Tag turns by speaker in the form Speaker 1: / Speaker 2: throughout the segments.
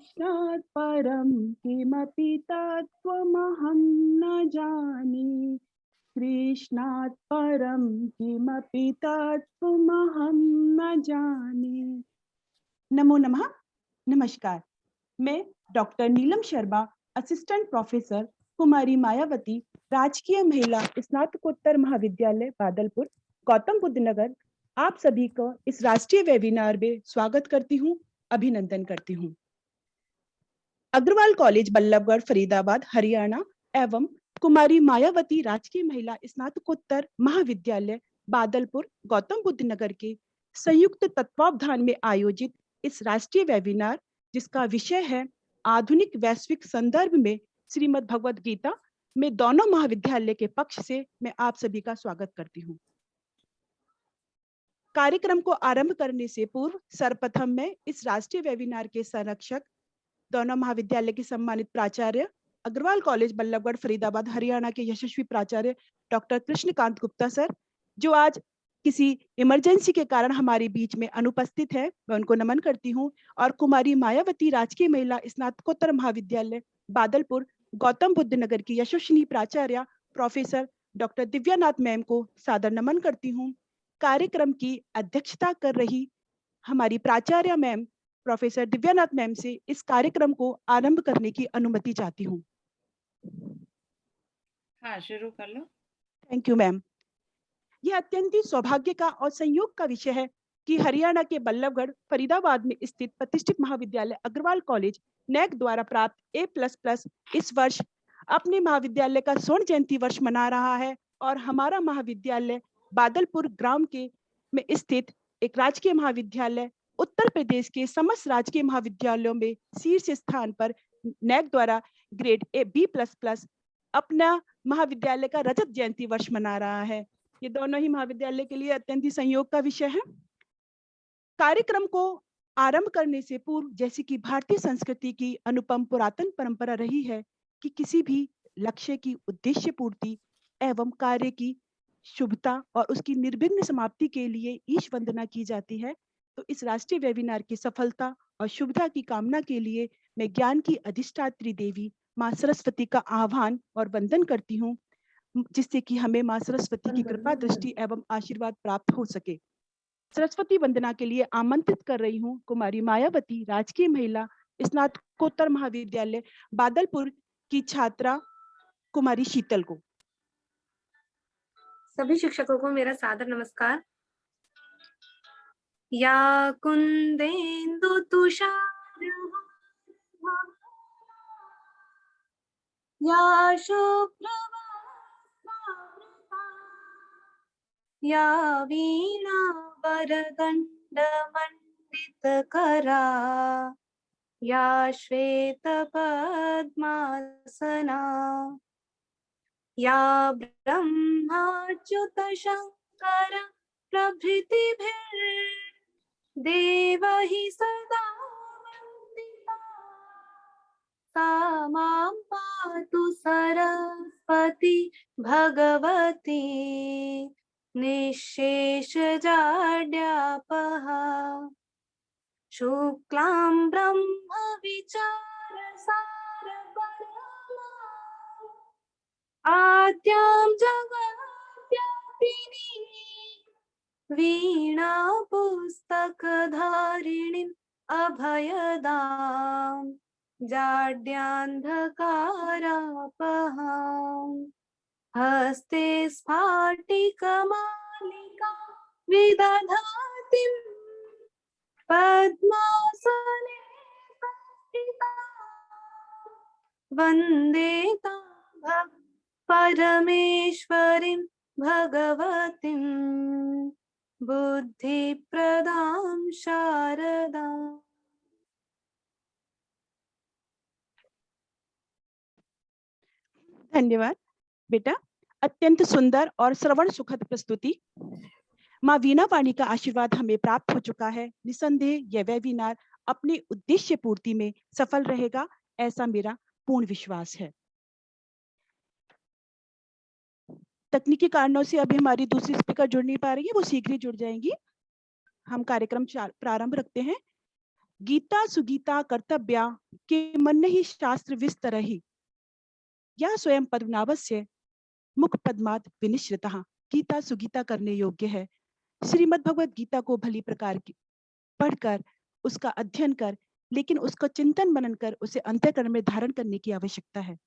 Speaker 1: कृष्णात् परं किमपि तत्त्वमहं न जाने। कृष्णात् परं किमपि तत्त्वमहं न जाने। नमो नमः। नमस्कार। मैं doctor Neelam Sharma, assistant professor, कुमारी मायावती, राजकीय महिला स्नातकोत्तर महाविद्यालय बादलपुर, गौतम बुद्ध नगर, आप सभी को इस राष्ट्रीय वेबिनार में स्वागत करती हूँ, अभिनंदन करती हूँ। अग्रवाल कॉलेज बल्लभगढ़ फरीदाबाद हरियाणा एवं कुमारी मायावती राजकीय महिला स्नातकोत्तर महाविद्यालय बादलपुर गौतम बुद्ध नगर के संयुक्त तत्वावधान में आयोजित इस राष्ट्रीय वेबिनार, जिसका विषय है आधुनिक वैश्विक संदर्भ में श्रीमद् भगवद गीता, में दोनों महाविद्यालय के पक्ष से मैं आप सभी का स्वागत करती हूँ। कार्यक्रम को आरंभ करने से पूर्व सर्वप्रथम मैं इस राष्ट्रीय वेबिनार के संरक्षक, दोनों महाविद्यालय के सम्मानित प्राचार्य, अग्रवाल कॉलेज बल्लभगढ़ फरीदाबाद हरियाणा के यशस्वी प्राचार्य डॉक्टर कृष्णकांत गुप्ता सर, जो आज किसी इमरजेंसी के कारण हमारे बीच में अनुपस्थित है, मैं उनको नमन करती हूँ। और कुमारी मायावती राजकीय महिला स्नातकोत्तर महाविद्यालय बादलपुर गौतम बुद्ध नगर की यशस्वी प्राचार्य प्रोफेसर डॉक्टर दिव्यानाथ मैम को सादर नमन करती हूँ। कार्यक्रम की अध्यक्षता कर रही हमारी प्राचार्य मैम प्रोफेसर दिव्यानाथ मैम से इस कार्यक्रम को आरंभ करने की अनुमति चाहती हूँ।
Speaker 2: हाँ, शुरू कर लो।
Speaker 1: Thank you ma'am. यह अत्यंत ही सौभाग्य का और संयोग का विषय है कि हरियाणा के बल्लभगढ़ फरीदाबाद में स्थित प्रतिष्ठित महाविद्यालय अग्रवाल कॉलेज नैक द्वारा प्राप्त A++ इस वर्ष अपने महाविद्यालय का स्वर्ण जयंती वर्ष मना रहा है। और हमारा महाविद्यालय बादलपुर ग्राम के में स्थित एक राजकीय महाविद्यालय उत्तर प्रदेश के समस्त राजकीय महाविद्यालयों में शीर्ष स्थान पर नैक द्वारा ग्रेड B++ अपना महाविद्यालय का रजत जयंती वर्ष मना रहा है। ये दोनों ही महाविद्यालय के लिए अत्यंत ही संयोग का विषय है। कार्यक्रम को आरंभ करने से पूर्व, जैसे कि भारतीय संस्कृति की अनुपम पुरातन परंपरा रही है कि किसी भी लक्ष्य की उद्देश्य पूर्ति एवं कार्य की शुभता और उसकी निर्विघ्न समाप्ति के लिए ईश वंदना की जाती है, तो इस राष्ट्रीय वेबिनार की सफलता और शुभता की कामना के लिए मैं ज्ञान की अधिष्ठात्री देवी माँ सरस्वती का आह्वान और वंदन करती हूँ, जिससे कि हमें माँ सरस्वती की कृपा दृष्टि एवं आशीर्वाद प्राप्त हो सके। सरस्वती वंदना के लिए आमंत्रित कर रही हूँ कुमारी मायावती राजकीय महिला स्नातकोत्तर महाविद्यालय बादलपुर की छात्रा कुमारी शीतल को।
Speaker 3: सभी शिक्षकों को मेरा सादर नमस्कार। या कुंदेन्दु तुषार या शुभ्रवस्त्रावृता या वीणा वरदण्ड मंडितकरा या श्वेत पद्मासना या ब्रह्माच्युत शंकर प्रभृतिभिर्देवैः सदा वन्दिता सा मां पातु सरस्वती भगवती निःशेषजाड्यापहा शुक्लां ब्रह्म विचारसारपरमा आद्यां जगद्व्यापिनी वीणा पुस्तकधारिणीम् अभयदां जाड्यान्धकारापहां हस्ते स्फाटिकमालिका विदधातिं पद्मासने संस्थिता वन्दे तां परमेश्वरीं भगवतीं बुद्धिप्रदां शारदाम्।
Speaker 1: धन्यवाद बेटा, अत्यंत सुंदर और श्रवण सुखद प्रस्तुति। माँ वीणा वाणी का आशीर्वाद हमें प्राप्त हो चुका है। निसंदेह यह वेबिनार अपनी उद्देश्य पूर्ति में सफल रहेगा, ऐसा मेरा पूर्ण विश्वास है। तकनीकी कारणों से अभी हमारी दूसरी स्पीकर जुड़ नहीं पा रही है, वो शीघ्र ही जुड़ जाएंगी। हम कार्यक्रम प्रारंभ रखते हैं। गीता सुगीता कर्तव्या के मन ही शास्त्र विस्तरहि या स्वयं पद्मनाभस्य मुख पद्मात विनिश्रितः। गीता सुगीता करने योग्य है। श्रीमद् भगवत गीता को भली प्रकार की पढ़कर उसका अध्ययन कर, लेकिन उसका चिंतन मनन कर उसे अंतःकरण में धारण करने की आवश्यकता है।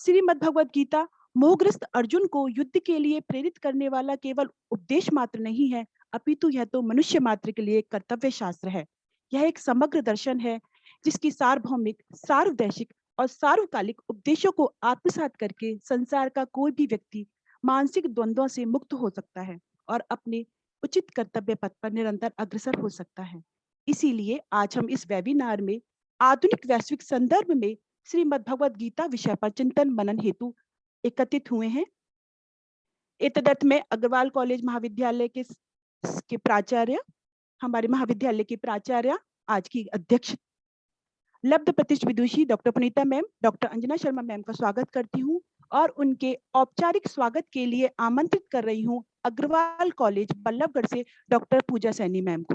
Speaker 1: श्रीमद् भगवत गीता मोहग्रस्त अर्जुन को युद्ध के लिए प्रेरित करने वाला केवल उपदेश मात्र नहीं है, अपितु यह तो मनुष्य मात्र के लिए एक कर्तव्य शास्त्र है। यह एक समग्र दर्शन है जिसकी सार्वभौमिक, सार्वदेशिक और सार्वकालिक उपदेशों को आत्मसात करके संसार का कोई भी व्यक्ति मानसिक द्वंद्वों से मुक्त हो सकता है और अपने उचित कर्तव्य पथ पर निरंतर अग्रसर हो सकता है। इसीलिए आज हम इस वेबिनार में आधुनिक वैश्विक संदर्भ में श्रीमद् भगवत गीता विषय पर चिंतन मनन हेतु एकत्रित हुए हैं। एतदर्थ में अग्रवाल कॉलेज महाविद्यालय के प्राचार्य, हमारे महाविद्यालय के प्राचार्य, आज की अध्यक्ष लब्ध प्रतिष्ठित विदुषी doctor Punita ma'am, doctor Anjana Sharma ma'am का स्वागत करती हूँ और उनके औपचारिक स्वागत के लिए आमंत्रित कर रही हूँ अग्रवाल कॉलेज बल्लभगढ़ से डॉक्टर पूजा सैनी मैम को।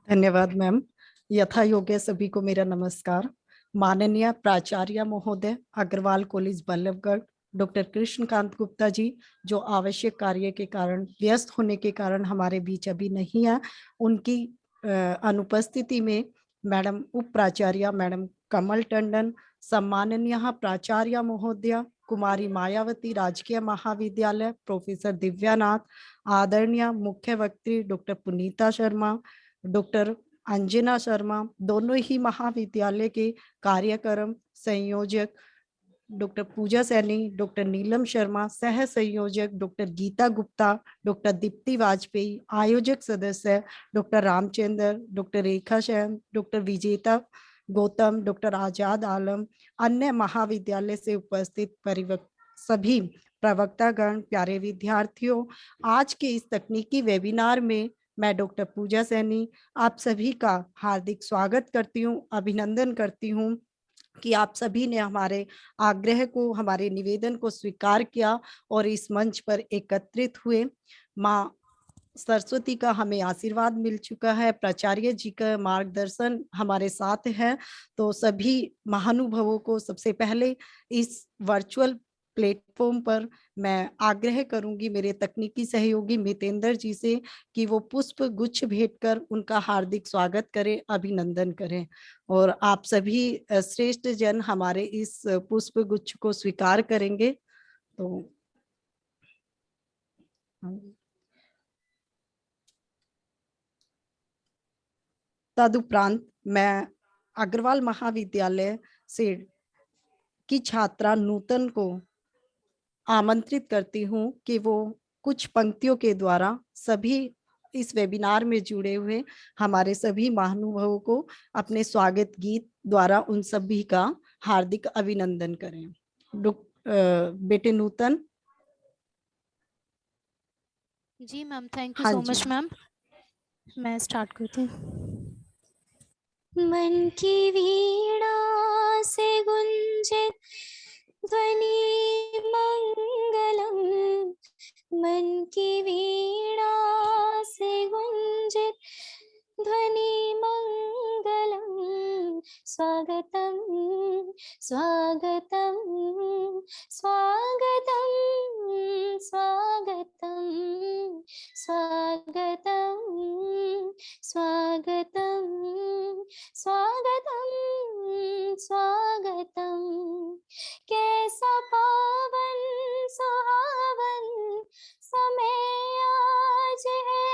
Speaker 2: धन्यवाद मैम। यथा योग्य सभी को मेरा नमस्कार। माननीय प्राचार्य महोदय अग्रवाल कॉलेज बल्लभगढ़ डॉक्टर कृष्णकांत गुप्ता जी, जो आवश्यक कार्य के कारण व्यस्त होने के कारण हमारे बीच अभी नहीं है, उनकी अनुपस्थिति में मैडम उप प्राचार्य मैडम कमल टंडन, सम्माननीय प्राचार्य महोदय कुमारी मायावती राजकीय महाविद्यालय प्रोफेसर दिव्यानाथ, आदरणीय मुख्य वक्त्री डॉक्टर पुनीता शर्मा, डॉक्टर अंजना शर्मा, दोनों ही महाविद्यालय के कार्यक्रम संयोजक डॉक्टर पूजा सैनी, डॉक्टर नीलम शर्मा, सह संयोजक डॉक्टर गीता गुप्ता, डॉक्टर दीप्ति वाजपेयी, आयोजक सदस्य डॉक्टर रामचंद्र, डॉक्टर रेखा शैन, डॉक्टर विजेता गौतम, डॉक्टर आजाद आलम, अन्य महाविद्यालय से उपस्थित सभी प्रवक्तागण, प्यारे विद्यार्थियों, आज के इस तकनीकी वेबिनार में मैं डॉक्टर पूजा सैनी आप सभी का हार्दिक स्वागत करती हूँ, अभिनंदन करती हूँ कि आप सभी ने हमारे आग्रह को, हमारे निवेदन को स्वीकार किया और इस मंच पर एकत्रित हुए। माँ सरस्वती का हमें आशीर्वाद मिल चुका है, प्राचार्य जी का मार्गदर्शन हमारे साथ है। तो सभी महानुभावों को सबसे पहले इस वर्चुअल प्लेटफॉर्म पर मैं आग्रह करूंगी मेरे तकनीकी सहयोगी मितेंद्र जी से कि वो पुष्प गुच्छ भेंट कर उनका हार्दिक स्वागत करें, अभिनंदन करें और आप सभी श्रेष्ठ जन हमारे इस पुष्प गुच्छ को स्वीकार करेंगे। तो तदुपरांत मैं अग्रवाल महाविद्यालय से की छात्रा नूतन को आमंत्रित करती हूँ कि वो कुछ पंक्तियों के द्वारा सभी इस वेबिनार में जुड़े हुए हमारे सभी महानुभावों को अपने स्वागत गीत द्वारा उन सभी का हार्दिक अभिनंदन करें। बेटे नूतन।
Speaker 4: जी मैम, थैंक यू
Speaker 2: हाँ
Speaker 4: सो
Speaker 2: जी।
Speaker 4: Much ma'am. मैं स्टार्ट करती हूँ।
Speaker 3: मन की वीणा से गुंजे ध्वनि मंगलम, मन की वीणा से गुंजे ध्वनि मंगलम, स्वागतम स्वागतम स्वागतम स्वागतम स्वागतम स्वागतम स्वागतम स्वागतम। कैसा पावन सुहावन समय आज है,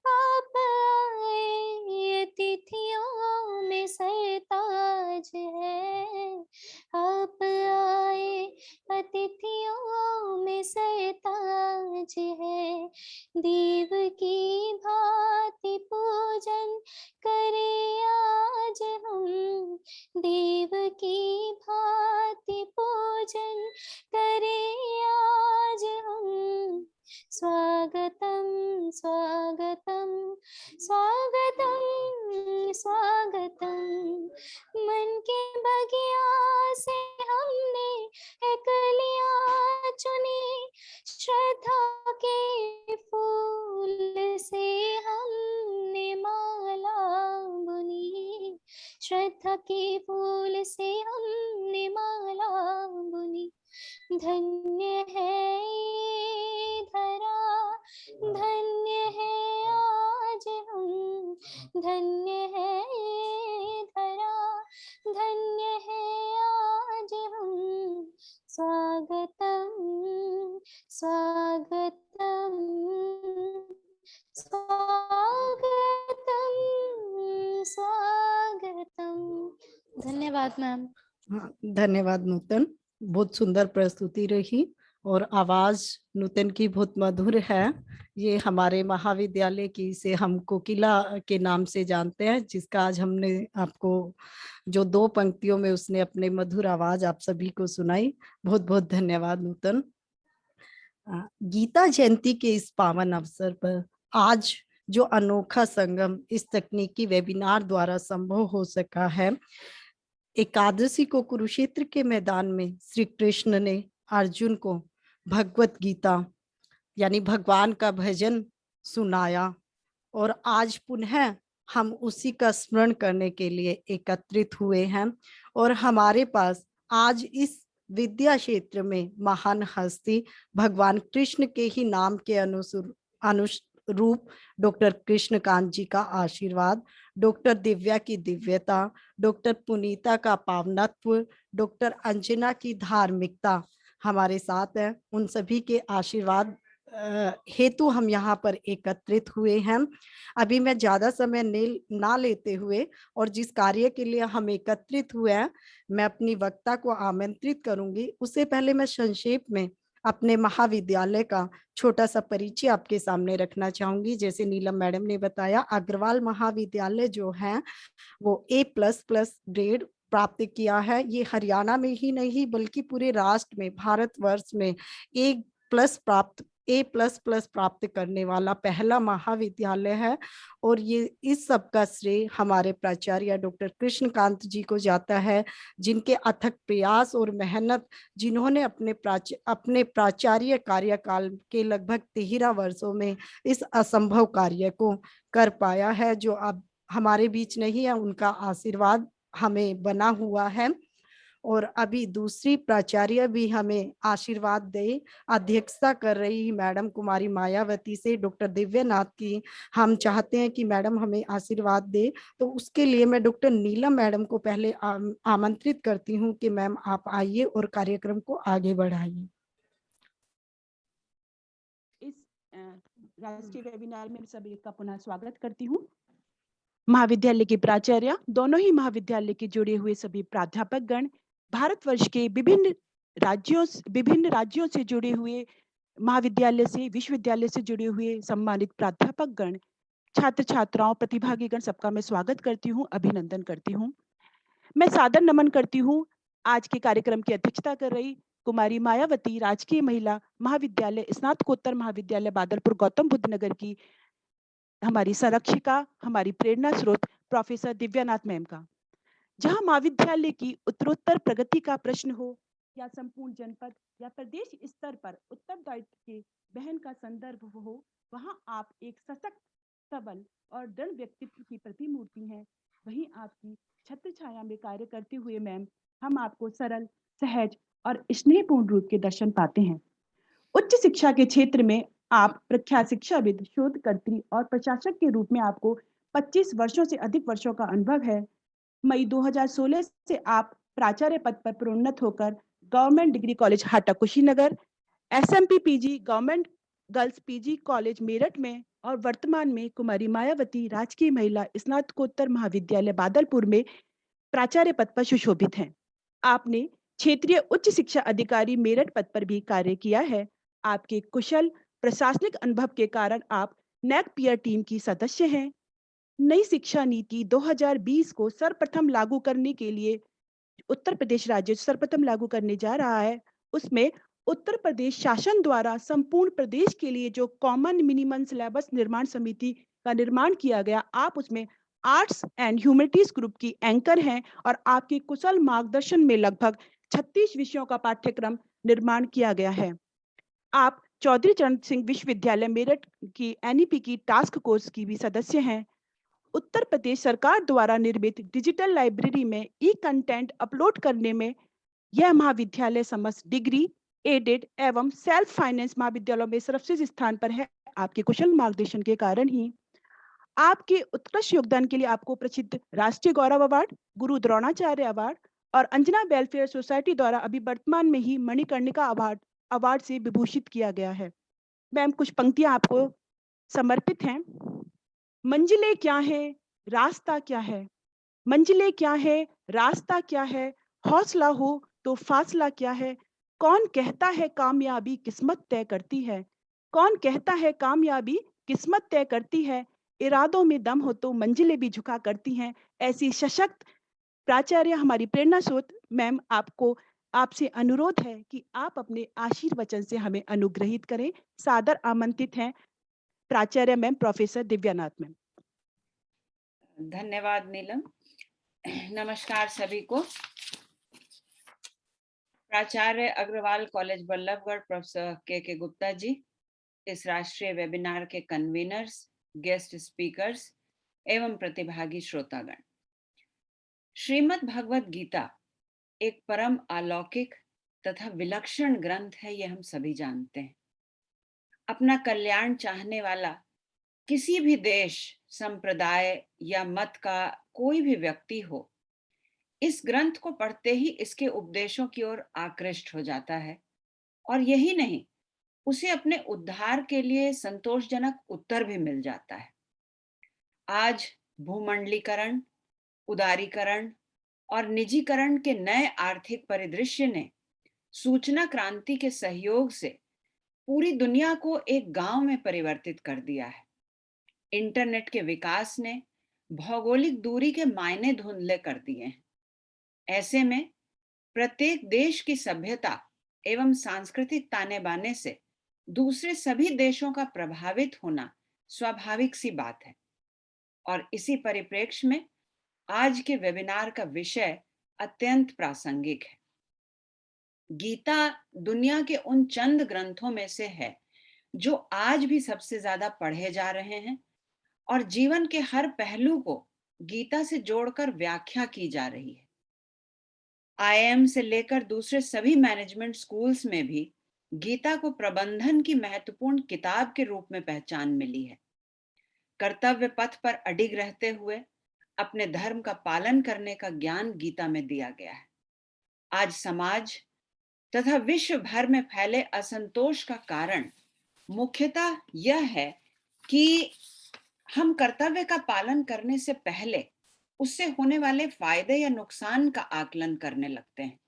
Speaker 3: आप आए तिथियों में सरताज है, आप आए अतिथियों में सरताज है। देव की भांति पूजन करे आज हम, देव की भांति पूजन करे आज हम। स्वागतम स्वागतम स्वागतम स्वागतम। मन के बगिया से हमने एक लिया चुनी, श्रद्धा के फूल से हमने माला की फूल से हमने माला बुनी। धन्य है ये धरा, धन्य है आज हम, धन्य है ये धरा, धन्य है आज हम। स्वागतम स्वागतम स्वागतम स्वागतम।
Speaker 4: धन्यवाद मैम।
Speaker 2: हाँ, धन्यवाद नूतन, बहुत सुंदर प्रस्तुति रही और आवाज नूतन की बहुत मधुर है। ये हमारे महाविद्यालय की, इसे हम कोकिला के नाम से जानते हैं, जिसका आज हमने आपको जो 2 पंक्तियों में उसने अपने मधुर आवाज आप सभी को सुनाई। बहुत बहुत धन्यवाद नूतन। गीता जयंती के इस पावन अवसर पर आज जो अनोखा संगम इस तकनीकी वेबिनार द्वारा संभव हो सका है। एकादशी को कुरुक्षेत्र के मैदान में श्री कृष्ण ने अर्जुन को भगवत गीता यानी भगवान का भजन सुनाया और आज पुनः हम उसी का स्मरण करने के लिए एकत्रित हुए हैं। और हमारे पास आज इस विद्या क्षेत्र में महान हस्ती भगवान कृष्ण के ही नाम के अनुरूप डॉक्टर कृष्णकांत जी का आशीर्वाद, डॉक्टर दिव्या की दिव्यता, डॉक्टर पुनीता का पावनत्व, डॉक्टर अंजना की धार्मिकता हमारे साथ है। उन सभी के आशीर्वाद हेतु हम यहाँ पर एकत्रित हुए हैं। अभी मैं ज्यादा समय ना लेते हुए और जिस कार्य के लिए हम एकत्रित हुए हैं, मैं अपनी वक्ता को आमंत्रित करूंगी। उससे पहले मैं संक्षेप में अपने महाविद्यालय का छोटा सा परिचय आपके सामने रखना चाहूंगी। जैसे नीलम मैडम ने बताया, अग्रवाल महाविद्यालय जो है वो A++ ग्रेड प्राप्त किया है। ये हरियाणा में ही नहीं बल्कि पूरे राष्ट्र में, भारतवर्ष में A+ प्राप्त करने वाला पहला महाविद्यालय है। और ये इस सब का श्रेय हमारे प्राचार्य डॉक्टर कृष्णकांत जी को जाता है, जिनके अथक प्रयास और मेहनत, जिन्होंने अपने प्राचार्य कार्यकाल के लगभग 13 वर्षों में इस असंभव कार्य को कर पाया है, जो अब हमारे बीच नहीं है। उनका आशीर्वाद हमें बना हुआ है। और अभी दूसरी प्राचार्य भी हमें आशीर्वाद दे, अध्यक्षता कर रही मैडम कुमारी मायावती से डॉक्टर दिव्यनाथ की हम चाहते हैं कि मैडम हमें आशीर्वाद दे। तो उसके लिए मैं डॉक्टर नीलम मैडम को पहले आमंत्रित करती हूँ कि मैम आप आइए और कार्यक्रम को आगे बढ़ाइए।
Speaker 1: इस राष्ट्रीय वेबिनार में सभी का पुनः स्वागत करती हूँ। महाविद्यालय के प्राचार्य, दोनों ही महाविद्यालय के जुड़े हुए सभी प्राध्यापक गण, भारतवर्ष के विभिन्न राज्यों से जुड़े हुए महाविद्यालय से, विश्वविद्यालय से जुड़े हुए सम्मानित प्राध्यापक गण, छात्र छात्राओं, प्रतिभागी गण, सबका मैं स्वागत करती हूँ, अभिनंदन करती हूँ। मैं सादर नमन करती हूँ आज के कार्यक्रम की अध्यक्षता कर रही कुमारी मायावती, राजकीय महिला महाविद्यालय स्नातकोत्तर महाविद्यालय बादलपुर गौतम बुद्ध नगर की हमारी संरक्षिका, हमारी प्रेरणा स्रोत प्रोफेसर दिव्यानाथ मैम का। जहां महाविद्यालय की उत्तरोत्तर प्रगति का प्रश्न हो या संपूर्ण जनपद या प्रदेश स्तर पर उत्तरदायित्व के बहन का संदर्भ हो, वहां आप एक सशक्त, सबल और दृढ़ व्यक्तित्व की प्रतिमूर्ति हैं। वहीं आपकी छत्र छाया में कार्य करते हुए मैम, हम आपको सरल, सहज और स्नेहपूर्ण रूप के दर्शन पाते हैं। उच्च शिक्षा के क्षेत्र में आप प्रख्यात शिक्षाविद, शोधकर्त्री और प्रशासक के रूप में आपको 25 वर्षों से अधिक वर्षों का अनुभव है। मई 2016 से आप प्राचार्य पद पर प्रोन्नत होकर government degree college Hata Kushinagar, SMP PG government girls PG college Meerut में और वर्तमान में कुमारी मायावती राजकीय महिला स्नातकोत्तर महाविद्यालय बादलपुर में प्राचार्य पद पर सुशोभित हैं। आपने क्षेत्रीय उच्च शिक्षा अधिकारी मेरठ पद पर भी कार्य किया है। आपके कुशल प्रशासनिक अनुभव के कारण आप NAAC पीयर टीम की सदस्य हैं। नई शिक्षा नीति 2020 को सर्वप्रथम लागू करने के लिए उत्तर प्रदेश राज्य सर्वप्रथम लागू करने जा रहा है। उसमें उत्तर प्रदेश शासन द्वारा संपूर्ण प्रदेश के लिए जो कॉमन मिनिमम सिलेबस निर्माण समिति का निर्माण किया गया, आप उसमें आर्ट्स एंड ह्यूमैनिटीज ग्रुप की एंकर हैं और आपके कुशल मार्गदर्शन में लगभग 36 विषयों का पाठ्यक्रम निर्माण किया गया है। आप चौधरी चरण सिंह विश्वविद्यालय मेरठ की NEP की टास्क फोर्स की भी सदस्य हैं। उत्तर प्रदेश सरकार द्वारा निर्मित डिजिटल लाइब्रेरी में ई कंटेंट अपलोड करने में यह महाविद्यालय समस्त डिग्री, एडेड एवं सेल्फ फाइनेंस महाविद्यालयों में सर्वश्रेष्ठ स्थान पर है। आपके कुशल मार्गदर्शन के कारण ही आपके उत्कृष्ट योगदान के लिए आपको प्रसिद्ध राष्ट्रीय गौरव अवार्ड, गुरु द्रोणाचार्य अवार्ड और अंजना वेलफेयर सोसाइटी द्वारा अभी वर्तमान में ही मणिकर्णिका अवार्ड अवार्ड से विभूषित किया गया है। मैम, कुछ पंक्तियां आपको समर्पित हैं। मंजिलें क्या है, रास्ता क्या है? मंजिलें क्या है, रास्ता क्या है? हौसला हो तो फासला क्या है? कौन कहता है कामयाबी किस्मत तय करती है? कौन कहता है कामयाबी किस्मत तय करती है? इरादों में दम हो तो मंजिलें भी झुका करती हैं। ऐसी सशक्त प्राचार्य हमारी प्रेरणा स्रोत मैम, आपको आपसे अनुरोध है कि आप अपने आशीर्वचन से हमें अनुग्रहित करें। सादर आमंत्रित हैं प्राचार्य मैम प्रोफेसर दिव्यानाथ मैम।
Speaker 5: धन्यवाद नीलम। नमस्कार सभी को। प्राचार्य अग्रवाल कॉलेज बल्लभगढ़ प्रोफेसर के गुप्ता जी, इस राष्ट्रीय वेबिनार के कन्वीनर्स, गेस्ट स्पीकर्स एवं प्रतिभागी श्रोतागण। श्रीमद् भगवत गीता एक परम अलौकिक तथा विलक्षण ग्रंथ है, यह हम सभी जानते हैं। अपना कल्याण चाहने वाला किसी भी देश, संप्रदाय या मत का कोई भी व्यक्ति हो, इस ग्रंथ को पढ़ते ही इसके उपदेशों की ओर आकृष्ट हो जाता है। और यही नहीं, उसे अपने उद्धार के लिए संतोषजनक उत्तर भी मिल जाता है। आज भूमंडलीकरण, उदारीकरण और निजीकरण के नए आर्थिक परिदृश्य ने सूचना क्रांति के सहयोग से पूरी दुनिया को एक गांव में परिवर्तित कर दिया है। इंटरनेट के विकास ने भौगोलिक दूरी के मायने धुंधले कर दिए हैं। ऐसे में प्रत्येक देश की सभ्यता एवं सांस्कृतिक ताने बाने से दूसरे सभी देशों का प्रभावित होना स्वाभाविक सी बात है। और इसी परिप्रेक्ष्य में आज के वेबिनार का विषय अत्यंत प्रासंगिक है। गीता दुनिया के उन चंद ग्रंथों में से है जो आज भी सबसे ज्यादा पढ़े जा रहे हैं और जीवन के हर पहलू को गीता से जोड़कर व्याख्या की जा रही है। IIM से लेकर दूसरे सभी मैनेजमेंट स्कूल्स में भी गीता को प्रबंधन की महत्वपूर्ण किताब के रूप में पहचान मिली है। कर्तव्य पथ पर अडिग रहते हुए अपने धर्म का पालन करने का ज्ञान गीता में दिया गया है। आज समाज तथा विश्व भर में फैले असंतोष का कारण मुख्यतः यह है कि हम कर्तव्य का पालन करने से पहले उससे होने वाले फायदे या नुकसान का आकलन करने लगते हैं।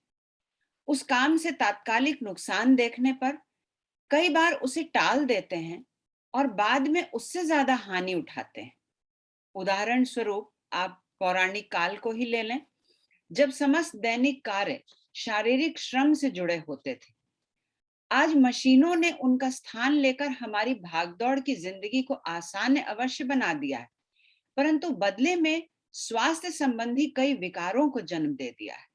Speaker 5: उस काम से तात्कालिक नुकसान देखने पर कई बार उसे टाल देते हैं और बाद में उससे ज्यादा हानि उठाते हैं। उदाहरण स्वरूप आप पौराणिक काल को ही ले लें, जब समस्त दैनिक कार्य शारीरिक श्रम से जुड़े होते थे। आज मशीनों ने उनका स्थान लेकर हमारी भागदौड़ की जिंदगी को आसान अवश्य बना दिया है, परंतु बदले में स्वास्थ्य संबंधी कई विकारों को जन्म दे दिया है।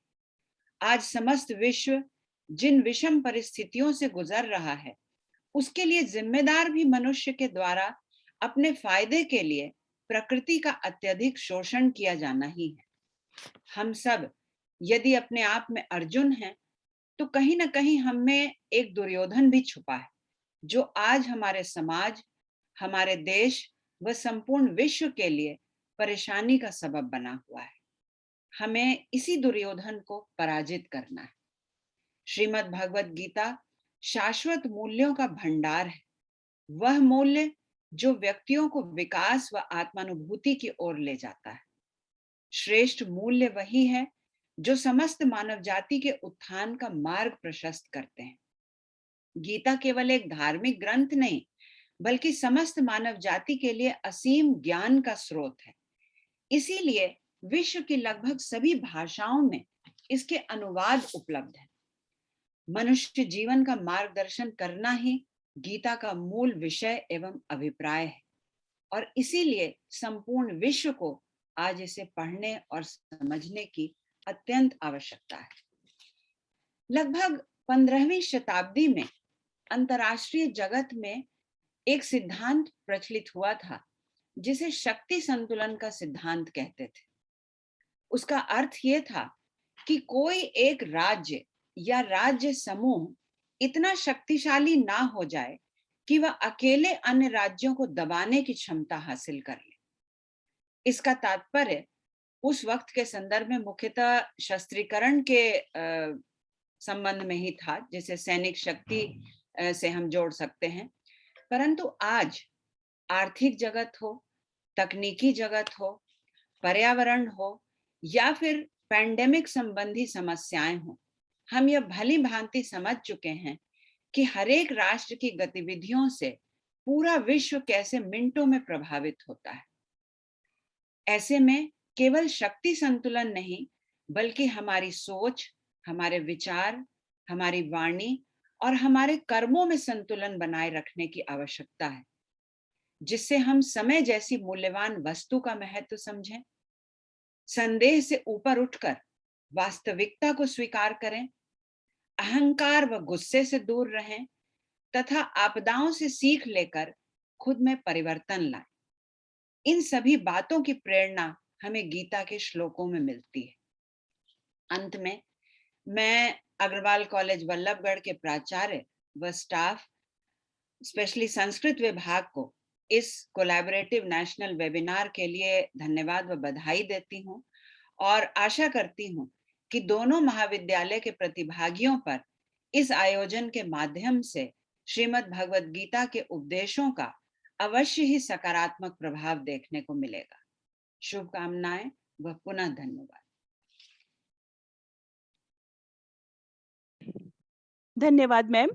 Speaker 5: आज समस्त विश्व जिन विषम परिस्थितियों से गुजर रहा है, उसके लिए जिम्मेदार भी मनुष्य के द्वारा अपने फायदे के लिए प्रकृति का अत्यधिक शोषण किया जाना ही है। हम सब यदि अपने आप में अर्जुन हैं, तो कहीं ना कहीं हम में एक दुर्योधन भी छुपा है, जो आज हमारे समाज, हमारे देश व संपूर्ण विश्व के लिए परेशानी का सबब बना हुआ है। हमें इसी दुर्योधन को पराजित करना है। श्रीमद् भगवत गीता शाश्वत मूल्यों का भंडार है, वह मूल्य जो व्यक्तियों को विकास व आत्मानुभूति की ओर ले जाता है। श्रेष्ठ मूल्य वही है जो समस्त मानव जाति के उत्थान का मार्ग प्रशस्त करते हैं। गीता केवल एक धार्मिक ग्रंथ नहीं, बल्कि समस्त मानव जाति के लिए असीम ज्ञान का स्रोत है। इसीलिए विश्व की लगभग सभी भाषाओं में इसके अनुवाद उपलब्ध हैं। मनुष्य जीवन का मार्गदर्शन करना ही गीता का मूल विषय एवं अभिप्राय है, और इसीलिए संपूर्ण विश्व को आज इसे पढ़ने और समझने की अत्यंत आवश्यकता है। लगभग 15वीं शताब्दी में अंतरराष्ट्रीय जगत में एक सिद्धांत प्रचलित हुआ था जिसे शक्ति संतुलन का सिद्धांत कहते थे। उसका अर्थ ये था कि कोई एक राज्य या राज्य समूह इतना शक्तिशाली ना हो जाए कि वह अकेले अन्य राज्यों को दबाने की क्षमता हासिल कर ले। इसका तात्पर्य उस वक्त के संदर्भ में मुख्यतः शस्त्रीकरण के संबंध में ही था, जिसे सैनिक शक्ति से हम जोड़ सकते हैं। परंतु आज आर्थिक जगत हो, तकनीकी जगत हो, पर्यावरण हो या फिर पैंडेमिक संबंधी समस्याएं हो, हम यह भली भांति समझ चुके हैं कि हर एक राष्ट्र की गतिविधियों से पूरा विश्व कैसे मिनटों में प्रभावित होता है। ऐसे में केवल शक्ति संतुलन नहीं, बल्कि हमारी सोच, हमारे विचार, हमारी वाणी और हमारे कर्मों में संतुलन बनाए रखने की आवश्यकता है, जिससे हम समय जैसी मूल्यवान वस्तु का महत्व समझें, संदेह से ऊपर उठकर वास्तविकता को स्वीकार करें, अहंकार व गुस्से से दूर रहें तथा आपदाओं से सीख लेकर खुद में परिवर्तन लाएं। इन सभी बातों की प्रेरणा हमें गीता के श्लोकों में मिलती है। अंत में मैं अग्रवाल कॉलेज बल्लभगढ़ के प्राचार्य व स्टाफ, स्पेशली संस्कृत विभाग को इस कोलैबोरेटिव नेशनल वेबिनार के लिए धन्यवाद व बधाई देती हूँ और आशा करती हूँ कि दोनों महाविद्यालय के प्रतिभागियों पर इस आयोजन के माध्यम से श्रीमद् भगवद गीता के उपदेशों का अवश्य ही सकारात्मक प्रभाव देखने को मिलेगा। शुभकामनाएं व पुनः धन्यवाद।
Speaker 1: धन्यवाद मैम।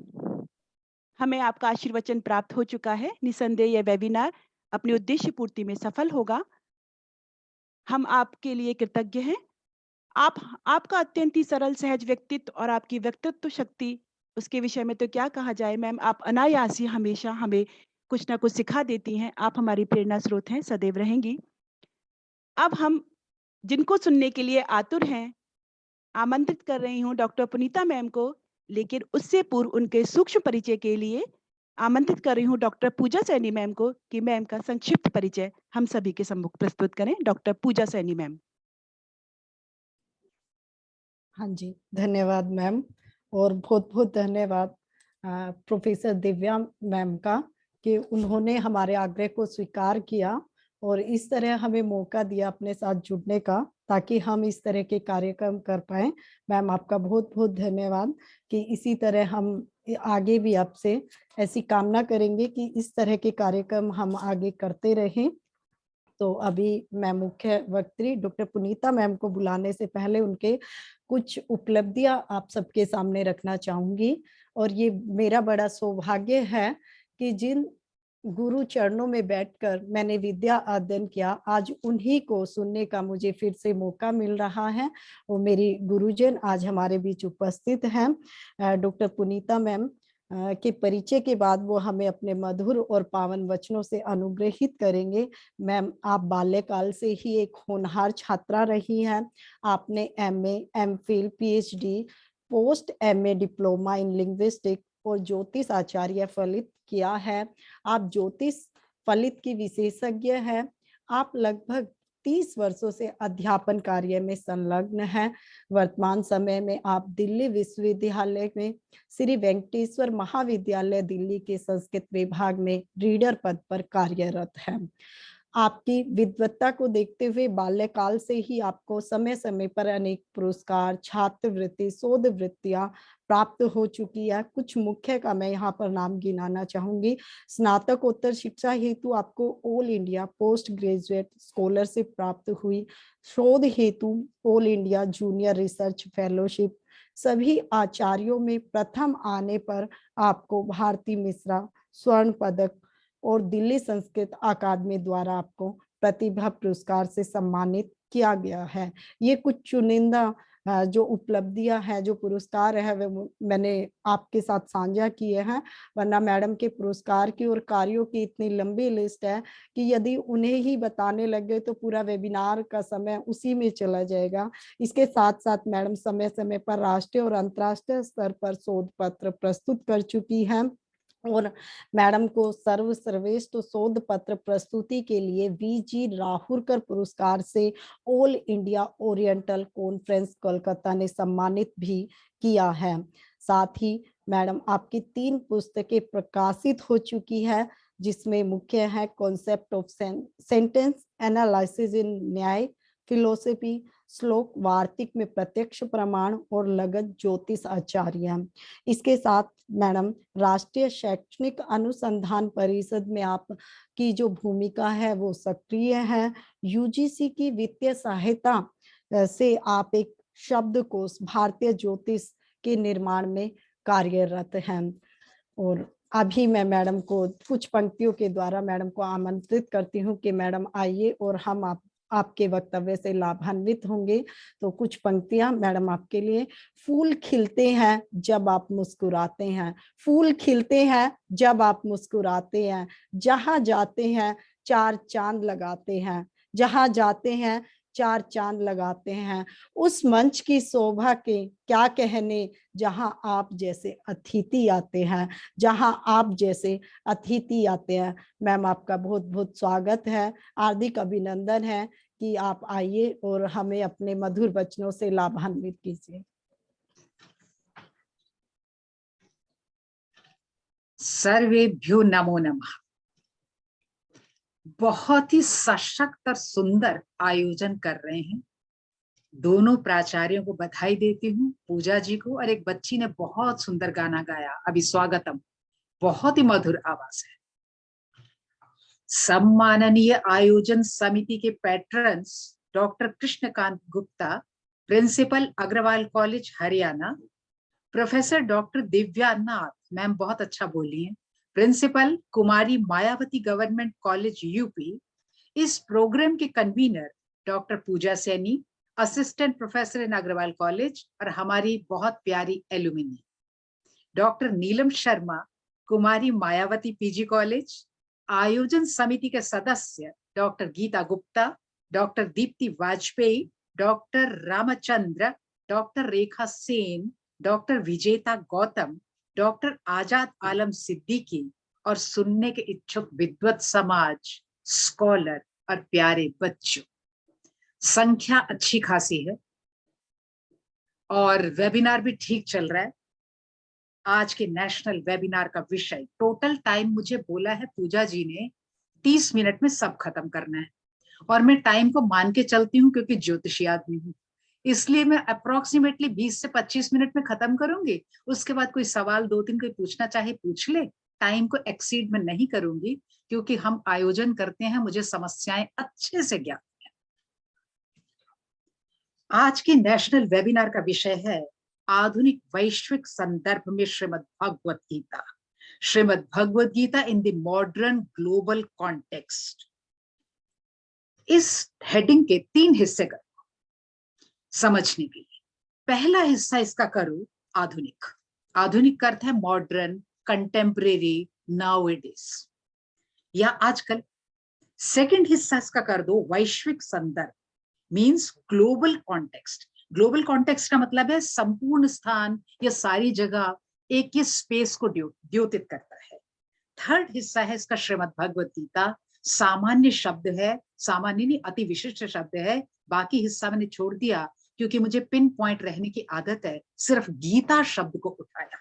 Speaker 1: हमें आपका आशीर्वचन प्राप्त हो चुका है। निसंदेह यह वेबिनार अपने उद्देश्य पूर्ति में सफल होगा। हम आपके लिए कृतज्ञ हैं। आपका अत्यंत ही सरल सहज व्यक्तित्व और आपकी व्यक्तित्व शक्ति, उसके विषय में तो क्या कहा जाए मैम। आप अनायास ही हमेशा हमें कुछ ना कुछ सिखा देती हैं। आप हमारी प्रेरणा स्रोत हैं, सदैव रहेंगी। अब हम जिनको सुनने के लिए आतुर हैं, आमंत्रित कर रही हूँ डॉक्टर पुनीता मैम को, लेकिन उससे पूर्व उनके सूक्ष्म परिचय के लिए आमंत्रित कर रही हूँ डॉक्टर पूजा सैनी मैम को कि मैम का संक्षिप्त परिचय हम सभी के सम्मुख प्रस्तुत करें। Doctor Pooja Saini ma'am.
Speaker 2: हाँ जी, धन्यवाद मैम। और बहुत बहुत धन्यवाद प्रोफेसर दिव्या मैम का कि उन्होंने हमारे आग्रह को स्वीकार किया और इस तरह हमें मौका दिया अपने साथ जुड़ने का, ताकि हम इस तरह के कार्यक्रम कर पाए। मैम आपका बहुत बहुत धन्यवाद कि इसी तरह हम आगे भी आपसे ऐसी कामना करेंगे कि इस तरह के कार्यक्रम हम आगे करते रहें। तो अभी मैं मुख्य वक्त्री डॉक्टर पुनीता मैम को बुलाने से पहले उनके कुछ उपलब्धियां आप सबके सामने रखना चाहूंगी। और ये मेरा बड़ा सौभाग्य है कि जिन गुरु चरणों में बैठकर मैंने विद्या अध्ययन किया, आज उन्हीं को सुनने का मुझे फिर से मौका मिल रहा है। और मेरी गुरुजन आज हमारे बीच उपस्थित हैं। डॉक्टर पुनीता मैम के परिचय के बाद वो हमें अपने मधुर और पावन वचनों से अनुग्रहित करेंगे। मैम आप बाल्यकाल से ही एक होनहार छात्रा रही हैं। आपने MA, MPhil, PhD, post MA diploma in linguistic और ज्योतिष आचार्य फलित किया है। आप ज्योतिष फलित की विशेषज्ञ हैं। आप लगभग 30 वर्षों से अध्यापन कार्य में संलग्न हैं। वर्तमान समय में आप दिल्ली विश्वविद्यालय में श्री वेंकटेश्वर महाविद्यालय दिल्ली के संस्कृत विभाग में रीडर पद पर कार्यरत हैं। आपकी विद्वत्ता को देखते हुए बाल्यकाल से ही आपको समय समय पर अनेक पुरस्कार, छात्रवृत्ति, शोध वृत्तियां प्राप्त हो चुकी है। कुछ मुख्य का मैं यहाँ पर नाम गिनाना चाहूंगी। स्नातकोत्तर शिक्षा हेतु आपको all India post graduate scholarship प्राप्त हुई। शोध हेतु all India junior research fellowship. सभी आचार्यों में प्रथम आने पर आपको भारती मिश्रा स्वर्ण पदक और दिल्ली संस्कृत अकादमी द्वारा आपको प्रतिभा पुरस्कार से सम्मानित किया गया है। ये कुछ चुनिंदा जो उपलब्धियां हैं, जो पुरस्कार है, वे मैंने आपके साथ साझा किए हैं। वरना मैडम के पुरस्कार की और कार्यों की इतनी लंबी लिस्ट है कि यदि उन्हें ही बताने लगे तो पूरा वेबिनार का समय उसी में चला जाएगा। इसके साथ साथ मैडम समय समय पर राष्ट्रीय और अंतर्राष्ट्रीय स्तर पर शोध पत्र प्रस्तुत कर चुकी हैं। और मैडम को सर्वश्रेष्ठ शोध पत्र प्रस्तुति के लिए वीजी राहुरकर पुरस्कार से all India oriental conference Kolkata ने सम्मानित भी किया है। साथ ही मैडम आपकी 3 पुस्तकें प्रकाशित हो चुकी है, जिसमें मुख्य है concept of sentence analysis in न्याय फिलोसफी, श्लोक वार्तिक में प्रत्यक्ष प्रमाण और लगत ज्योतिष आचार्य। इसके साथ मैडम राष्ट्रीय शैक्षणिक अनुसंधान परिषद में आपकी जो भूमिका है वो सक्रिय है। यूजीसी की वित्तीय सहायता से आप एक शब्दकोश भारतीय ज्योतिष के निर्माण में कार्यरत हैं। और अभी मैं मैडम को कुछ पंक्तियों के द्वारा मैडम को आमंत्रित करती हूँ कि मैडम आइए और हम आपके वक्तव्य से लाभान्वित होंगे। तो कुछ पंक्तियां मैडम आपके लिए। फूल खिलते हैं जब आप मुस्कुराते हैं, फूल खिलते हैं जब आप मुस्कुराते हैं, जहां जाते हैं 4 चांद लगाते हैं, जहां जाते हैं 4 चांद लगाते हैं। उस मंच की शोभा के क्या कहने जहां आप जैसे अतिथि आते हैं, जहां आप जैसे अतिथि आते हैं। मैम आपका बहुत बहुत स्वागत है, हार्दिक अभिनंदन है कि आप आइए और हमें अपने मधुर वचनों से लाभान्वित कीजिए।
Speaker 6: सर्वेभ्यो नमो नमः। बहुत ही सशक्त और सुंदर आयोजन कर रहे हैं। दोनों प्राचार्यों को बधाई देती हूँ, पूजा जी को, और एक बच्ची ने बहुत सुंदर गाना गाया अभी, स्वागतम, बहुत ही मधुर आवाज है। सम्माननीय आयोजन समिति के patrons doctor Krishnakant Gupta, principal Agarwal college Haryana, professor doctor Divya Nath, ma'am बहुत अच्छा बोली हैं, principal Kumari Mayawati government college UP, इस प्रोग्राम के convener doctor Pooja Saini, assistant professor in Agarwal college, और हमारी बहुत प्यारी alumni doctor Neelam Sharma, Kumari Mayawati PG college, आयोजन समिति के सदस्य doctor Geeta Gupta, doctor Deepti Vajpayee, doctor Ramchandra, doctor Rekha Sen, doctor Vijeta Gautam, doctor Azad Alam Siddiqui, और सुनने के इच्छुक विद्वत समाज, स्कॉलर और प्यारे बच्चों। संख्या अच्छी खासी है और वेबिनार भी ठीक चल रहा है। आज के नेशनल वेबिनार का विषय, टोटल टाइम मुझे बोला है पूजा जी ने 30 मिनट में सब खत्म करना है, और मैं टाइम को मान के चलती हूँ क्योंकि ज्योतिषी आदमी हूँ, इसलिए मैं अप्रोक्सीमेटली 20 से 25 मिनट में खत्म करूंगी। उसके बाद कोई सवाल 2-3 कोई पूछना चाहे पूछ ले, टाइम को एक्सीड में नहीं करूंगी क्योंकि हम आयोजन करते हैं, मुझे समस्याएं अच्छे से ज्ञात हैं। आज के नेशनल वेबिनार का विषय है आधुनिक वैश्विक संदर्भ में Shrimad Bhagavad Gita, Shrimad Bhagavad Gita in the modern global context. इस हेडिंग के 3 हिस्से करो समझने के लिए। पहला हिस्सा इसका करो आधुनिक, आधुनिक का अर्थ है मॉडर्न, कंटेम्परेरी, नाउएडेज या आजकल। सेकंड हिस्सा इसका कर दो वैश्विक संदर्भ, means global context. Global context का मतलब है संपूर्ण स्थान या सारी जगह, एक ही स्पेस को द्योतित करता है। थर्ड हिस्सा है इसका श्रीमद् भगवत गीता, सामान्य शब्द है, सामान्य नहीं अति विशिष्ट शब्द है। बाकी हिस्सा मैंने छोड़ दिया क्योंकि मुझे पिन पॉइंट रहने की आदत है, सिर्फ गीता शब्द को उठाया।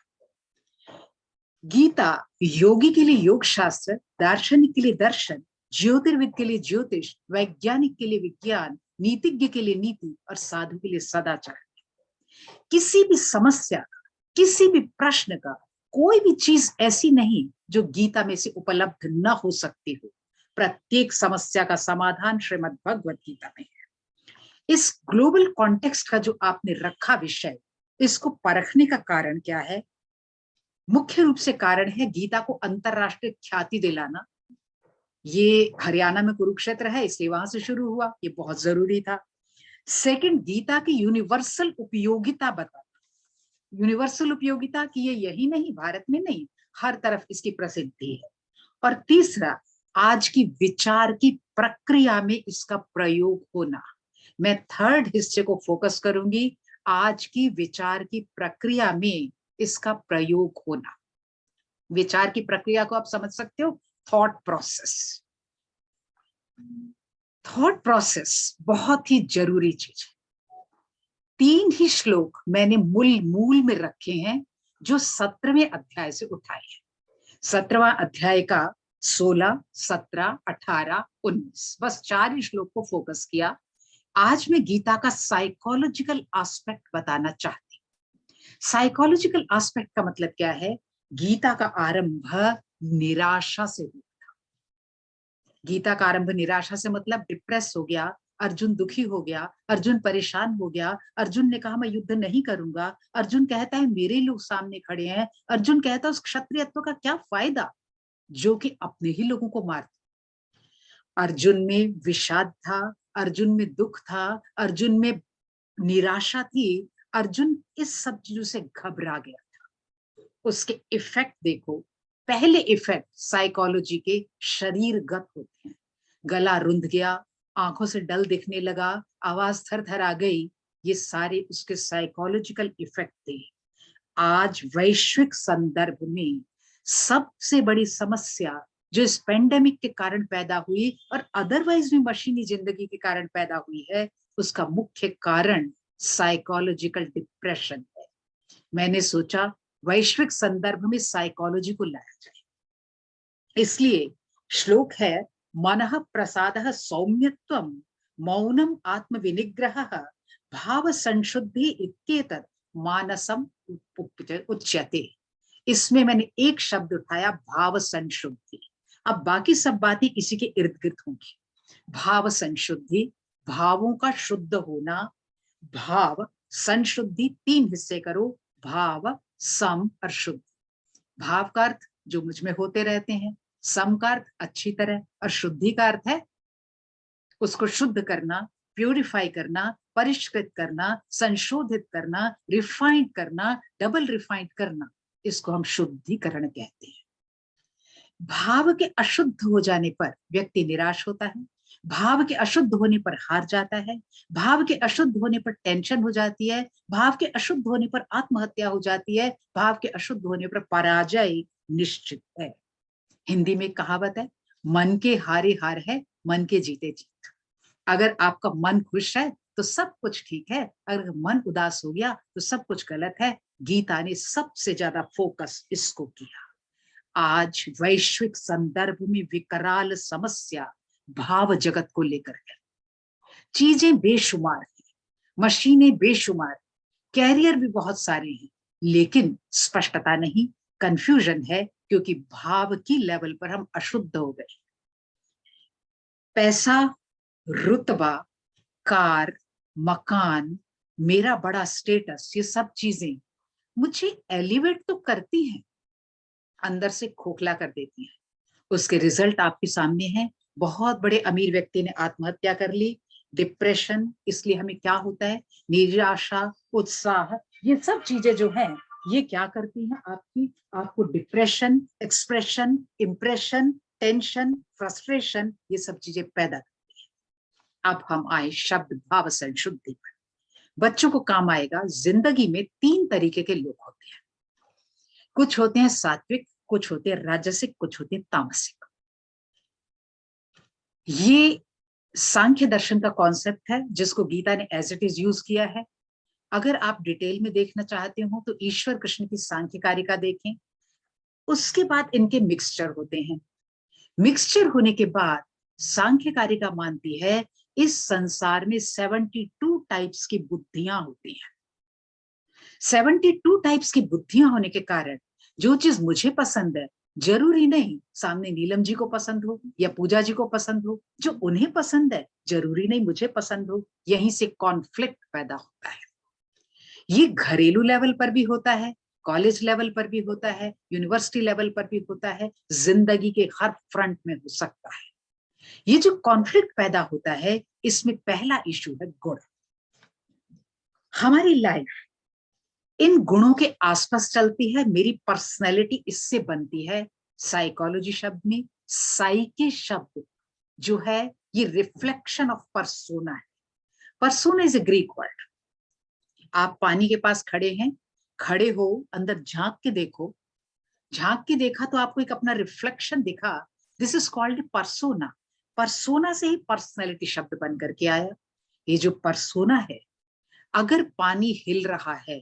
Speaker 6: गीता योगी के लिए योग शास्त्र, दार्शनिक के लिए दर्शन, ज्योतिर्विद के लिए ज्योतिष, वैज्ञानिक के लिए विज्ञान, नीतिज्ञ के लिए नीति और साधु के लिए सदाचार। किसी भी समस्या का, किसी भी प्रश्न का, कोई भी चीज ऐसी नहीं जो गीता में से उपलब्ध न हो सकती हो। प्रत्येक समस्या का समाधान श्रीमद् भगवत गीता में है। इस ग्लोबल कॉन्टेक्स्ट का जो आपने रखा विषय, इसको परखने का कारण क्या है? मुख्य रूप से कारण है गीता को अंतरराष्ट्रीय ख्याति दिलाना। ये हरियाणा में कुरुक्षेत्र है इसलिए वहां से शुरू हुआ, ये बहुत जरूरी था। सेकंड, गीता की यूनिवर्सल उपयोगिता बताना। यूनिवर्सल उपयोगिता की ये यही नहीं, भारत में नहीं, हर तरफ इसकी प्रसिद्धि है। और तीसरा, आज की विचार की प्रक्रिया में इसका प्रयोग होना। मैं थर्ड हिस्से को फोकस करूंगी, आज की विचार की प्रक्रिया में इसका प्रयोग होना। विचार की प्रक्रिया को आप समझ सकते हो, थॉट प्रोसेस। थॉट प्रोसेस बहुत ही जरूरी चीज है। 3 ही श्लोक मैंने मूल में रखे हैं जो 17वें अध्याय से उठाए हैं। 17वां अध्याय का 16, 17, 18, 19, बस 4 ही श्लोक को फोकस किया। आज मैं गीता का साइकोलॉजिकल एस्पेक्ट बताना चाहती हूँ। साइकोलॉजिकल एस्पेक्ट का मतलब क्या है? गीता का आरंभ निराशा से हुआ था। गीता का आरंभ निराशा से मतलब डिप्रेस हो गया, अर्जुन दुखी हो गया, अर्जुन परेशान हो गया, अर्जुन ने कहा मैं युद्ध नहीं करूंगा, अर्जुन कहता है मेरे लोग सामने खड़े हैं, अर्जुन कहता है उस क्षत्रियत्व का क्या फायदा जो कि अपने ही लोगों को मारते। अर्जुन में विषाद था, अर्जुन में दुख था, अर्जुन में निराशा थी, अर्जुन इस सब चीजों से घबरा गया था। उसके इफेक्ट देखो, पहले इफेक्ट साइकोलॉजी के शरीरगत होते हैं। गला रुंध गया, आंखों से डल दिखने लगा, आवाज थर आ गई, ये सारे उसके साइकोलॉजिकल इफेक्ट थे। आज वैश्विक संदर्भ में सबसे बड़ी समस्या जो इस पेंडेमिक के कारण पैदा हुई और अदरवाइज भी मशीनी जिंदगी के कारण पैदा हुई है, उसका मुख्य कारण साइकोलॉजिकल डिप्रेशन है। मैंने सोचा वैश्विक संदर्भ में साइकोलॉजी को लाया जाए, इसलिए श्लोक है मनः प्रसादः सौम्यत्वं मौनम आत्मविनिग्रहः भाव संशुद्धि इत्येतत् मानसम उच्यते। इसमें मैंने एक शब्द उठाया, भाव संशुद्धि। अब बाकी सब बातें इसी के इर्द गिर्द होंगी। भाव संशुद्धि, भावों का शुद्ध होना, भाव संशुद्धि, 3 हिस्से करो, भाव सम और शुद्ध। भाव का अर्थ जो मुझ में होते रहते हैं, सम का अर्थ अच्छी तरह, और शुद्धि का अर्थ है उसको शुद्ध करना, प्यूरिफाई करना, परिष्कृत करना, संशोधित करना, रिफाइंड करना, डबल रिफाइंड करना, इसको हम शुद्धिकरण कहते हैं। भाव के अशुद्ध हो जाने पर व्यक्ति निराश होता है, भाव के अशुद्ध होने पर हार जाता है, भाव के अशुद्ध होने पर टेंशन हो जाती है, भाव के अशुद्ध होने पर आत्महत्या हो जाती है, भाव के अशुद्ध होने पर पराजय निश्चित है। हिंदी में कहावत है, मन के हारे हार है, मन के जीते जीत। अगर आपका मन खुश है तो सब कुछ ठीक है, अगर मन उदास हो गया तो सब कुछ गलत है। गीता ने सबसे ज्यादा फोकस इसको किया। आज वैश्विक संदर्भ में विकराल समस्या भाव जगत को लेकर है। चीजें बेशुमार हैं, मशीनें बेशुमार, कैरियर भी बहुत सारे हैं, लेकिन स्पष्टता नहीं, कंफ्यूजन है, क्योंकि भाव की लेवल पर हम अशुद्ध हो गए। पैसा, रुतबा, कार, मकान, मेरा बड़ा स्टेटस, ये सब चीजें मुझे एलिवेट तो करती हैं, अंदर से खोखला कर देती हैं। उसके रिजल्ट आपके सामने हैं। बहुत बड़े अमीर व्यक्ति ने आत्महत्या कर ली, डिप्रेशन, इसलिए हमें क्या होता है, निराशा, उत्साह, ये सब चीजें जो हैं ये क्या करती हैं, आपको depression, expression, impression, tension, frustration, ये सब चीजें पैदा करती हैं। अब हम आए शब्द भाव संशुद्धि पर। बच्चों को काम आएगा। जिंदगी में 3 तरीके के लोग होते हैं, कुछ होते हैं सात्विक, कुछ होते हैं राजसिक, कुछ होते हैं तामसिक। ये सांख्य दर्शन का कॉन्सेप्ट है जिसको गीता ने एज इट इज यूज किया है। अगर आप डिटेल में देखना चाहते हो तो ईश्वर कृष्ण की सांख्य कारिका देखें। उसके बाद इनके मिक्सचर होते हैं। मिक्सचर होने के बाद सांख्य कारिका मानती है इस संसार में 72 टाइप्स की बुद्धियां होती हैं। 72 टाइप्स की बुद्धियां होने के कारण जो चीज मुझे पसंद है जरूरी नहीं सामने नीलम जी को पसंद हो या पूजा जी को पसंद हो, जो उन्हें पसंद है जरूरी नहीं मुझे पसंद हो। यहीं से कॉन्फ्लिक्ट पैदा होता है। ये घरेलू लेवल पर भी होता है, कॉलेज लेवल पर भी होता है, यूनिवर्सिटी लेवल पर भी होता है, जिंदगी के हर फ्रंट में हो सकता है। ये जो कॉन्फ्लिक्ट पैदा होता है, इसमें पहला इशू है गुण। हमारी लाइफ इन गुणों के आसपास चलती है, मेरी पर्सनैलिटी इससे बनती है। साइकोलॉजी शब्द में साइके शब्द जो है ये रिफ्लेक्शन ऑफ पर्सोना है। Persona is a Greek word. आप पानी के पास खड़े हैं, खड़े हो, अंदर झांक के देखो, झांक के देखा तो आपको एक अपना रिफ्लेक्शन दिखा। This is called persona. Persona से ही पर्सनैलिटी शब्द बन करके आया। ये जो परसोना है, अगर पानी हिल रहा है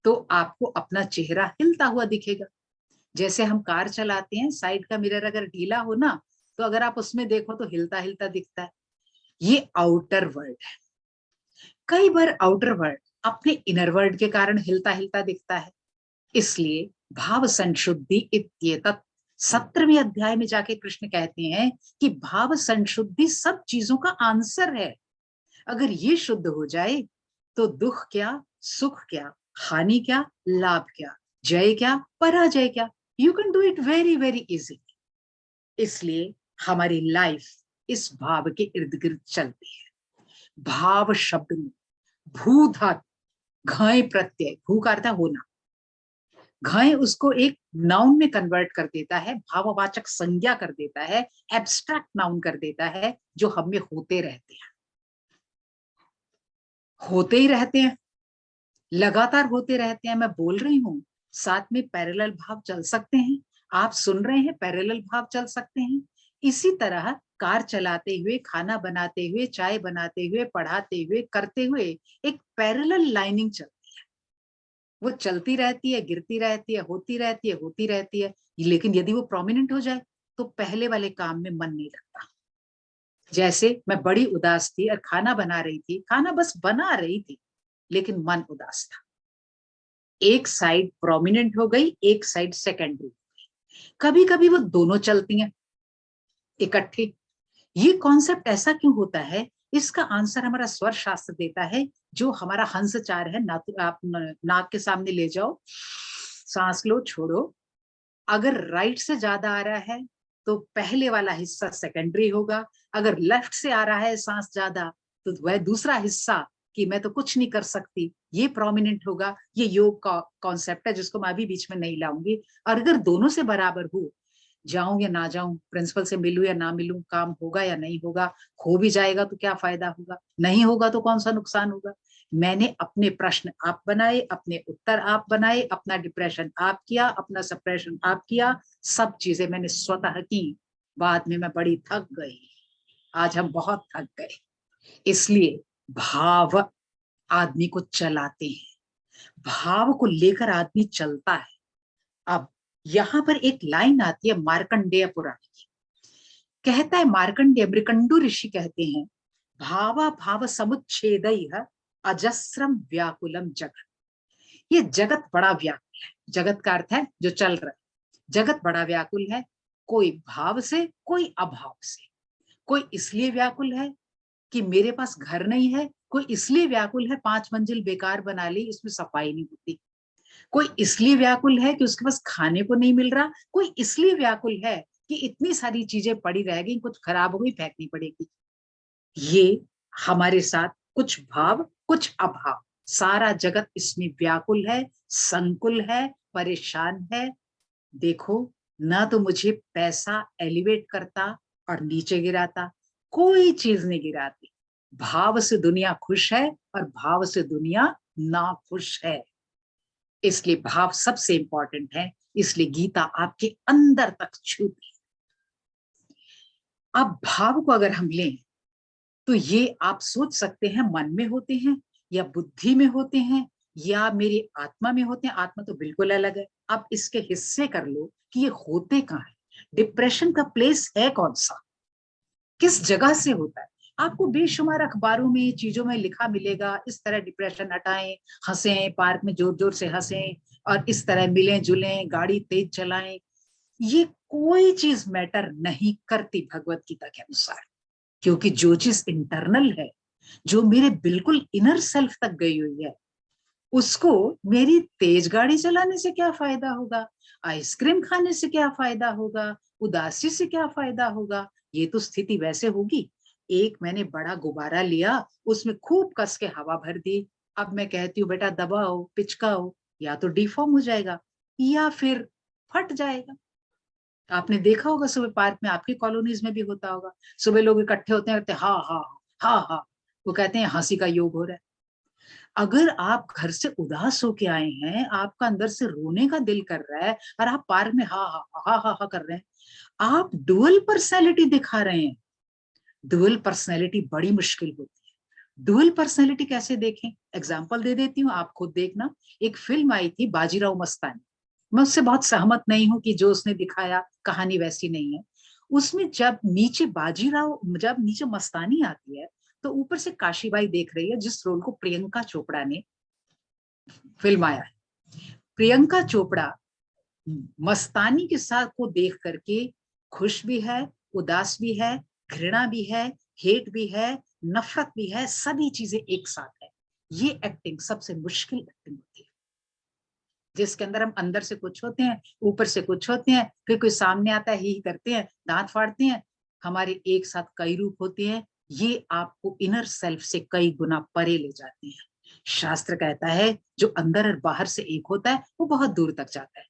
Speaker 6: तो आपको अपना चेहरा हिलता हुआ दिखेगा। जैसे हम कार चलाते हैं, साइड का मिरर अगर ढीला हो ना, तो अगर आप उसमें देखो तो हिलता हिलता दिखता है। ये आउटर वर्ल्ड है। कई बार आउटर वर्ल्ड अपने इनर वर्ल्ड के कारण हिलता हिलता दिखता है। इसलिए भाव संशुद्धि इत्येतत् 17वें अध्याय में जाके कृष्ण कहते हैं कि भाव संशुद्धि सब चीजों का आंसर है। अगर ये शुद्ध हो जाए तो दुख क्या, सुख क्या, हानि क्या, लाभ क्या, जय क्या, पराजय क्या, you can do it very very easily. इसलिए हमारी लाइफ इस भाव के इर्द गिर्द चलती है। भाव शब्द में भू धातु, घय प्रत्यय, भू का अर्थ है होना, घय उसको एक नाउन में कन्वर्ट कर देता है, भाववाचक संज्ञा कर देता है, एब्स्ट्रैक्ट नाउन कर देता है, जो हम में होते रहते हैं, होते ही रहते हैं, लगातार होते रहते हैं। मैं बोल रही हूं, साथ में पैरेलल भाव चल सकते हैं। आप सुन रहे हैं, पैरेलल भाव चल सकते हैं। इसी तरह कार चलाते हुए, खाना बनाते हुए, चाय बनाते हुए, पढ़ाते हुए, करते हुए एक पैरेलल लाइनिंग चलती है। वो चलती रहती है, गिरती रहती है, होती रहती है, होती रहती है। लेकिन यदि वो प्रोमिनेंट हो जाए तो पहले वाले काम में मन नहीं लगता। जैसे मैं बड़ी उदास थी और खाना बना रही थी, खाना बस बना रही थी, लेकिन मन उदास था। एक साइड प्रोमिनेंट हो गई, एक साइड सेकेंडरी हो गई। कभी कभी वो दोनों चलती हैं इकट्ठे। ये कॉन्सेप्ट ऐसा क्यों होता है? इसका आंसर हमारा स्वर शास्त्र देता है। जो हमारा हंसचार है, आप नाक के सामने ले जाओ, सांस लो, छोड़ो। अगर राइट से ज्यादा आ रहा है तो पहले वाला हिस्सा सेकेंडरी होगा। अगर लेफ्ट से आ रहा है सांस ज्यादा, तो वह दूसरा हिस्सा कि मैं तो कुछ नहीं कर सकती, ये प्रोमिनेंट होगा। ये योग का कॉन्सेप्ट है, जिसको मैं अभी बीच में नहीं लाऊंगी। और अगर दोनों से बराबर हो, जाऊं या ना जाऊं, प्रिंसिपल से मिलूं या ना मिलूं, काम होगा या नहीं होगा, हो भी जाएगा तो क्या फायदा होगा, नहीं होगा तो कौन सा नुकसान होगा। मैंने अपने प्रश्न आप बनाए, अपने उत्तर आप बनाए, अपना डिप्रेशन आप किया, अपना सप्रेशन आप किया, सब चीजें मैंने स्वतः की। बाद में मैं बड़ी थक गई। आज हम बहुत थक गए। इसलिए भाव आदमी को चलाते हैं, भाव को लेकर आदमी चलता है। अब यहां पर एक लाइन आती है मार्कंडेय पुराण की। कहता है मार्कंडेय, मृकंडू ऋषि कहते हैं, भावा भाव समुच्छेदयः अजस्रम व्याकुलम जगत। ये जगत बड़ा व्याकुल है। जगत का अर्थ है जो चल रहा है। जगत बड़ा व्याकुल है, कोई भाव से, कोई अभाव से। कोई इसलिए व्याकुल है कि मेरे पास घर नहीं है, कोई इसलिए व्याकुल है 5 मंजिल बेकार बना ली, इसमें सफाई नहीं होती। कोई इसलिए व्याकुल है कि उसके पास खाने को नहीं मिल रहा, कोई इसलिए व्याकुल है कि इतनी सारी चीजें पड़ी रह गई, कुछ खराब हो गई, फेंकनी पड़ेगी। ये हमारे साथ कुछ भाव, कुछ अभाव, सारा जगत इसमें व्याकुल है, संकुल है, परेशान है। देखो, ना तो मुझे पैसा एलिवेट करता और नीचे गिराता, कोई चीज नहीं गिराती। भाव से दुनिया खुश है और भाव से दुनिया ना खुश है। इसलिए भाव सबसे इंपॉर्टेंट है। इसलिए गीता आपके अंदर तक छूती है। अब भाव को अगर हम लें तो ये आप सोच सकते हैं मन में होते हैं या बुद्धि में होते हैं या मेरी आत्मा में होते हैं। आत्मा तो बिल्कुल अलग है। आप इसके हिस्से कर लो कि ये होते कहाँ है। डिप्रेशन का प्लेस है कौन सा, किस जगह से होता है। आपको बेशुमार अखबारों में, चीजों में लिखा मिलेगा, इस तरह डिप्रेशन हटाएं, हंसें, पार्क में जोर जोर से हंसें, और इस तरह मिलें जुलें, गाड़ी तेज चलाएं। ये कोई चीज मैटर नहीं करती भगवत गीता के अनुसार, क्योंकि जो चीज इंटरनल है, जो मेरे बिल्कुल इनर सेल्फ तक गई हुई है, उसको मेरी तेज गाड़ी चलाने से क्या फायदा होगा, आइसक्रीम खाने से क्या फायदा होगा, उदासी से क्या फायदा होगा। ये तो स्थिति वैसे होगी। एक मैंने बड़ा गुब्बारा लिया, उसमें खूब कस के हवा भर दी। अब मैं कहती हूँ बेटा दबाओ, पिचकाओ, या तो डिफॉर्म हो जाएगा या फिर फट जाएगा। आपने देखा होगा सुबह पार्क में, आपकी कॉलोनीज में भी होता होगा। सुबह लोग इकट्ठे होते हैं, कहते हैं हाँ हाँ हाँ हाँ, वो कहते हैं हंसी का योग हो रहा है। अगर आप घर से उदास होके आए हैं, आपका अंदर से रोने का दिल कर रहा है और आप पार्क में हा हा हा हा हा कर रहे हैं, आप डुअल पर्सनैलिटी दिखा रहे हैं। डुअल पर्सनैलिटी बड़ी मुश्किल होती है। डुअल पर्सनैलिटी कैसे देखें? एग्जाम्पल दे देती हूँ, आप खुद देखना। एक फिल्म आई थी बाजीराव मस्तानी, मैं उससे बहुत सहमत नहीं हूं कि जो उसने दिखाया कहानी वैसी नहीं है। उसमें जब नीचे मस्तानी आती है तो ऊपर से काशीबाई देख रही है, जिस रोल को प्रियंका चोपड़ा ने फिल्माया है। प्रियंका चोपड़ा मस्तानी के साथ को देख करके खुश भी है, उदास भी है, घृणा भी है, हेट भी है, नफरत भी है, सभी चीजें एक साथ है। ये एक्टिंग सबसे मुश्किल एक्टिंग होती है, जिसके अंदर हम अंदर से कुछ होते हैं, ऊपर से कुछ होते हैं, फिर कोई सामने आता है ही करते हैं, दांत फाड़ते हैं, हमारे एक साथ कई रूप होते हैं। ये आपको इनर सेल्फ से कई गुना परे ले जाते हैं। शास्त्र कहता है जो अंदर और बाहर से एक होता है वो बहुत दूर तक जाता है।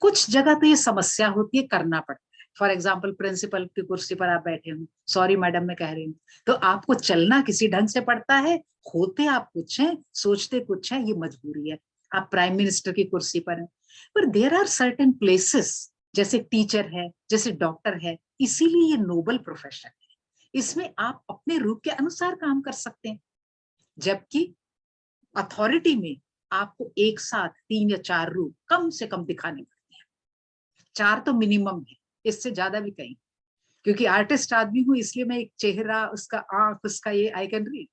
Speaker 6: कुछ जगह तो ये समस्या होती है, करना पड़ता है। फॉर एग्जाम्पल प्रिंसिपल की कुर्सी पर आप बैठे हो, सॉरी मैडम मैं कह रही हूँ, तो आपको चलना किसी ढंग से पड़ता है, होते आप कुछ हैं, सोचते कुछ हैं, ये मजबूरी है। आप प्राइम मिनिस्टर की कुर्सी पर हैं, पर देयर आर सर्टेन प्लेसेस, जैसे टीचर है, जैसे डॉक्टर है, इसीलिए ये नोबल प्रोफेशन है। इसमें आप अपने रूप के अनुसार काम कर सकते हैं, जबकि अथॉरिटी में आपको एक साथ 3 या 4 रूप कम से कम दिखाने पड़ते हैं। 4 तो मिनिमम है, इससे ज्यादा भी कहीं, क्योंकि आर्टिस्ट आदमी हूं इसलिए मैं एक चेहरा, उसका आंख, उसका ये आई कैन रीड।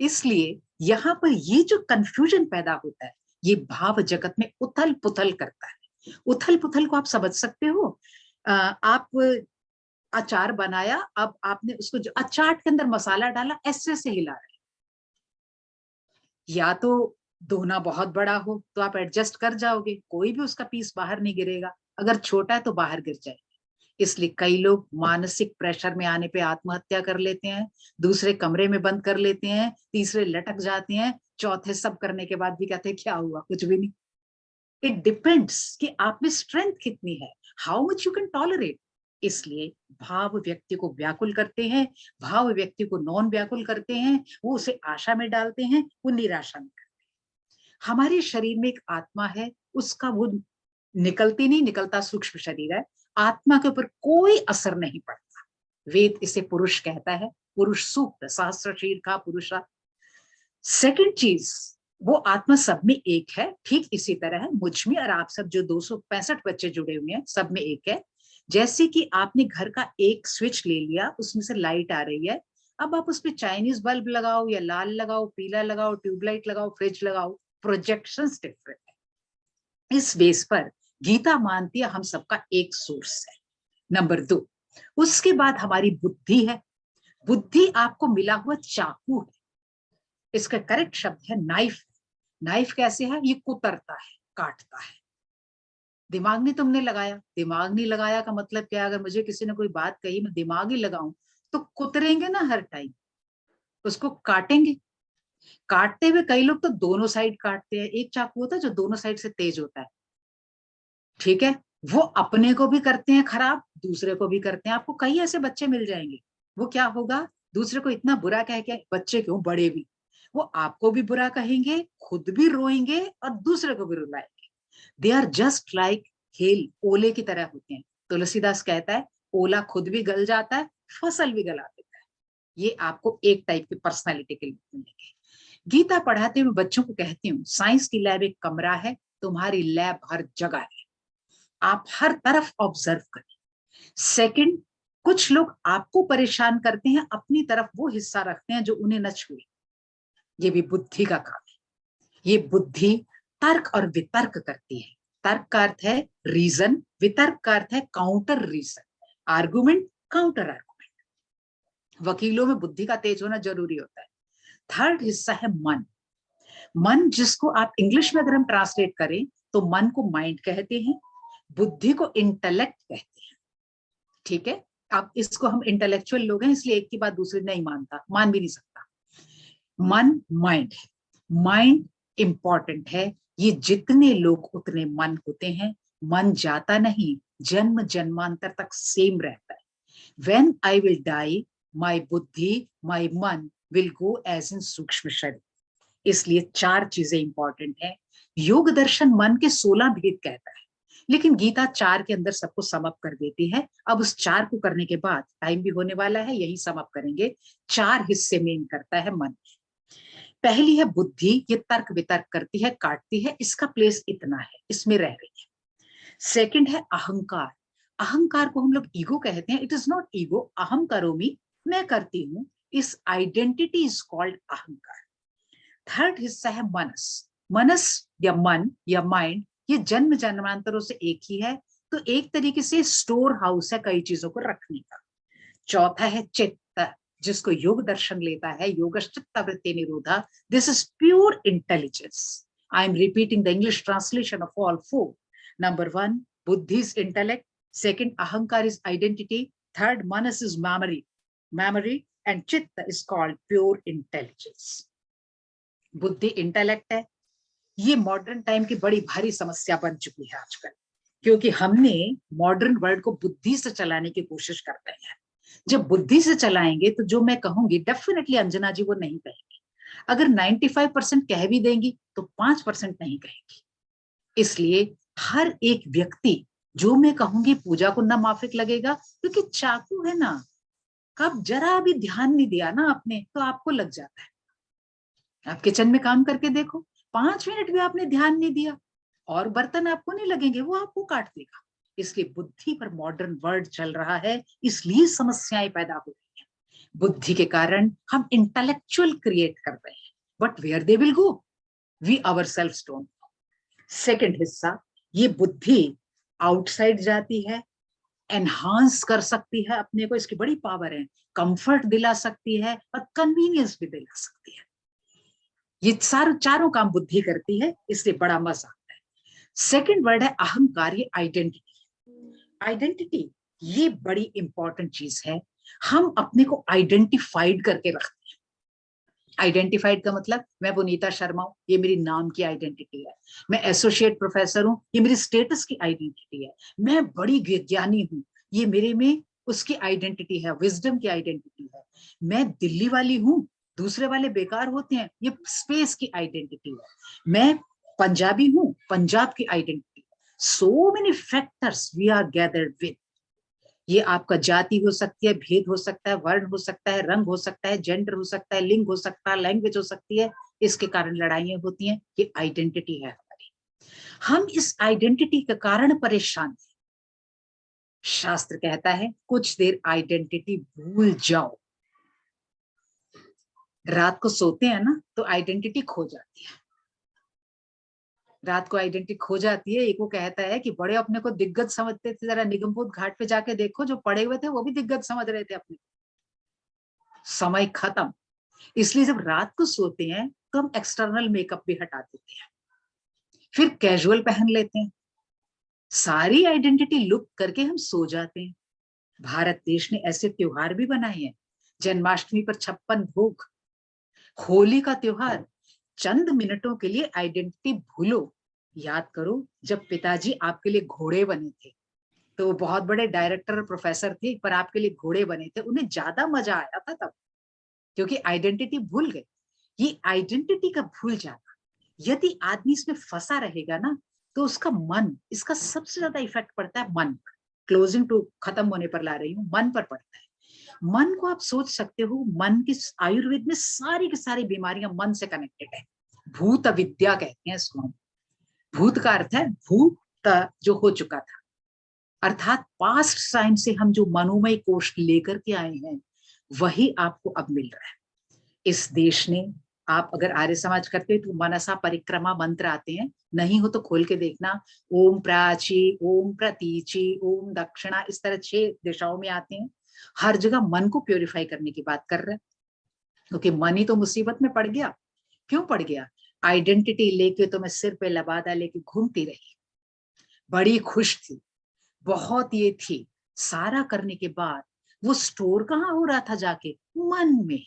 Speaker 6: इसलिए यहाँ पर ये जो कंफ्यूजन पैदा होता है, ये भाव जगत में उथल पुथल करता है। उथल पुथल को आप समझ सकते हो। आप अचार बनाया, अब आपने उसको जो अचार के अंदर मसाला डाला, ऐसे से हिला रहे, या तो दोना बहुत बड़ा हो तो आप एडजस्ट कर जाओगे, कोई भी उसका पीस बाहर नहीं गिरेगा, अगर छोटा है तो बाहर गिर जाएगा। इसलिए कई लोग मानसिक प्रेशर में आने पे आत्महत्या कर लेते हैं, दूसरे कमरे में बंद कर लेते हैं, तीसरे लटक जाते हैं, चौथे सब करने के बाद भी कहते हैं क्या हुआ, कुछ भी नहीं। इट डिपेंड्स कि आप में स्ट्रेंथ कितनी है, how much you can tolerate. इसलिए भाव व्यक्ति को व्याकुल करते हैं, भाव व्यक्ति को नॉन व्याकुल करते हैं, वो उसे आशा में डालते हैं, वो निराशा में करते हैं। हमारे शरीर में एक आत्मा है, उसका वो निकलती नहीं निकलता सूक्ष्म शरीर है, आत्मा के ऊपर कोई असर नहीं पड़ता। वेद इसे पुरुष कहता है, पुरुष सूक्त, सहस्र शीर का पुरुषा। सेकंड चीज, वो आत्मा सब में एक है, ठीक इसी तरह है मुझ में और आप सब जो 265 बच्चे जुड़े हुए हैं सब में एक है। जैसे कि आपने घर का एक स्विच ले लिया, उसमें से लाइट आ रही है, अब आप उस पर चाइनीज बल्ब लगाओ या लाल लगाओ, पीला लगाओ, ट्यूबलाइट लगाओ, फ्रिज लगाओ, प्रोजेक्शंस डिफरेंट है। इस बेस पर गीता मानती है हम सबका एक सोर्स है। नंबर 2, उसके बाद हमारी बुद्धि है। बुद्धि आपको मिला हुआ चाकू है, इसका करेक्ट शब्द है नाइफ। नाइफ कैसे है? ये कुतरता है, काटता है। दिमाग नहीं तुमने लगाया, दिमाग नहीं लगाया का मतलब क्या? अगर मुझे किसी ने कोई बात कही, मैं दिमाग ही लगाऊं तो कुतरेंगे ना हर टाइम, उसको काटेंगे। काटते हुए कई लोग तो दोनों साइड काटते हैं, एक चाकू होता है जो दोनों साइड से तेज होता है, ठीक है, वो अपने को भी करते हैं खराब, दूसरे को भी करते हैं। आपको कई ऐसे बच्चे मिल जाएंगे, वो क्या होगा, दूसरे को इतना बुरा कह के, बच्चे क्यों बड़े भी, वो आपको भी बुरा कहेंगे, खुद भी रोएंगे और दूसरे को भी रुलाएंगे। They are just like hell, ओले की तरह होते हैं। तुलसीदास कहता है ओला खुद भी गल जाता है, फसल भी गला देता है। ये आपको एक टाइप की पर्सनालिटी के लिए मिलेंगे। गीता पढ़ाते हुए बच्चों को कहती हूँ, साइंस की लैब एक कमरा है, तुम्हारी लैब हर जगह है, आप हर तरफ ऑब्जर्व करें। सेकंड, कुछ लोग आपको परेशान करते हैं, अपनी तरफ वो हिस्सा रखते हैं जो उन्हें न छुए, ये भी बुद्धि का काम है। ये बुद्धि तर्क और वितर्क करती है। तर्क का अर्थ है रीजन, वितर्क का अर्थ है counter reason, argument, counter argument. वकीलों में बुद्धि का तेज होना जरूरी होता है। थर्ड हिस्सा है मन। मन जिसको आप इंग्लिश में अगर हम ट्रांसलेट करें तो मन को माइंड कहते हैं, बुद्धि को इंटेलेक्ट कहते हैं, ठीक है। अब इसको हम इंटेलेक्चुअल लोग हैं इसलिए एक की बात दूसरी नहीं मानता, मान भी नहीं सकता। मन माइंड है, माइंड इंपॉर्टेंट है। ये जितने लोग उतने मन होते हैं, मन जाता नहीं, जन्म जन्मांतर तक सेम रहता है। When I will die, my बुद्धि, my मन will go as in सूक्ष्म शरीर। इसलिए 4 चीजें इंपॉर्टेंट हैं। योग दर्शन मन के 16 भेद कहता है, लेकिन गीता 4 के अंदर सबको सम अप कर देती है। अब उस 4 को करने के बाद टाइम भी होने वाला है, यही सम अप करेंगे। 4 हिस्से में करता है मन। पहली है बुद्धि, ये तर्क वितर्क करती है, काटती है, इसका प्लेस इतना है, इसमें रह रही है। सेकंड है अहंकार। अहंकार को हम लोग ईगो कहते हैं। इट इज नॉट ईगो, अहम करोमि, मैं करती हूं, इस आइडेंटिटी इज कॉल्ड अहंकार। थर्ड हिस्सा है मनस। मनस या मन या माइंड, ये जन्म जन्मांतरों से एक ही है, तो एक तरीके से स्टोर हाउस है कई चीजों को रखने का। चौथा है चित्त, जिसको योग दर्शन लेता है, योगश्चित्त वृत्ति निरोधा। This is pure intelligence. I am repeating the English translation of all four. Number 1, बुद्धि इज इंटेलेक्ट। सेकंड, अहंकार इज आइडेंटिटी। थर्ड, मनस इज मेमोरी एंड चित्त इज कॉल्ड प्योर इंटेलिजेंस। बुद्धि इंटेलेक्ट है, ये मॉडर्न टाइम की बड़ी भारी समस्या बन चुकी है आजकल, क्योंकि हमने मॉडर्न वर्ल्ड को बुद्धि से चलाने की कोशिश कर रहे हैं। जब बुद्धि से चलाएंगे तो जो मैं कहूंगी डेफिनेटली अंजना जी वो नहीं कहेंगी। अगर 95% कह भी देंगी तो 5% नहीं कहेंगी। इसलिए हर एक व्यक्ति, जो मैं कहूंगी पूजा को ना माफिक लगेगा, क्योंकि चाकू है ना, कब जरा भी ध्यान नहीं दिया ना आपने तो आपको लग जाता है। आप किचन में काम करके देखो, 5 मिनट भी आपने ध्यान नहीं दिया और बर्तन आपको नहीं लगेंगे, वो आपको काट देगा। इसलिए बुद्धि पर मॉडर्न वर्ल्ड चल रहा है, इसलिए समस्याएं पैदा हो रही हैं। बुद्धि के कारण हम इंटेलेक्चुअल क्रिएट कर रहे हैं, but where they will go, we ourselves don't know. Second हिस्सा, ये बुद्धि आउटसाइड जाती है, एनहांस कर सकती है अपने को, इसकी बड़ी पावर है, कंफर्ट दिला सकती है और कन्वीनियंस भी दिला सकती है। ये चारों काम बुद्धि करती है, इसलिए बड़ा मजा आता है। सेकंड वर्ड है अहंकार, ये आइडेंटिटी। आइडेंटिटी ये बड़ी इंपॉर्टेंट चीज है। हम अपने को आइडेंटिफाइड करके रखते हैं। आइडेंटिफाइड का मतलब, मैं पुनीता शर्मा हूं, ये मेरी नाम की आइडेंटिटी है। मैं एसोसिएट प्रोफेसर हूं, ये मेरी स्टेटस की आइडेंटिटी है। मैं बड़ी ज्ञानी हूं, ये मेरे में उसकी आइडेंटिटी है, विजडम की आइडेंटिटी है। मैं दिल्ली वाली हूं, दूसरे वाले बेकार होते हैं, ये स्पेस की आइडेंटिटी है। मैं पंजाबी हूं, पंजाब की identity. So many factors we are gathered with. ये आपका जाति हो सकती है, भेद हो सकता है, वर्ण हो सकता है, रंग हो सकता है, जेंडर हो सकता है, लिंग हो सकता है, लैंग्वेज हो सकती है। इसके कारण लड़ाइयां होती हैं, ये आइडेंटिटी है हमारी। हम इस आइडेंटिटी के कारण परेशान हैं। शास्त्र कहता है कुछ देर आइडेंटिटी भूल जाओ। रात को सोते हैं ना तो आइडेंटिटी खो जाती है। रात को आइडेंटिटी खो जाती है। एक वो कहता है कि बड़े अपने को दिग्गज समझते थे, जरा निगमबोध घाट पे जाके देखो, जो पड़े हुए थे वो भी दिग्गज समझ रहे थे अपने। समय खत्म। इसलिए जब रात को सोते हैं तो हम एक्सटर्नल मेकअप भी हटा देते हैं, फिर कैजुअल पहन लेते हैं, सारी आइडेंटिटी लुक करके हम सो जाते हैं। भारत देश ने ऐसे त्योहार भी बनाए हैं, जन्माष्टमी पर 56 भोग, होली का त्योहार। चंद मिनटों के लिए आइडेंटिटी भूलो। याद करो जब पिताजी आपके लिए घोड़े बने थे, तो वो बहुत बड़े डायरेक्टर और प्रोफेसर थे, पर आपके लिए घोड़े बने थे, उन्हें ज्यादा मजा आया था तब, क्योंकि आइडेंटिटी भूल गए। ये आइडेंटिटी का भूल जाना, यदि आदमी इसमें फंसा रहेगा ना तो उसका मन, इसका सबसे ज्यादा इफेक्ट पड़ता है मन पर। क्लोजिंग टू खत्म होने पर ला रही हूँ, मन पर पड़ता है। मन को आप सोच सकते हो, मन की आयुर्वेद में सारी की सारी बीमारियां मन से कनेक्टेड है। भूत विद्या कहते हैं इसको हम। भूत का अर्थ है भूत, जो हो चुका था, अर्थात पास्ट टाइम से हम जो मनोमय कोश लेकर के आए हैं वही आपको अब मिल रहा है। इस देश ने, आप अगर आर्य समाज करते हो तो मनसा परिक्रमा मंत्र आते हैं, नहीं हो तो खोल के देखना। ओम प्राची, ओम प्रतीची, ओम दक्षिणा, इस तरह 6 दिशाओं में आते हैं। हर जगह मन को प्योरीफाई करने की बात कर रहे हैं, क्योंकि मन ही तो मुसीबत में पड़ गया। क्यों पड़ गया? आइडेंटिटी लेके तो मैं सिर पे लबादा लेके घूमती रही, बड़ी खुश थी, बहुत ये थी, सारा करने के बाद वो स्टोर कहाँ हो रहा था जाके? मन में।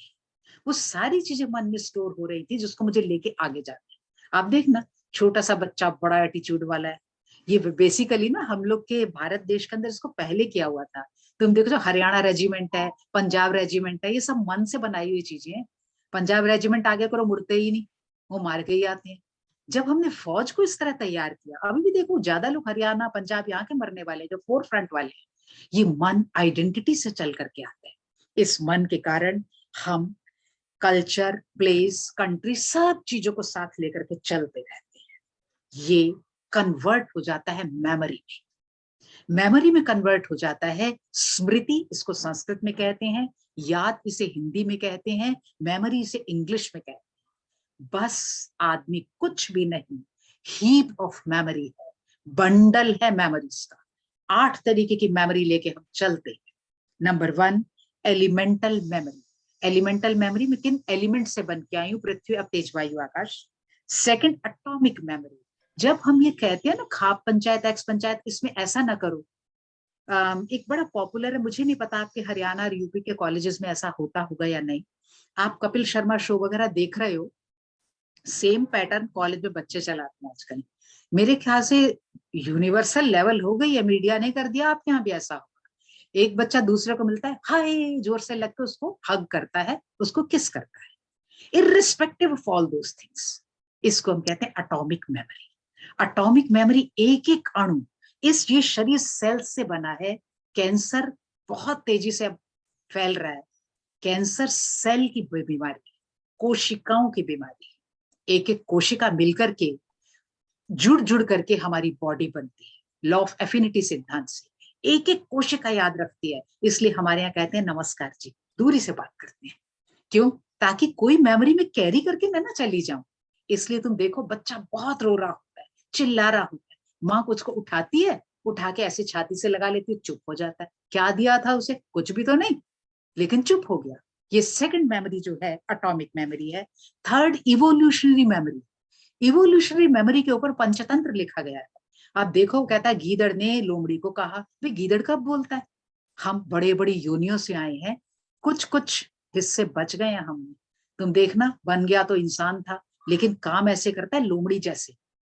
Speaker 6: वो सारी चीजें मन में स्टोर हो रही थी जिसको मुझे लेके आगे जाना। आप देखना, छोटा सा बच्चा बड़ा एटीट्यूड वाला है। ये बेसिकली ना हम लोग के भारत देश के अंदर इसको पहले किया हुआ था। तुम देखो, जो हरियाणा रेजिमेंट है, पंजाब रेजिमेंट है, ये सब मन से बनाई हुई चीजें हैं। पंजाब रेजिमेंट आगे करो मुड़ते ही नहीं, वो मार के ही आते हैं। जब हमने फौज को इस तरह तैयार किया, अभी भी देखो ज्यादा लोग हरियाणा पंजाब यहाँ के मरने वाले जो फोर फ्रंट वाले हैं, ये मन आइडेंटिटी से चल करके आते हैं। इस मन के कारण हम कल्चर, प्लेस, कंट्री, सब चीजों को साथ लेकर के चलते रहते हैं। ये कन्वर्ट हो जाता है मेमोरी में, मेमोरी में कन्वर्ट हो जाता है स्मृति, इसको संस्कृत में कहते हैं, याद इसे हिंदी में कहते हैं, मेमोरी इसे इंग्लिश में कहते हैं। बस आदमी कुछ भी नहीं, हीप ऑफ मेमोरी है, बंडल है मेमोरीज का। 8 तरीके की मेमोरी लेके हम चलते हैं। Number 1, elemental memory. Elemental memory में किन एलिमेंट से बन के आई हूँ, पृथ्वी, अब तेज वायु आकाश। Second, atomic memory. जब हम ये कहते हैं ना खाप पंचायत, एक्स पंचायत, इसमें ऐसा ना करो। एक बड़ा पॉपुलर है, मुझे नहीं पता आपके हरियाणा और यूपी के कॉलेजेस में ऐसा होता होगा या नहीं। आप कपिल शर्मा शो वगैरह देख रहे हो, सेम पैटर्न कॉलेज में बच्चे चलाते हैं आजकल। मेरे ख्याल से यूनिवर्सल लेवल हो गई है, मीडिया ने कर दिया, आपके यहाँ भी ऐसा होगा। एक बच्चा दूसरे को मिलता है, हाय जोर से लग के उसको हग करता है, उसको किस करता है, irrespective of all those things. इसको हम कहते हैं एटॉमिक मेमोरी। एटॉमिक मेमोरी, एक एक अणु, ये शरीर सेल से बना है। कैंसर बहुत तेजी से अब फैल रहा है। कैंसर सेल की बीमारी, कोशिकाओं की बीमारी। एक एक कोशिका मिलकर के जुड़ करके हमारी बॉडी बनती है, लॉ ऑफ एफिनिटी सिद्धांत से। एक एक कोशिका याद रखती है, इसलिए हमारे यहाँ कहते हैं नमस्कार जी, दूरी से बात करते हैं। क्यों? ताकि कोई मेमोरी में कैरी करके मैं ना चली जाऊं। इसलिए तुम देखो बच्चा बहुत रो रहा होता है, चिल्ला रहा होता है, माँ कुछ को उठाती है, उठा के ऐसे छाती से लगा लेती है, चुप हो जाता है। क्या दिया था उसे? कुछ भी तो नहीं, लेकिन चुप हो गया। ये सेकंड मेमोरी जो है एटॉमिक मेमोरी है। Third, evolutionary memory. Evolutionary memory के ऊपर पंचतंत्र लिखा गया है। आप देखो, कहता है गीदड़ ने लोमड़ी को कहा। भाई गीदड़ कब बोलता है? हम बड़े बड़ी योनियों से आए हैं, कुछ कुछ हिस्से बच गए हैं हमने। तुम देखना, बन गया तो इंसान था, लेकिन काम ऐसे करता है लोमड़ी जैसे।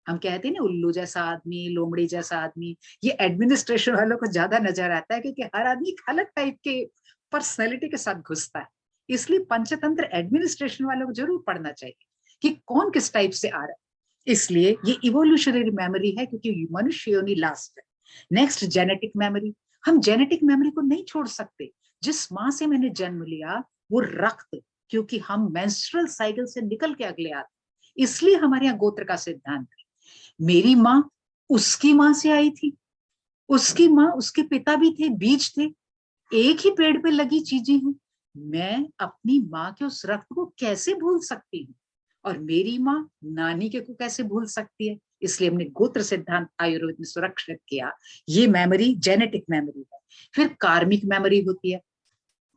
Speaker 6: हम कहते हैं ना उल्लू जैसा आदमी, लोमड़ी जैसा आदमी। ये एडमिनिस्ट्रेशन वालों को ज्यादा नजर आता है, क्योंकि हर आदमी अलग टाइप के पर्सनैलिटी के साथ घुसता है। इसलिए पंचतंत्र एडमिनिस्ट्रेशन वालों को जरूर पढ़ना चाहिए कि कौन किस टाइप से आ रहा है। इसलिए ये इवोल्यूशनरी मेमोरी है, क्योंकि मनुष्य योनि लास्ट है। Next, genetic memory. हम जेनेटिक मेमोरी को नहीं छोड़ सकते। जिस माँ से मैंने जन्म लिया वो रक्त, क्योंकि हम मेंस्ट्रुअल साइकिल से निकल के अगले आते, इसलिए हमारे यहाँ गोत्र का सिद्धांत है। मेरी माँ उसकी माँ से आई थी, उसकी माँ, उसके पिता भी थे, बीज थे, एक ही पेड़ पे लगी चीजें हैं। मैं अपनी माँ के उस रक्त को कैसे भूल सकती हूँ, और मेरी माँ नानी के को कैसे भूल सकती है? इसलिए हमने गोत्र सिद्धांत आयुर्वेद में सुरक्षित किया। ये मेमोरी जेनेटिक मेमोरी है। फिर कार्मिक मेमोरी होती है।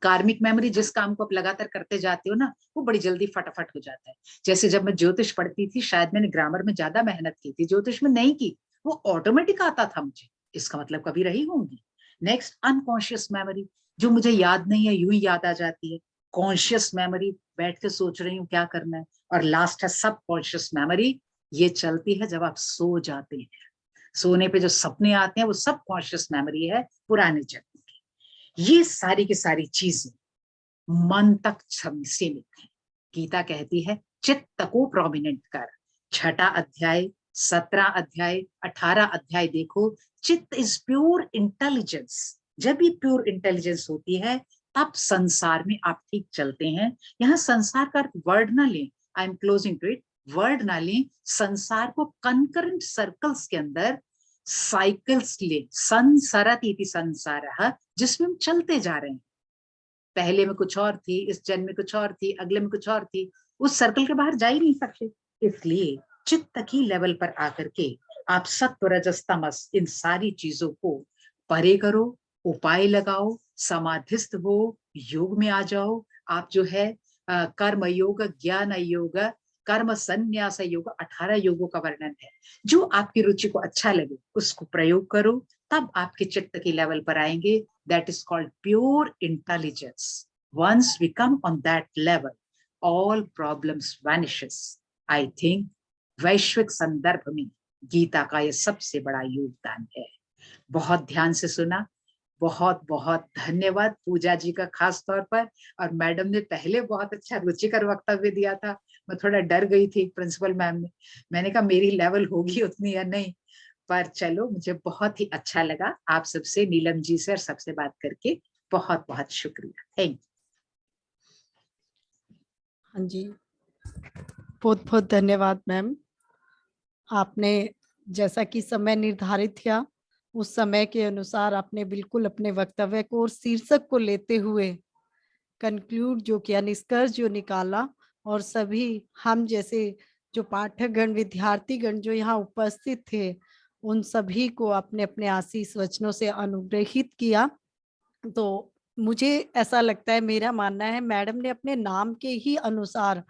Speaker 6: कार्मिक मेमोरी, जिस काम को आप लगातार करते जाते हो ना, वो बड़ी जल्दी फटाफट हो जाता है। जैसे जब मैं ज्योतिष पढ़ती थी, शायद मैंने ग्रामर में ज्यादा मेहनत की थी, ज्योतिष में नहीं की, वो ऑटोमेटिक आता था मुझे। इसका मतलब कभी रही होंगी। नेक्स्ट, अनकॉन्शियस मेमोरी, जो मुझे याद नहीं है, यूं ही याद आ जाती है। कॉन्शियस मेमोरी, बैठ के सोच रही हूँ क्या करना है। और लास्ट है सब कॉन्शियस मेमोरी, ये चलती है जब आप सो जाते हैं। सोने पे जो सपने आते हैं वो सब कॉन्शियस मेमोरी है पुराने जन्म की। ये सारी की सारी चीजें मन तक सीमित है। गीता कहती है चित्त को प्रोमिनेंट कर। 6 अध्याय, 17 अध्याय, 18 अध्याय देखो। चित्त इज प्योर इंटेलिजेंस। जब ये प्योर इंटेलिजेंस होती है तब संसार में आप ठीक चलते हैं। यहाँ संसार का वर्ड ना लें, I am closing to it, word ना लें। संसार को कंकरेंट सर्कल्स के अंदर साइकिल्स ले, संसरति इति संसारः, जिसमें हम चलते जा रहे हैं। पहले में कुछ और थी, इस जन्म में कुछ और थी, अगले में कुछ और थी, उस सर्कल के बाहर जा ही नहीं सकते। इसलिए चित्त की लेवल पर आकर के आप सत्व रजस तमस इन सारी चीजों को परे करो, उपाय लगाओ, समाधिस्थ हो, योग में आ जाओ। आप जो है कर्म योग, ज्ञान योग, कर्म संन्यास योग, 18 योगों का वर्णन है। जो आपकी रुचि को अच्छा लगे उसको प्रयोग करो, तब आपके चित्त की लेवल पर आएंगे। That is called pure intelligence. Once we come on that level, all problems vanishes. I think वैश्विक संदर्भ में गीता का यह सबसे बड़ा योगदान है। बहुत ध्यान से सुना, बहुत बहुत धन्यवाद पूजा जी का खास तौर पर। और मैडम ने पहले बहुत अच्छा रुचिकर वक्तव्य दिया था, मैं थोड़ा डर गई थी प्रिंसिपल मैम ने, मैंने कहा मेरी लेवल होगी उतनी या नहीं, पर चलो मुझे बहुत ही अच्छा लगा आप सबसे, नीलम जी से और सबसे बात करके। बहुत बहुत शुक्रिया, थैंक यू।
Speaker 2: हाँ जी, बहुत बहुत धन्यवाद मैम। आपने जैसा कि समय निर्धारित किया, उस समय के अनुसार आपने बिल्कुल अपने वक्तव्य को और शीर्षक को लेते हुए कंक्लूड जो किया, निष्कर्ष जो निकाला, और सभी हम जैसे जो पाठकगण, विद्यार्थीगण जो यहाँ उपस्थित थे, उन सभी को आपने अपने आशीष वचनों से अनुग्रहित किया। तो मुझे ऐसा लगता है, मेरा मानना है, मैडम ने अपने नाम के ही अनुसार,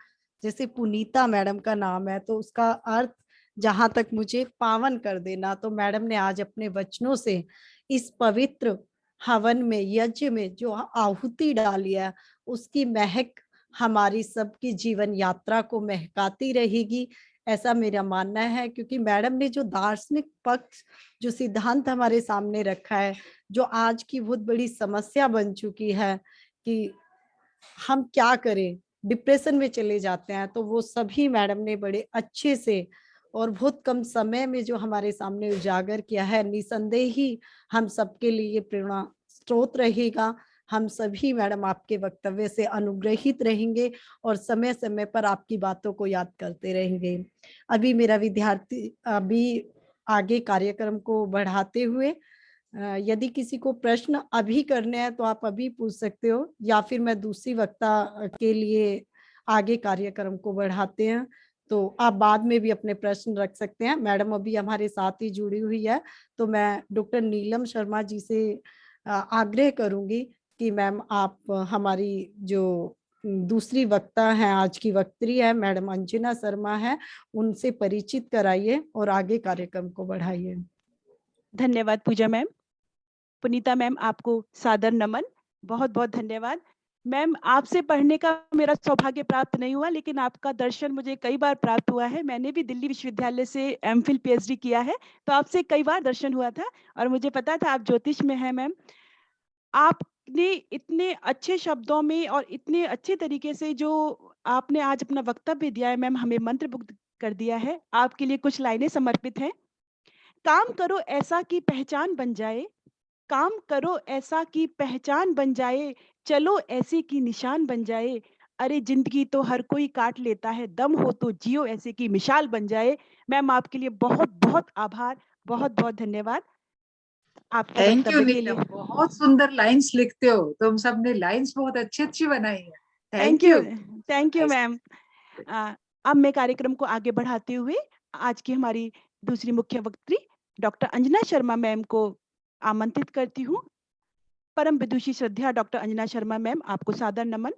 Speaker 2: जैसे पुनीता मैडम का नाम है तो उसका अर्थ जहां तक मुझे पावन कर देना, तो मैडम ने आज अपने वचनों से इस पवित्र हवन में, यज्ञ में जो आहुति डाली है, उसकी महक हमारी सबकी जीवन यात्रा को महकाती रहेगी, ऐसा मेरा मानना है। क्योंकि मैडम ने जो दार्शनिक पक्ष, जो सिद्धांत हमारे सामने रखा है, जो आज की बहुत बड़ी समस्या बन चुकी है कि हम क्या करें, डिप्रेशन में चले जाते हैं, तो वो सभी मैडम ने बड़े अच्छे से और बहुत कम समय में जो हमारे सामने उजागर किया है, निसंदेह ही हम सबके लिए प्रेरणा स्रोत रहेगा। हम सभी मैडम आपके वक्तव्य से अनुग्रहित रहेंगे और समय समय पर आपकी बातों को याद करते रहेंगे। अभी आगे कार्यक्रम को बढ़ाते हुए यदि किसी को प्रश्न अभी करने हैं तो आप अभी पूछ सकते हो, या फिर मैं दूसरी वक्ता के लिए आगे कार्यक्रम को बढ़ाते हैं तो आप बाद में भी अपने प्रश्न रख सकते हैं। मैडम अभी हमारे साथ ही जुड़ी हुई है, तो मैं डॉक्टर नीलम शर्मा जी से आग्रह करूंगी कि मैम आप हमारी जो दूसरी वक्ता हैं, आज की वक्त्री है मैडम अंजना शर्मा है, उनसे परिचित कराइए और आगे कार्यक्रम को बढ़ाइए।
Speaker 1: धन्यवाद पूजा मैम। पुनीता मैम, आपको सादर नमन, बहुत बहुत धन्यवाद। मैम, आपसे पढ़ने का मेरा सौभाग्य प्राप्त नहीं हुआ, लेकिन आपका दर्शन मुझे कई बार प्राप्त हुआ है। मैंने भी दिल्ली विश्वविद्यालय से एमफिल पीएचडी किया है, तो आपसे कई बार दर्शन हुआ था और मुझे पता था आप ज्योतिष में हैं मैम। आपने इतने अच्छे शब्दों में और इतने अच्छे तरीके से जो आपने आज अपना वक्तव्य दिया है मैम, हमें मंत्रमुग्ध कर दिया है। आपके लिए कुछ लाइनें समर्पित हैं। काम करो ऐसा कि पहचान बन जाए, काम करो ऐसा कि पहचान बन जाए, चलो ऐसे की निशान बन जाए। अरे जिंदगी तो हर कोई काट लेता है, दम हो तो जियो ऐसे की मिसाल बन जाए। मैम, आपके लिए बहुत बहुत आभार, बहुत बहुत धन्यवाद आपके
Speaker 6: थैंक यू
Speaker 1: वक्तव्य के
Speaker 6: नीलम,
Speaker 1: लिए।
Speaker 6: बहुत सुंदर लाइंस लिखते हो तुम, सबने लाइंस बहुत अच्छी अच्छी बनाई है।
Speaker 1: Thank
Speaker 6: thank
Speaker 1: you,
Speaker 6: you.
Speaker 1: Thank you ma'am. अब मैं कार्यक्रम को आगे बढ़ाते हुए आज की हमारी दूसरी मुख्य वक्त्री डॉक्टर अंजना शर्मा मैम को आमंत्रित करती हूँ। परम विदुषी श्रद्धा डॉक्टर अंजना शर्मा मैम, आपको सादर नमन।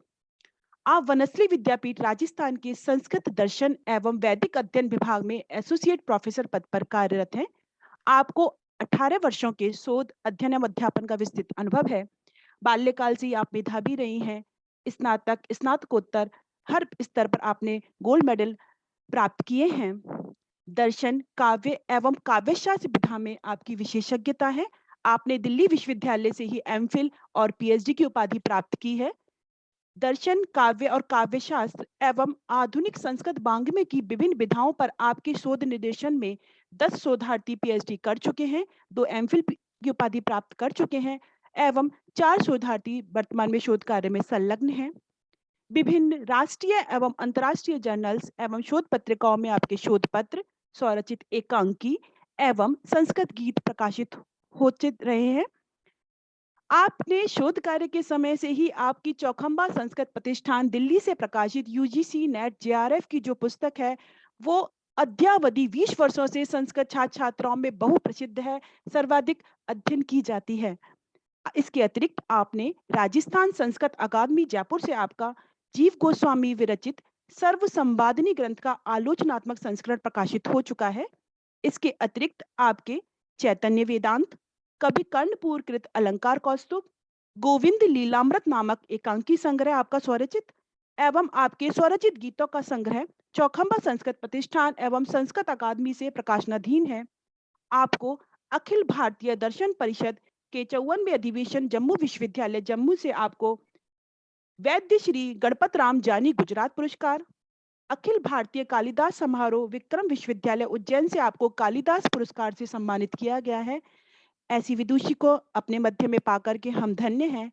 Speaker 1: आप वनस्थली विद्यापीठ राजस्थान के संस्कृत दर्शन एवं वैदिक अध्ययन विभाग में एसोसिएट प्रोफेसर पद पर कार्यरत हैं। आपको 18 वर्षों के शोध अध्ययन एवं अध्यापन का विस्तृत अनुभव है। बाल्यकाल से ही आप मेधावी रही हैं। स्नातक, स्नातकोत्तर हर स्तर पर आपने गोल्ड मेडल प्राप्त किए हैं। दर्शन, काव्य एवं काव्यशास्त्र विधा में आपकी विशेषज्ञता है। आपने दिल्ली विश्वविद्यालय से ही एमफिल और पीएचडी की उपाधि प्राप्त की है। दर्शन, काव्य और काव्यशास्त्र एवं आधुनिक संस्कृत वाङ्मय की विभिन्न विधाओं पर आपके शोध निर्देशन में 10 शोधार्थी पीएचडी कर चुके हैं, 2 एमफिल की उपाधि प्राप्त कर चुके हैं एवं 4 शोधार्थी वर्तमान में शोध कार्य में संलग्न हैं। विभिन्न राष्ट्रीय एवं अंतर्राष्ट्रीय जर्नल्स एवं शोध पत्रिकाओं में आपके शोध पत्र, स्वरचित एकांकी एवं संस्कृत गीत प्रकाशित होते रहे हैं। आपने शोध कार्य के समय से ही आपकी चौखंबा संस्कृत प्रतिष्ठान दिल्ली से प्रकाशित यूजीसी नेट जेआरएफ की जो पुस्तक है, वो अद्यावधि 20 वर्षों से संस्कृत छात्र छात्राओं में बहुप्रसिद्ध है, सर्वाधिक अध्ययन की जाती है। इसके अतिरिक्त आपने राजस्थान संस्कृत अकादमी जयपुर से आपका जीव गोस्वामी विरचित सर्व संवादिनी ग्रंथ का आलोचनात्मक संस्करण प्रकाशित हो चुका है। इसके अतिरिक्त आपके चैतन्य वेदांत, कवि कर्णपूर कृत अलंकार कौस्तुभ, गोविंद लीलामृत नामक एकांकी संग्रह आपका स्वरचित एवं आपके स्वरचित गीतों का संग्रह चौखंबा संस्कृत प्रतिष्ठान एवं संस्कृत अकादमी से प्रकाशनाधीन है। आपको अखिल भारतीय दर्शन परिषद के 54वें अधिवेशन जम्मू विश्वविद्यालय जम्मू से आपको वैद्य श्री गणपत राम जानी गुजरात पुरस्कार, अखिल भारतीय कालिदास समारोह विक्रम विश्वविद्यालय उज्जैन से आपको कालिदास पुरस्कार से सम्मानित किया गया है। ऐसी विदुषी को अपने मध्य में पाकर के हम धन्य हैं।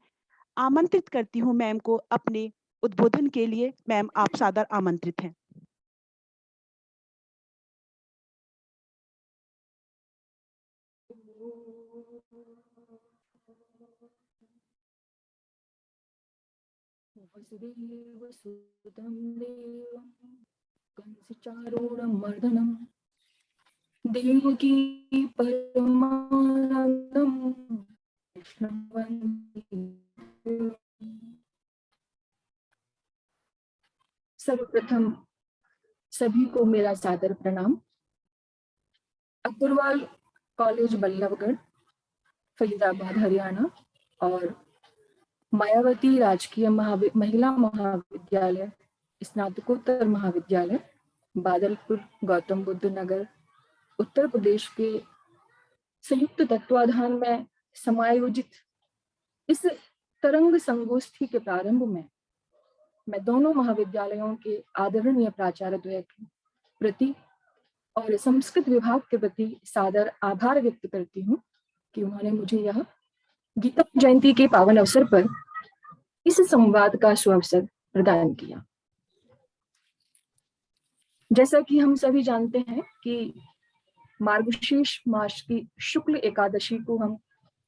Speaker 1: आमंत्रित करती हूँ मैम को अपने उद्बोधन के लिए। मैम, आप सादर आमंत्रित हैं।
Speaker 7: वसुदेवसुतं देवं कंसचारूढमर्दनं देवकी परमानन्दं कृष्णं वन्दे। सर्वप्रथम सभी को मेरा सादर प्रणाम। अग्रवाल कॉलेज बल्लभगढ़, फरीदाबाद, हरियाणा और मायावती राजकीय महिला महाविद्यालय, स्नातकोत्तर महाविद्यालय, बादलपुर, गौतम बुद्ध नगर, उत्तर प्रदेश के संयुक्त तत्वाधान में समायोजित इस तरंग संगोष्ठी के प्रारंभ में मैं दोनों महाविद्यालयों के आदरणीय प्राचार्य द्वय के प्रति और संस्कृत विभाग के प्रति सादर आभार व्यक्त करती हूँ कि उन्होंने मुझे यह गीता जयंती के पावन अवसर पर इस संवाद का सुअवसर प्रदान किया। जैसा कि हम सभी जानते हैं कि मार्गशीर्ष मास की शुक्ल एकादशी को हम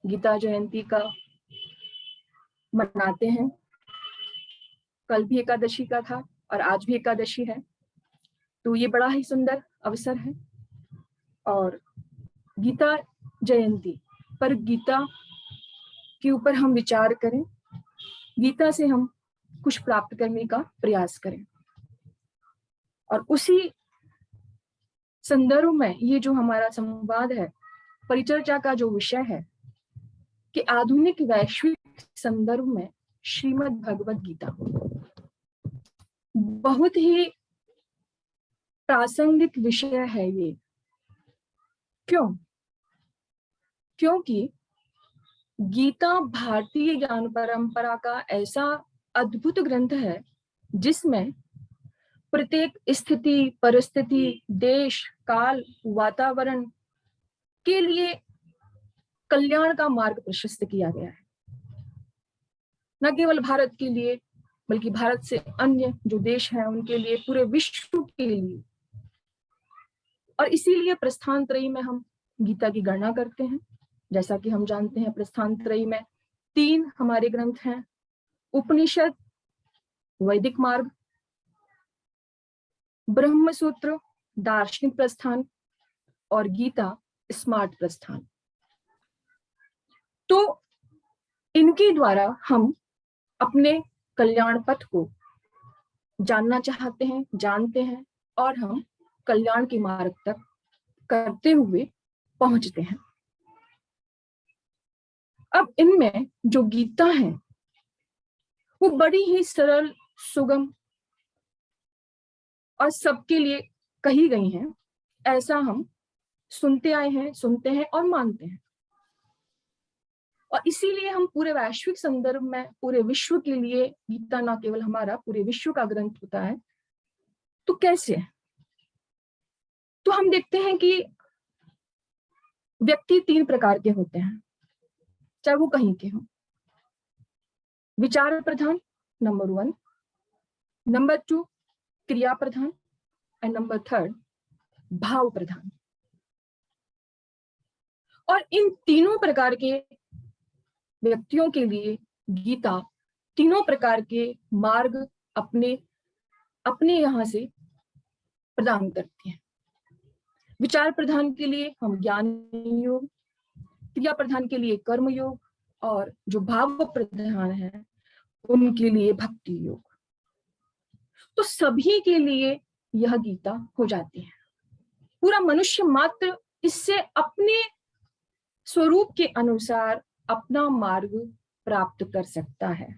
Speaker 7: गीता जयंती का मनाते हैं। कल भी एकादशी का था और आज भी एकादशी है, तो ये बड़ा ही सुंदर अवसर है। और गीता जयंती पर गीता के ऊपर हम विचार करें, गीता से हम कुछ प्राप्त करने का प्रयास करें। और उसी संदर्भ में ये जो हमारा संवाद है, परिचर्चा का जो विषय है कि आधुनिक वैश्विक संदर्भ में श्रीमद् भगवद गीता बहुत ही प्रासंगिक विषय है ये। क्योंकि गीता भारतीय ज्ञान परंपरा का ऐसा अद्भुत ग्रंथ है जिसमें प्रत्येक स्थिति, परिस्थिति, देश, काल, वातावरण के लिए कल्याण का मार्ग प्रशस्त किया गया है। न केवल भारत के लिए बल्कि भारत से अन्य जो देश हैं उनके लिए, पूरे विश्व के लिए। और इसीलिए प्रस्थान त्रयी में हम गीता की गणना करते हैं। जैसा कि हम जानते हैं, प्रस्थान त्रयी में 3 हमारे ग्रंथ हैं: उपनिषद, वैदिक मार्ग, ब्रह्म सूत्र, दार्शनिक प्रस्थान और गीता, स्मार्ट प्रस्थान। तो इनके द्वारा हम अपने कल्याण पथ को जानना चाहते हैं, जानते हैं और हम कल्याण के मार्ग तक करते हुए पहुंचते हैं। अब इनमें जो गीता है वो बड़ी ही सरल, सुगम और सबके लिए कही गई हैं, ऐसा हम सुनते आए हैं, सुनते हैं और मानते हैं। और इसीलिए हम पूरे वैश्विक संदर्भ में पूरे विश्व के लिए गीता न केवल हमारा, पूरे विश्व का ग्रंथ होता है। तो कैसे? तो हम देखते हैं कि व्यक्ति 3 प्रकार के होते हैं, चाहे वो कहीं के हों। विचार प्रधान नंबर 1, नंबर 2 क्रिया प्रधान एंड नंबर 3 भाव प्रधान। और इन तीनों प्रकार के व्यक्तियों के लिए गीता तीनों प्रकार के मार्ग अपने यहां से प्रदान करती है। विचार प्रधान के लिए हम ज्ञान योग, क्रिया प्रधान के लिए कर्म योग और जो भाव प्रधान है उनके लिए भक्ति योग। तो सभी के लिए यह गीता हो जाती है। पूरा मनुष्य मात्र इससे अपने स्वरूप के अनुसार अपना मार्ग प्राप्त कर सकता है।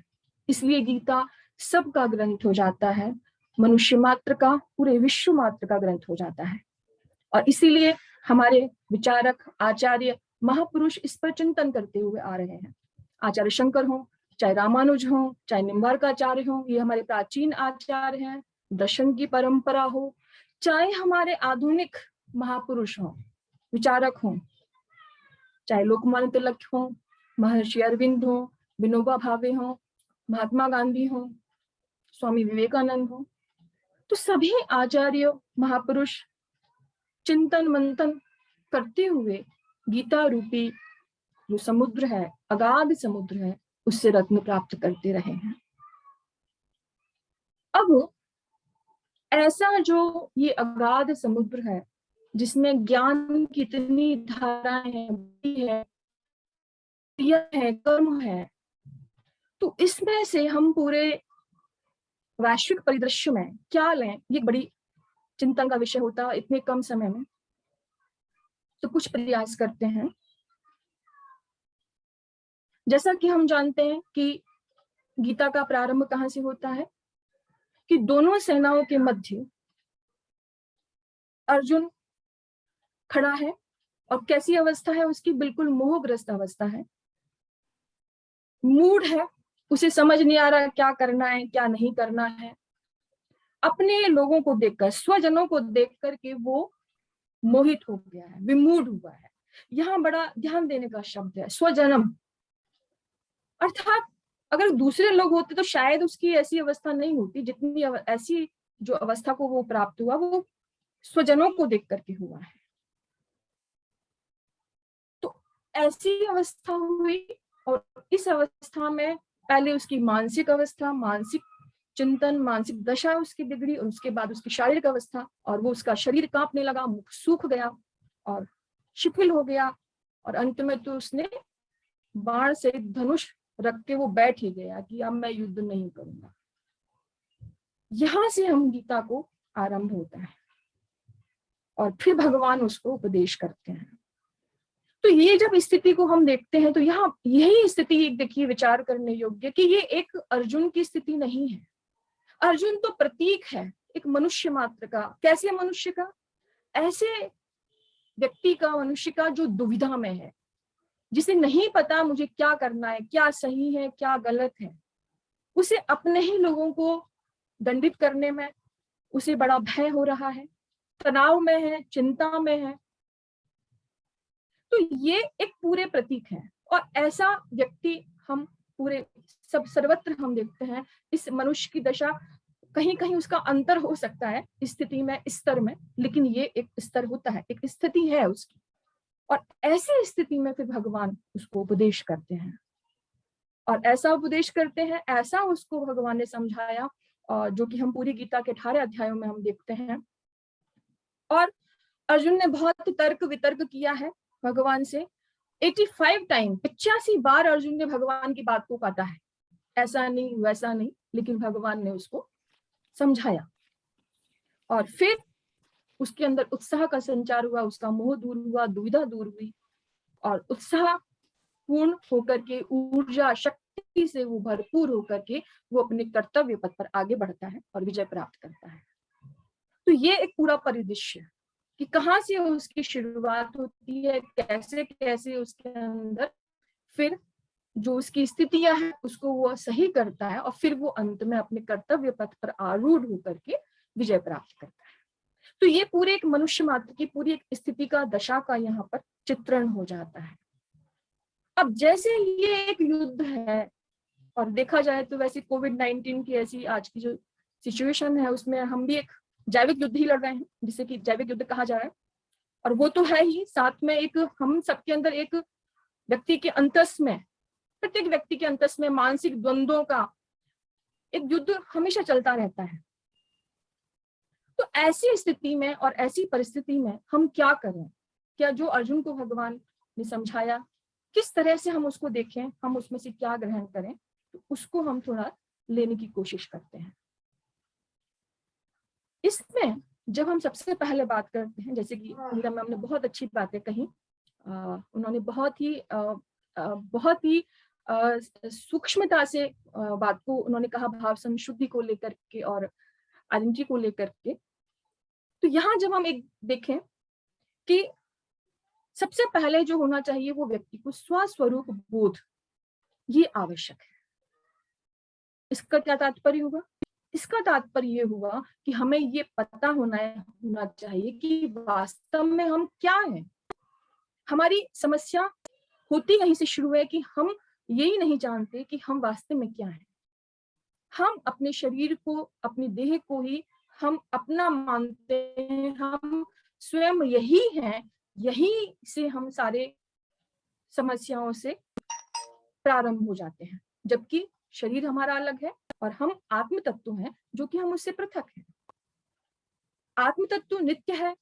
Speaker 7: इसलिए गीता सबका ग्रंथ हो जाता है, मनुष्य मात्र का, पूरे विश्व मात्र का ग्रंथ हो जाता है। और इसीलिए हमारे विचारक, आचार्य, महापुरुष इस पर चिंतन करते हुए आ रहे हैं। आचार्य शंकर हों, चाहे रामानुज हों, चाहे निम्बार्क आचार्य हों, ये हमारे प्राचीन आचार्य हैं। दर्शन की परंपरा हो, चाहे हमारे आधुनिक महापुरुष हों, विचारक हों, चाहे लोकमान्य तिलक हों, महर्षि अरविंद हों, विनोबा भावे हों, महात्मा गांधी हों, स्वामी विवेकानंद हों, तो सभी आचार्य महापुरुष चिंतन मंथन करते हुए गीता रूपी जो समुद्र है, अगाध समुद्र है, उससे रत्न प्राप्त करते रहे हैं। अब ऐसा जो ये अगाध समुद्र है, जिसमें ज्ञान की इतनी धाराएं हैं, बुद्धि है, क्रिया है, कर्म है, तो इसमें से हम पूरे वैश्विक परिदृश्य में क्या लें, ये एक बड़ी चिंतन का विषय होता है इतने कम समय में। तो कुछ प्रयास करते हैं। जैसा कि हम जानते हैं कि गीता का प्रारंभ कहाँ से होता है, कि दोनों सेनाओं के मध्य अर्जुन खड़ा है और कैसी अवस्था है उसकी, बिल्कुल मोहग्रस्त अवस्था है, मूड है, उसे समझ नहीं आ रहा क्या करना है क्या नहीं करना है। अपने लोगों को देखकर, स्वजनों को देख करके वो मोहित हो गया है, विमूढ़ हुआ है। यहाँ बड़ा ध्यान देने का शब्द है, स्वजनम, अर्थात अगर दूसरे लोग होते तो शायद उसकी ऐसी अवस्था नहीं होती, जितनी ऐसी जो अवस्था को वो प्राप्त हुआ वो स्वजनों को देख करके हुआ है। तो ऐसी अवस्था हुई, और इस अवस्था में पहले उसकी मानसिक अवस्था, मानसिक चिंतन, मानसिक दशा उसकी बिगड़ी, और उसके बाद उसकी शारीरिक अवस्था, और वो उसका शरीर कांपने लगा, मुख सूख गया और शिथिल हो गया, और अंत में तो उसने बाण से धनुष रख के वो बैठ ही गया कि अब मैं युद्ध नहीं करूंगा। यहां से हम गीता को आरंभ होता है और फिर भगवान उसको उपदेश करते हैं। तो ये जब स्थिति को हम देखते हैं तो यहाँ यही स्थिति एक देखिए विचार करने योग्य कि ये एक अर्जुन की स्थिति नहीं है। अर्जुन तो प्रतीक है एक मनुष्य मात्र का। कैसे मनुष्य का? ऐसे व्यक्ति का, मनुष्य का जो दुविधा में है, जिसे नहीं पता मुझे क्या करना है, क्या सही है क्या गलत है। उसे अपने ही लोगों को दंडित करने में उसे बड़ा भय हो रहा है, तनाव में है, चिंता में है। तो ये एक पूरे प्रतीक है, और ऐसा व्यक्ति हम पूरे सब सर्वत्र हम देखते हैं। इस मनुष्य की दशा कहीं कहीं उसका अंतर हो सकता है स्थिति में, स्तर में, लेकिन ये एक स्तर होता है, एक स्थिति है उसकी। और ऐसी स्थिति में फिर भगवान उसको उपदेश करते हैं, और ऐसा उपदेश करते हैं, ऐसा उसको भगवान ने समझाया, जो कि हम पूरी गीता के 18 अध्यायों में हम देखते हैं। और अर्जुन ने बहुत तर्क वितर्क किया है भगवान से। 85 टाइम, 85 बार अर्जुन ने भगवान की बात को काटा है, ऐसा नहीं वैसा नहीं, लेकिन भगवान ने उसको समझाया। और फिर उसके अंदर उत्साह का संचार हुआ, उसका मोह दूर हुआ, दुविधा दूर हुई, और उत्साह पूर्ण होकर के, ऊर्जा शक्ति से वो भरपूर होकर के वो अपने कर्तव्य पथ पर आगे बढ़ता है और विजय प्राप्त करता है। तो ये एक पूरा परिदृश्य कि कहाँ से उसकी शुरुआत होती है, कैसे कैसे उसके अंदर फिर जो उसकी स्थितियां हैं उसको वो सही करता है, और फिर वो अंत में अपने कर्तव्य पथ पर आरूढ़ होकर के विजय प्राप्त करता है। तो ये पूरे एक मनुष्य मात्र की पूरी एक स्थिति का, दशा का यहाँ पर चित्रण हो जाता है। अब जैसे ये एक युद्ध है, और देखा जाए तो वैसे कोविड-19 की ऐसी आज की जो सिचुएशन है उसमें हम भी एक जैविक युद्ध ही लड़ रहे हैं, जिसे कि जैविक युद्ध कहा जा रहा है। और वो तो है ही, साथ में एक हम सबके अंदर एक व्यक्ति के अंतस में, प्रत्येक व्यक्ति के अंतस में मानसिक द्वंद्वों का एक युद्ध हमेशा चलता रहता है। तो ऐसी स्थिति में और ऐसी परिस्थिति में हम क्या करें? क्या जो अर्जुन को भगवान ने समझाया, किस तरह से हम उसको देखें, हम उसमें से क्या ग्रहण करें, तो उसको हम थोड़ा लेने की कोशिश करते हैं। इसमें जब हम सबसे पहले बात करते हैं, जैसे कि मीरा मैम ने बहुत अच्छी बातें कही, उन्होंने बहुत ही सूक्ष्मता से बात को उन्होंने कहा, भाव संशुद्धि को लेकर के और आइडेंटिटी को लेकर के। तो यहाँ जब हम एक देखें कि सबसे पहले जो होना चाहिए वो व्यक्ति को स्वस्वरूप बोध, ये आवश्यक है। इसका क्या तात्पर्य होगा? इसका तात्पर्य ये हुआ कि हमें ये पता होना चाहिए कि वास्तव में हम क्या हैं। हमारी समस्या होती कहीं से शुरू है कि हम यही नहीं जानते कि हम वास्तव में क्या हैं। हम अपने शरीर को, अपनी देह को ही हम अपना मानते हैं, हम स्वयं यही हैं, यही से हम सारे समस्याओं से प्रारंभ हो जाते हैं, जबकि शरीर हमारा अलग है और हम आत्म तत्व हैं जो कि हम उससे पृथक हैं। आत्म तत्व नित्य है,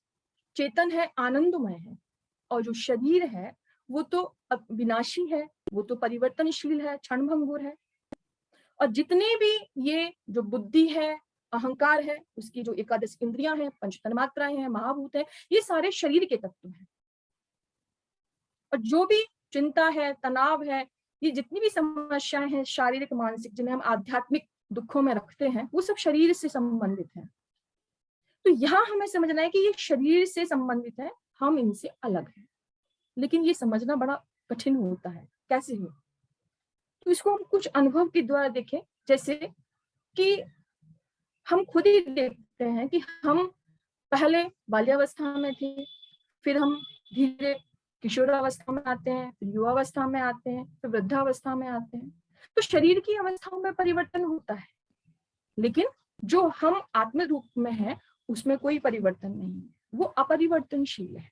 Speaker 7: चेतन है, आनंदमय है, और जो शरीर है वो तो विनाशी है, वो तो परिवर्तनशील है, क्षणभंगुर है। और जितने भी ये जो बुद्धि है, अहंकार है, उसकी जो एकादश इंद्रियां हैं, पंच तन्मात्राएं हैं, महाभूत है, ये सारे शरीर के तत्व हैं। और जो भी चिंता है, तनाव है, ये जितनी भी समस्याएं हैं शारीरिक मानसिक, जिन्हें हम आध्यात्मिक दुखों में रखते हैं, वो सब शरीर से संबंधित है। तो यहाँ हमें समझना है कि ये शरीर से संबंधित है, हम इनसे अलग हैं। लेकिन ये समझना बड़ा कठिन होता है, कैसे हो? तो इसको हम कुछ अनुभव के द्वारा देखें, जैसे कि हम खुद ही देखते हैं कि हम पहले बाल्यावस्था में थे, फिर हम धीरे किशोरावस्था में आते हैं, फिर युवावस्था में आते हैं, फिर वृद्धावस्था में आते हैं। तो शरीर की अवस्थाओं में परिवर्तन होता है, लेकिन जो हम आत्म रूप में है उसमें कोई परिवर्तन नहीं है, वो अपरिवर्तनशील है।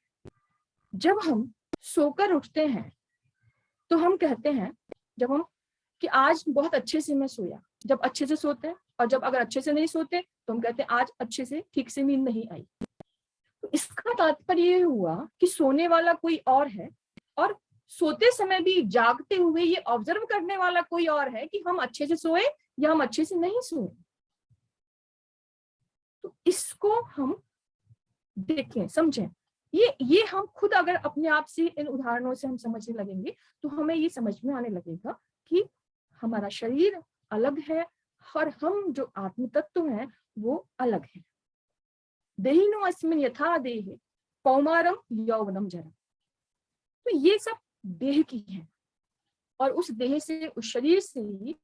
Speaker 7: जब हम सोकर उठते हैं तो हम कहते हैं, जब हम कि आज बहुत अच्छे से मैं सोया, जब अच्छे से सोते हैं, और जब अगर अच्छे से नहीं सोते तो हम कहते हैं आज अच्छे से ठीक से नींद नहीं आई। तो इसका तात्पर्य ये हुआ कि सोने वाला कोई और है और सोते समय भी जागते हुए ये ऑब्जर्व करने वाला कोई और है कि हम अच्छे से सोए या हम अच्छे से नहीं सोए। तो इसको हम देखें, समझें। ये हम खुद अगर अपने आप से इन उदाहरणों से हम समझने लगेंगे तो हमें ये समझ में आने लगेगा कि हमारा शरीर अलग है और हम जो आत्म तत्व हैं वो अलग है। देहिनो अस्मिन् यथा देहे कौमारम यौवनम जरा। तो ये सब देह की है, और उस देह से, उस शरीर से ही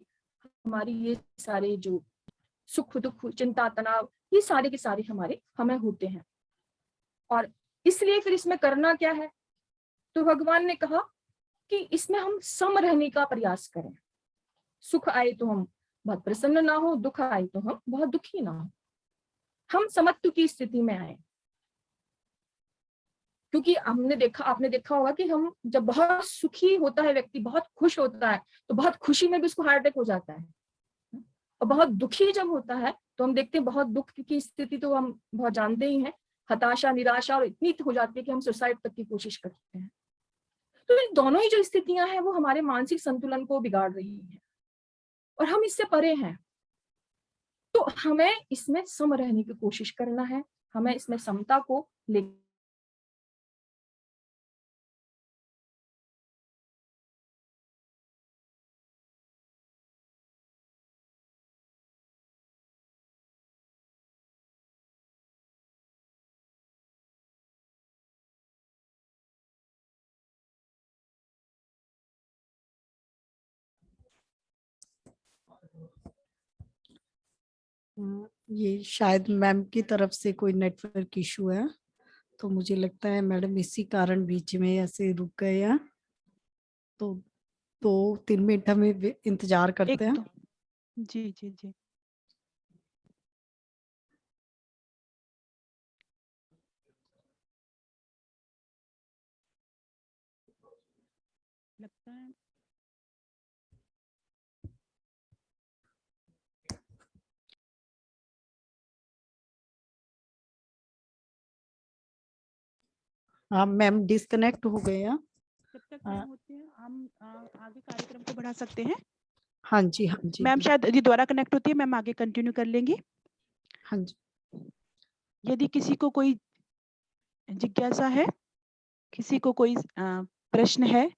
Speaker 7: हमारी ये सारे जो सुख दुख, चिंता, तनाव, ये सारे के सारे हमें होते हैं। और इसलिए फिर इसमें करना क्या है? तो भगवान ने कहा कि इसमें हम सम रहने का प्रयास करें। सुख आए तो हम बहुत प्रसन्न ना हो, दुख आए तो हम बहुत दुखी ना हो, हम समत्व की स्थिति में आए। क्योंकि आपने देखा होगा कि हम जब बहुत सुखी होता है व्यक्ति, बहुत खुश होता है, तो बहुत खुशी में भी उसको हार्ट अटैक हो जाता है। और बहुत दुखी जब होता है तो हम देखते हैं, बहुत दुख की स्थिति तो हम बहुत जानते ही हैं, हताशा, निराशा और इतनी हो जाती है कि हम सुसाइड तक की कोशिश करते हैं। तो इन दोनों ही जो स्थितियां हैं वो हमारे मानसिक संतुलन को बिगाड़ रही हैं और हम इससे परे हैं। तो हमें इसमें सम रहने की कोशिश करना है, हमें इसमें समता को ले
Speaker 2: ये शायद मैम की तरफ से कोई नेटवर्क इशू है, तो मुझे लगता है मैडम इसी कारण बीच में ऐसे रुक गए हैं। तो 2-3 मिनट हमें इंतजार करते हैं।
Speaker 1: जी जी जी। लगता है
Speaker 2: हाँ मैम डिस्कनेक्ट हो गए हैं।
Speaker 1: जब तक मैम होते हैं हम आगे कार्यक्रम को बढ़ा सकते हैं।
Speaker 2: हाँ जी, हाँ जी
Speaker 1: मैम शायद यदि दोबारा कनेक्ट होती है, मैम आगे कंटिन्यू कर लेंगे।
Speaker 2: हाँ जी।
Speaker 1: यदि किसी को कोई जिज्ञासा है, किसी को कोई प्रश्न है,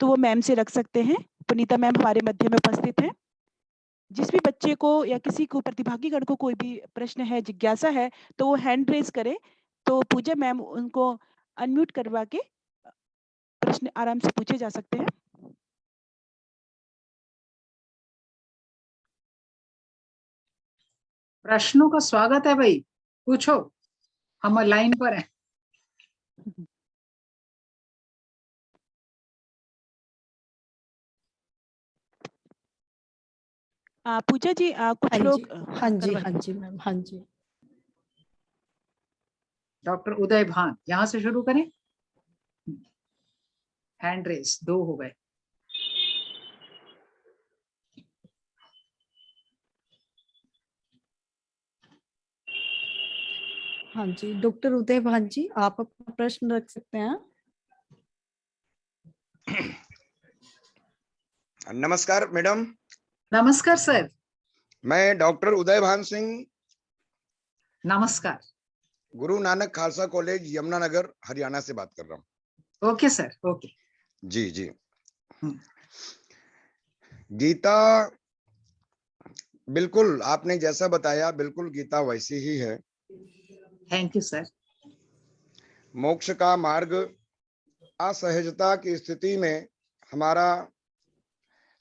Speaker 1: तो वो मैम से रख सकते हैं। पुनीता मैम हमारे मध्य में उपस्थित हैं। जिस भी बच्चे को या किसी को, प्रतिभागी गण को कोई भी प्रश्न है, जिज्ञासा है, तो वो हैंड रेज करे, तो पूजा मैम उनको अनम्यूट करवा के प्रश्न आराम से पूछे जा सकते हैं।
Speaker 6: प्रश्नों का स्वागत है भाई, पूछो, हम लाइन पर हैं।
Speaker 1: पूजा जी कुछ
Speaker 2: हाँ
Speaker 1: लोग
Speaker 2: जी, हाँ जी,
Speaker 1: करवाइए।
Speaker 2: हाँ जी मैम, हाँ जी।
Speaker 6: डॉक्टर उदय भान, यहाँ से शुरू करें। हैंड रेस 2 हो गए।
Speaker 2: हाँ जी, डॉक्टर उदय भान जी, आप अपना प्रश्न रख सकते हैं।
Speaker 8: नमस्कार मैडम,
Speaker 6: नमस्कार सर।
Speaker 8: मैं डॉक्टर उदय भान सिंह,
Speaker 6: नमस्कार।
Speaker 8: गुरु नानक खालसा कॉलेज यमुनानगर हरियाणा से बात कर रहा हूँ।
Speaker 6: Okay sir, okay.
Speaker 8: जी जी।
Speaker 6: हम्म।
Speaker 8: गीता, बिल्कुल आपने जैसा बताया, बिल्कुल गीता वैसी ही है।
Speaker 6: Thank you sir.
Speaker 8: मोक्ष का मार्ग, असहजता की स्थिति में, हमारा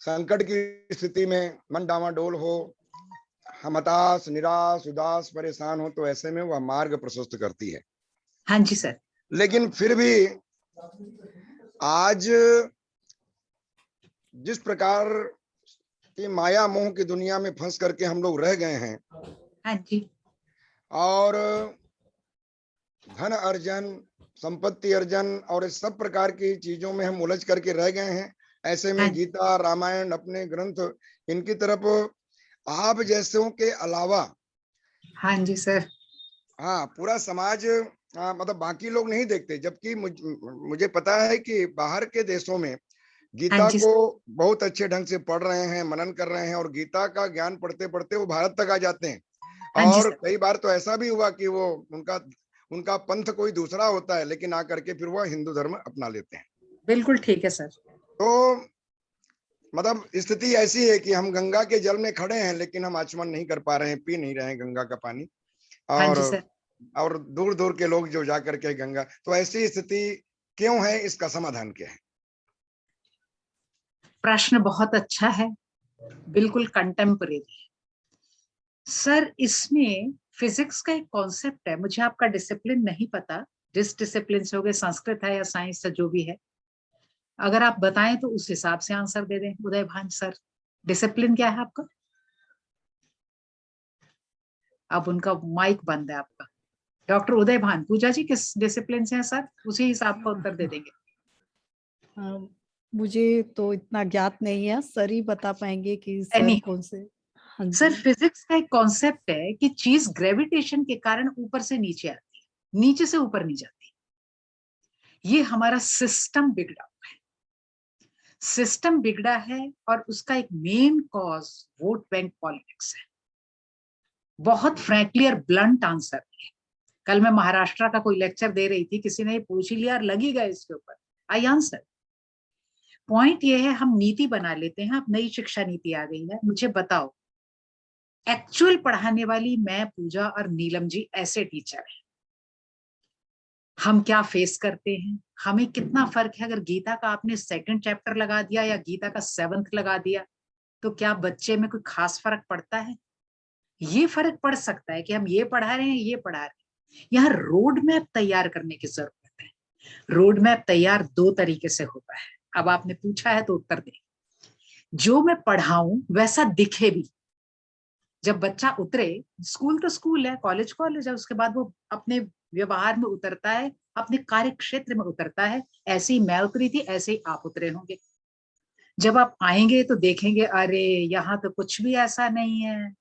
Speaker 8: संकट की स्थिति में मन डामाडोल हो, हम हताश, निराश, उदास, परेशान हो, तो ऐसे में वह मार्ग प्रशस्त करती है।
Speaker 6: हाँ जी सर।
Speaker 8: लेकिन फिर भी आज जिस प्रकार की माया मोह की दुनिया में फंस करके हम लोग रह गए हैं,
Speaker 6: हाँ जी।
Speaker 8: और धन अर्जन, संपत्ति अर्जन और इस सब प्रकार की चीजों में हम उलझ करके रह गए हैं, ऐसे
Speaker 6: हाँ
Speaker 8: में गीता, रामायण, अपने ग्रंथ, इनकी तरफ आप जैसों के अलावा,
Speaker 6: हाँ जी सर।
Speaker 8: हाँ, पूरा समाज, मतलब बाकी लोग नहीं देखते। जबकि मुझे पता है कि बाहर के देशों में
Speaker 6: हाँ
Speaker 8: गीता
Speaker 6: जी
Speaker 8: को बहुत अच्छे ढंग से पढ़ रहे हैं, मनन कर रहे हैं, और गीता का ज्ञान पढ़ते पढ़ते वो भारत तक आ जाते हैं।
Speaker 6: हाँ जी
Speaker 8: और
Speaker 6: सर।
Speaker 8: कई बार तो ऐसा भी हुआ कि वो उनका पंथ कोई दूसरा होता है, लेकिन आकर के फिर वो हिंदू धर्म अपना लेते हैं।
Speaker 6: बिल्कुल ठीक है सर।
Speaker 8: तो मतलब स्थिति ऐसी है कि हम गंगा के जल में खड़े हैं, लेकिन हम आचमन नहीं कर पा रहे हैं, पी नहीं रहे हैं गंगा का पानी।
Speaker 6: हाँ जी सर।
Speaker 8: और दूर दूर के लोग जो जाकर के गंगा, तो ऐसी स्थिति क्यों है, इसका समाधान क्या है?
Speaker 6: प्रश्न बहुत अच्छा है, बिल्कुल कंटेम्परेरी। सर, इसमें फिजिक्स का एक कॉन्सेप्ट है, मुझे आपका डिसिप्लिन नहीं पता, जिस डिसिप्लिन से हो गए, संस्कृत है या साइंस है, जो भी है, अगर आप बताएं तो उस हिसाब से आंसर दे दें। उदय भान सर, डिसिप्लिन क्या है आपका? अब उनका माइक बंद है आपका। डॉक्टर उदय भान, पूजा जी किस डिसिप्लिन से हैं सर? उसी हिसाब का उत्तर दे देंगे।
Speaker 2: मुझे तो इतना ज्ञात नहीं है, सर ही बता पाएंगे कि सर
Speaker 6: नहीं,
Speaker 2: कौन से। हाँ
Speaker 6: सर
Speaker 2: जी।
Speaker 6: फिजिक्स का एक कॉन्सेप्ट है कि चीज ग्रेविटेशन के कारण ऊपर से नीचे आती है, नीचे से ऊपर नहीं जाती। ये हमारा सिस्टम बिगड़ा हुआ है, सिस्टम बिगड़ा है, और उसका एक main cause vote bank politics है। बहुत फ्रैंकली और ब्लंट आंसर है। कल मैं महाराष्ट्र का कोई लेक्चर दे रही थी, किसी ने पूछ ही लिया और लगी गए इसके ऊपर। I answer. पॉइंट ये है, हम नीति बना लेते हैं, अब नई शिक्षा नीति आ गई है, मुझे बताओ, एक्चुअल पढ़ाने वाली मैं, पूजा और नीलम जी ऐसे टीचर हैं, हम क्या फेस करते हैं, हमें कितना फर्क है। अगर गीता का आपने 2nd चैप्टर लगा दिया या गीता का 7th लगा दिया, तो क्या बच्चे में कोई खास फर्क पड़ता है? ये फर्क पड़ सकता है कि हम ये पढ़ा रहे हैं, ये पढ़ा रहे हैं। यहाँ रोड मैप तैयार करने की जरूरत है। रोड मैप तैयार 2 तरीके से होता है। अब आपने पूछा है तो उत्तर दे। जो मैं पढ़ाऊं वैसा दिखे भी। जब बच्चा उतरे, स्कूल तो स्कूल है, कॉलेज कॉलेज है, उसके बाद वो अपने व्यवहार में उतरता है, अपने कार्य क्षेत्र में उतरता है। ऐसे ही मैं उतरी थी, ऐसे ही आप उतरे होंगे। जब आप आएंगे तो देखेंगे, अरे यहाँ तो कुछ भी ऐसा नहीं है,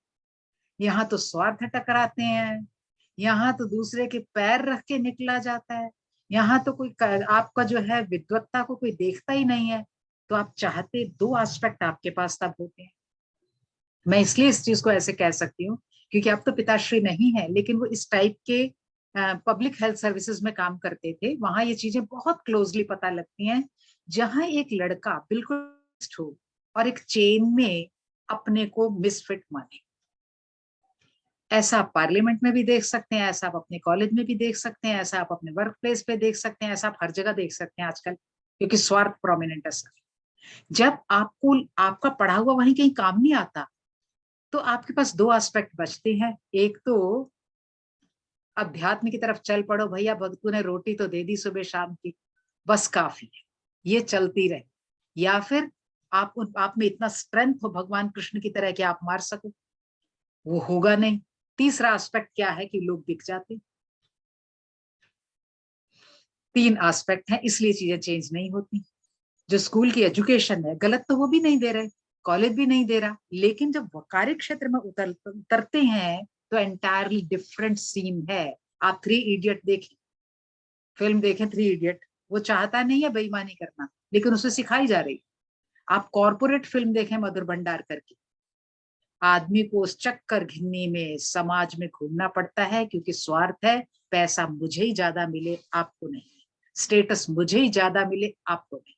Speaker 6: यहाँ तो स्वार्थ टकराते हैं, यहाँ तो दूसरे के पैर रख के निकला जाता है, यहाँ तो कोई आपका जो है विद्वत्ता को कोई देखता ही नहीं है। तो आप चाहते 2 एस्पेक्ट आपके पास तब होते हैं। मैं इसलिए इस चीज को ऐसे कह सकती हूँ क्योंकि अब तो पिताश्री नहीं है, लेकिन वो इस टाइप के पब्लिक हेल्थ सर्विसेज में काम करते थे। वहां ये चीजें बहुत क्लोजली पता लगती हैं, जहां एक लड़का बिल्कुल हो और एक चेन में अपने को मिसफिट माने। ऐसा आप पार्लियामेंट में भी देख सकते हैं, ऐसा आप अपने कॉलेज में भी देख सकते हैं, ऐसा आप अपने वर्क प्लेस पे देख सकते हैं, ऐसा आप हर जगह देख सकते हैं आजकल, क्योंकि स्वार्थ प्रोमिनेंट है सर। जब आपको आपका पढ़ा हुआ वहीं कहीं काम नहीं आता, तो आपके पास दो एस्पेक्ट बचते हैं। एक तो अध्यात्म की तरफ चल पड़ो, भैया भक्तों ने रोटी तो दे दी सुबह शाम की, बस काफी है, ये चलती रहे। या फिर आप में इतना स्ट्रेंथ हो भगवान कृष्ण की तरह कि आप मार सको, वो होगा नहीं। तीसरा एस्पेक्ट क्या है कि लोग बिक जाते। तीन एस्पेक्ट हैं, इसलिए चीजें चेंज नहीं होती। जो स्कूल की एजुकेशन है गलत तो वो भी नहीं दे रहे, कॉलेज भी नहीं दे रहा, लेकिन जब वो कार्य क्षेत्र में उतरते हैं तो एंटायरली डिफरेंट सीन है। आप 3 इडियट देखें, फिल्म देखें 3 इडियट, वो चाहता नहीं है बेईमानी करना, लेकिन उसे सिखाई जा रही। आप कॉर्पोरेट फिल्म देखें मधुर भंडारकर की, आदमी को उस चक्कर घिन्नी में समाज में घूमना पड़ता है, क्योंकि स्वार्थ है, पैसा मुझे ही ज्यादा मिले आपको नहीं, स्टेटस मुझे ही ज्यादा मिले आपको नहीं।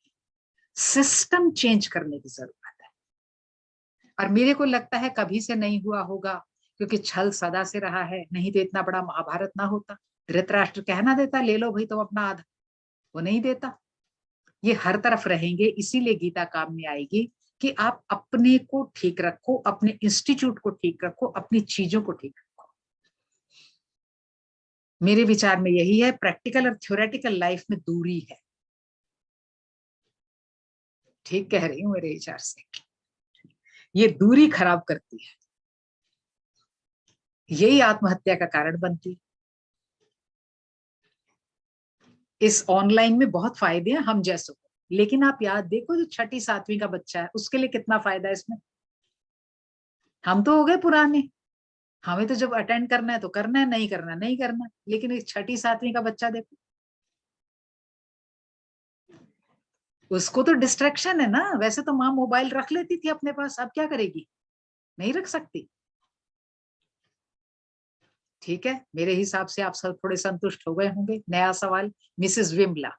Speaker 6: सिस्टम चेंज करने की जरूरत है। और मेरे को लगता है कभी से नहीं हुआ होगा, क्योंकि छल सदा से रहा है, नहीं तो इतना बड़ा महाभारत ना होता। धृतराष्ट्र कहना देता ले लो भाई तुम अपना आधा, वो नहीं देता। ये हर तरफ रहेंगे, इसीलिए गीता काम में आएगी कि आप अपने को ठीक रखो, अपने इंस्टीट्यूट को ठीक रखो, अपनी चीजों को ठीक रखो। मेरे विचार में यही है, प्रैक्टिकल और थ्योरेटिकल लाइफ में दूरी है। ठीक कह रही हूं मेरे विचार से, ये दूरी खराब करती है, यही आत्महत्या का कारण बनती है। इस ऑनलाइन में बहुत फायदे हैं हम जैसों को, लेकिन आप याद देखो जो 6ठी 7वीं का बच्चा है उसके लिए कितना फायदा है इसमें। हम तो हो गए पुराने, हमें तो जब अटेंड करना है तो करना है, नहीं करना नहीं करना, लेकिन एक 6ठी 7वीं का बच्चा देखो, उसको तो डिस्ट्रैक्शन है ना। वैसे तो माँ मोबाइल रख लेती थी अपने पास, अब क्या करेगी, नहीं रख सकती। ठीक है, मेरे हिसाब से आप सब थोड़े संतुष्ट हो गए होंगे। नया सवाल, मिसेस विमला,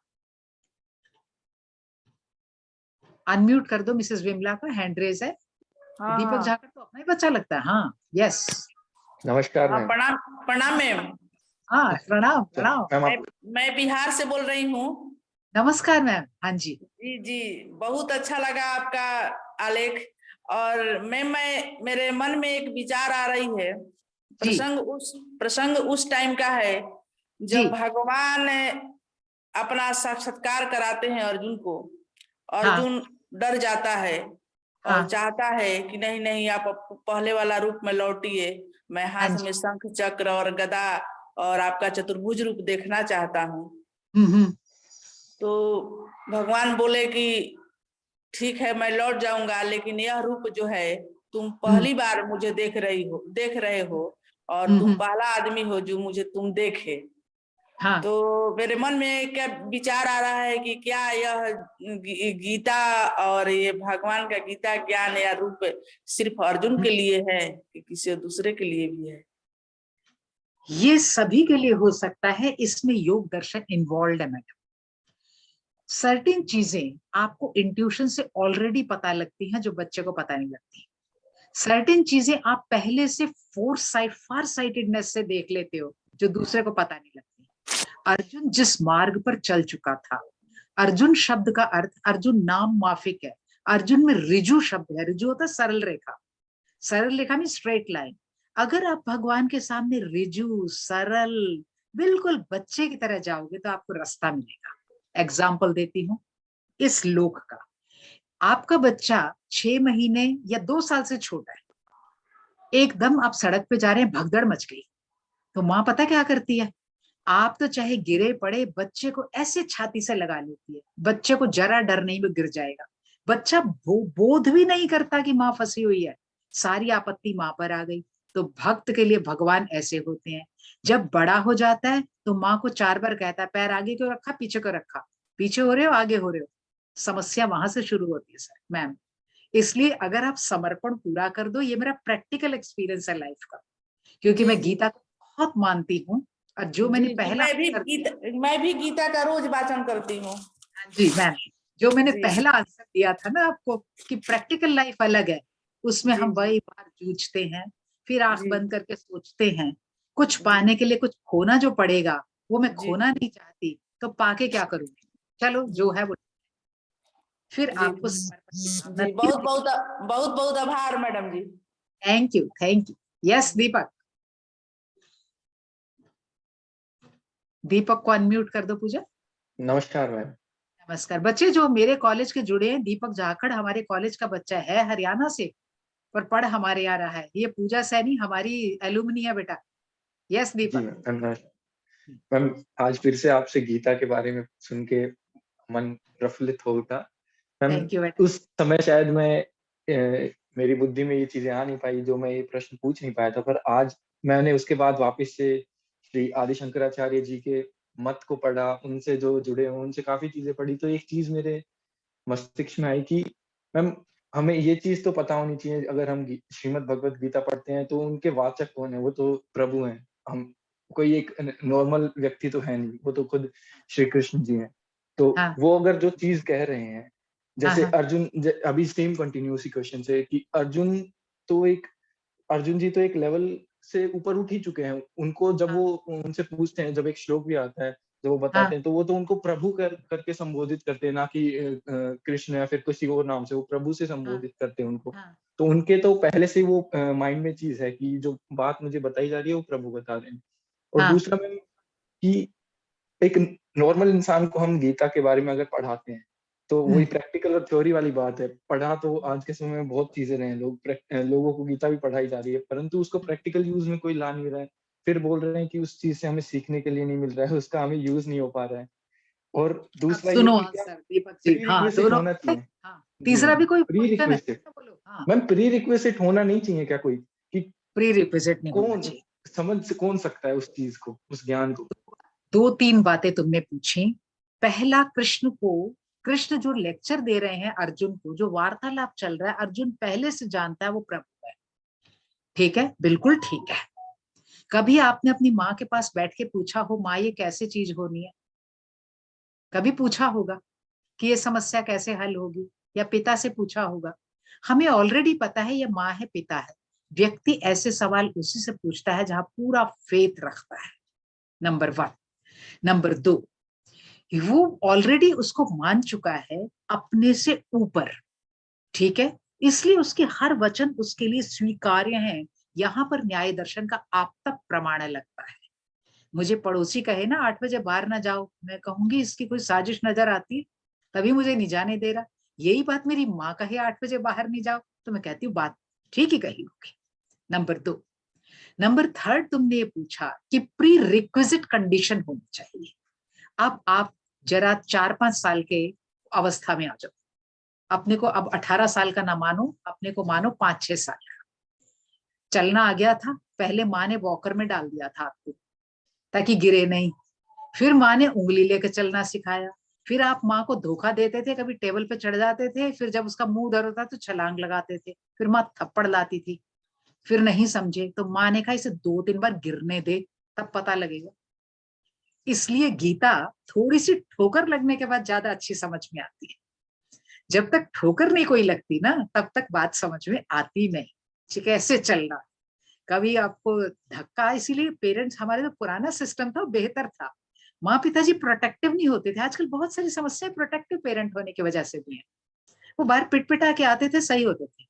Speaker 6: अनम्यूट कर दो मिसेस विमला का, हैंड रेज है। दीपक झाकर तो अपना ही बच्चा लगता है। हाँ, यस,
Speaker 9: नमस्कार मैम।
Speaker 10: प्रणाम प्रणाम मैम।
Speaker 6: हाँ, प्रणाम प्रणाम।
Speaker 10: मैं बिहार से बोल रही हूँ।
Speaker 6: नमस्कार मैम। हाँ जी
Speaker 10: जी जी, बहुत अच्छा लगा आपका आलेख। और मैम, मेरे मन में एक विचार आ रही है। प्रसंग उस टाइम का है जब भगवान अपना साक्षात्कार कराते हैं अर्जुन को। अर्जुन डर जाता है और चाहता है कि नहीं नहीं, आप पहले वाला रूप में लौटिए, मैं हाथ में शंख चक्र और गदा और आपका चतुर्भुज रूप देखना चाहता हूँ। तो भगवान बोले कि ठीक है, मैं लौट जाऊंगा, लेकिन यह रूप जो है तुम पहली बार मुझे देख रहे हो और तुम पहला आदमी हो जो मुझे तुम देखे। तो मेरे मन में क्या विचार आ रहा है कि क्या यह गीता और ये भगवान का गीता ज्ञान या रूप सिर्फ अर्जुन के लिए है कि किसी दूसरे के लिए भी है?
Speaker 6: ये सभी के लिए हो सकता है, इसमें योग दर्शन इन्वॉल्व है मैडम। सर्टेन चीजें आपको इंट्यूशन से ऑलरेडी पता लगती हैं जो बच्चे को पता नहीं लगती। सर्टेन चीजें आप पहले से फार साइटेडनेस से देख लेते हो जो दूसरे को पता नहीं लगती। अर्जुन जिस मार्ग पर चल चुका था, अर्जुन शब्द का अर्थ, अर्जुन नाम माफिक है, अर्जुन में रिजु शब्द है। रिजु होता है सरल रेखा, सरल रेखा में स्ट्रेट लाइन। अगर आप भगवान के सामने रिजु सरल बिल्कुल बच्चे की तरह जाओगे तो आपको रास्ता मिलेगा। एग्जाम्पल देती हूँ इस लोक का। आपका बच्चा 6 महीने या 2 साल से छोटा है, एकदम आप सड़क पे जा रहे हैं, भगदड़ मच गई, तो माँ पता क्या करती है, आप तो चाहे गिरे पड़े बच्चे को ऐसे छाती से लगा लेती है, बच्चे को जरा डर नहीं, वो गिर जाएगा। बच्चा बोध भी नहीं करता कि माँ फंसी हुई है, सारी आपत्ति माँ पर आ गई। तो भक्त के लिए भगवान ऐसे होते हैं। जब बड़ा हो जाता है तो माँ को 4 बार कहता है, पैर आगे क्यों रखा, पीछे क्यों रखा, पीछे हो रहे हो आगे हो रहे हो। समस्या वहां से शुरू होती है सर मैम। इसलिए अगर आप समर्पण पूरा कर दो, ये मेरा प्रैक्टिकल एक्सपीरियंस है लाइफ का, क्योंकि मैं गीता को बहुत मानती हूँ। और जो मैंने पहला
Speaker 10: मैं भी गीता का रोज वाचन करती हूँ।
Speaker 6: जी मैम, जो मैंने पहला आंसर दिया था ना आपको कि प्रैक्टिकल लाइफ अलग है, उसमें हम वही बार जूझते हैं, फिर आंख बंद करके सोचते हैं कुछ पाने के लिए कुछ खोना जो पड़ेगा, वो मैं खोना नहीं चाहती, तो पाके क्या करूंगी, चलो जो है वो। फिर आपको
Speaker 10: बहुत बहुत आभार madam ji.
Speaker 6: Thank you, thank you. Yes Deepak, Deepak को अनम्यूट कर दो पूजा।
Speaker 9: नमस्कार मैम।
Speaker 6: नमस्कार बच्चे, जो मेरे कॉलेज के जुड़े हैं, दीपक जाखड़ हमारे कॉलेज का बच्चा है, हरियाणा से, पर पढ़ हमारे यहाँ रहा है। ये पूजा सैनी हमारी एलुमनी है बेटा। यस
Speaker 9: जी
Speaker 6: दीपक।
Speaker 9: मैम, आज फिर से आपसे गीता के बारे में सुन के मन प्रफुल्लित हो उठा। मैम,
Speaker 6: थैंक यू बेटा।
Speaker 9: उस समय शायद मेरी बुद्धि में ये चीजें आ नहीं पाई जो मैं ये प्रश्न पूछ नहीं पाया था, पर आज मैंने उसके बाद वापस से श्री आदि शंकराचार्य जी के मत को पढ़ा, उनसे जो जुड़े हुए उनसे काफी चीजें पढ़ी, तो एक चीज मेरे मस्तिष्क में आई कि मैम हमें ये चीज तो पता होनी चाहिए, अगर हम श्रीमद् भगवत गीता पढ़ते हैं तो उनके वाचक कौन है, वो तो प्रभु हैं। हम कोई एक नॉर्मल व्यक्ति तो है नहीं, वो तो खुद श्री कृष्ण जी हैं। तो
Speaker 6: हाँ।
Speaker 9: वो अगर जो चीज कह रहे हैं, जैसे
Speaker 6: हाँ।
Speaker 9: अर्जुन, अभी सेम कंटिन्यू उसी क्वेश्चन से कि अर्जुन जी तो एक लेवल से ऊपर उठ ही चुके हैं। उनको जब
Speaker 6: हाँ।
Speaker 9: वो उनसे पूछते हैं, जब एक श्लोक भी आता है जब वो बताते हैं, तो वो तो उनको प्रभु करके संबोधित करते हैं, ना कि कृष्ण या फिर किसी और नाम से, वो प्रभु से संबोधित करते हैं उनको।
Speaker 6: हाँ।
Speaker 9: तो उनके तो पहले से वो माइंड में चीज है कि जो बात मुझे बताई जा रही है वो प्रभु बता रहे हैं। और
Speaker 6: हाँ।
Speaker 9: दूसरा मैम कि एक नॉर्मल इंसान को हम गीता के बारे में अगर पढ़ाते हैं तो वही प्रैक्टिकल और थ्योरी वाली बात है। पढ़ा तो आज के समय में बहुत चीजें रहे हैं, लोगों को गीता भी पढ़ाई जा रही है, परंतु उसको प्रैक्टिकल यूज में कोई ला नहीं रहा है। फिर बोल रहे हैं कि उस चीज से हमें सीखने के लिए नहीं मिल रहा है, उसका हमें यूज नहीं हो पा रहा है। और
Speaker 6: अब
Speaker 9: दूसरा ये
Speaker 6: सुनो
Speaker 9: कि क्या
Speaker 6: आंसर दीपक जी।
Speaker 9: प्री
Speaker 6: हाँ
Speaker 9: रिक्विजिट
Speaker 6: दोनों।
Speaker 9: होना चाहिए।
Speaker 6: हाँ,
Speaker 9: जी
Speaker 6: तीसरा
Speaker 9: मैम,
Speaker 6: भी कोई
Speaker 9: प्री
Speaker 6: क्वेश्चन है?
Speaker 9: रिक्विजिट
Speaker 6: बोलो। हाँ,
Speaker 9: मैम, प्री रिक्विजिट होना नहीं चाहिए क्या कोई, कि
Speaker 6: प्री रिक्विजिट नहीं होना
Speaker 9: कौन
Speaker 6: चाहिए।
Speaker 9: कौन सकता है उस चीज को, उस ज्ञान को?
Speaker 6: दो तीन बातें तुमने पूछी। पहला, कृष्ण जो लेक्चर दे रहे हैं अर्जुन को, जो वार्तालाप चल रहा है, अर्जुन पहले से जानता है वो प्रभु है। ठीक है, बिल्कुल ठीक है। कभी आपने अपनी माँ के पास बैठ के पूछा हो, माँ ये कैसे चीज होनी है? कभी पूछा होगा कि ये समस्या कैसे हल होगी? या पिता से पूछा होगा? हमें ऑलरेडी पता है ये माँ है, पिता है। व्यक्ति ऐसे सवाल उसी से पूछता है जहां पूरा फेथ रखता है। नंबर 1। नंबर 2, वो ऑलरेडी उसको मान चुका है अपने से ऊपर। ठीक है, इसलिए उसके हर वचन उसके लिए स्वीकार्य हैं। यहाँ पर न्याय दर्शन का आप तक प्रमाण लगता है। मुझे पड़ोसी कहे ना 8 बजे बाहर ना जाओ, मैं कहूंगी इसकी कोई साजिश नजर आती है, तभी मुझे नहीं जाने दे रहा। यही बात मेरी माँ कहे 8 बजे बाहर नहीं जाओ, तो मैं कहती हूँ बात ठीक ही कही होगी। नंबर 2। नंबर 3, तुमने ये पूछा कि प्री रिक्विजिट कंडीशन होनी चाहिए। अब आप जरा 4-5 साल के अवस्था में आ जाओ। अपने को अब 18 साल का ना मानो, अपने को मानो 5-6 साल का। चलना आ गया था, पहले माँ ने वॉकर में डाल दिया था आपको ताकि गिरे नहीं। फिर माँ ने उंगली लेकर चलना सिखाया। फिर आप माँ को धोखा देते थे, कभी टेबल पे चढ़ जाते थे, फिर जब उसका मुंह उधर होता तो छलांग लगाते थे। फिर माँ थप्पड़ लाती थी, फिर नहीं समझे तो माँ ने कहा इसे 2-3 बार गिरने दे, तब पता लगेगा। इसलिए गीता थोड़ी सी ठोकर लगने के बाद ज्यादा अच्छी समझ में आती है। जब तक ठोकर नहीं कोई लगती ना, तब तक बात समझ में आती नहीं कैसे चलना। कभी आपको धक्का, इसीलिए पेरेंट्स, हमारे जो पुराना सिस्टम था बेहतर था। माँ पिताजी प्रोटेक्टिव नहीं होते थे। आजकल बहुत सारी समस्याएं प्रोटेक्टिव पेरेंट होने की वजह से भी है। वो बाहर पिटपिटा के आते थे, सही होते थे।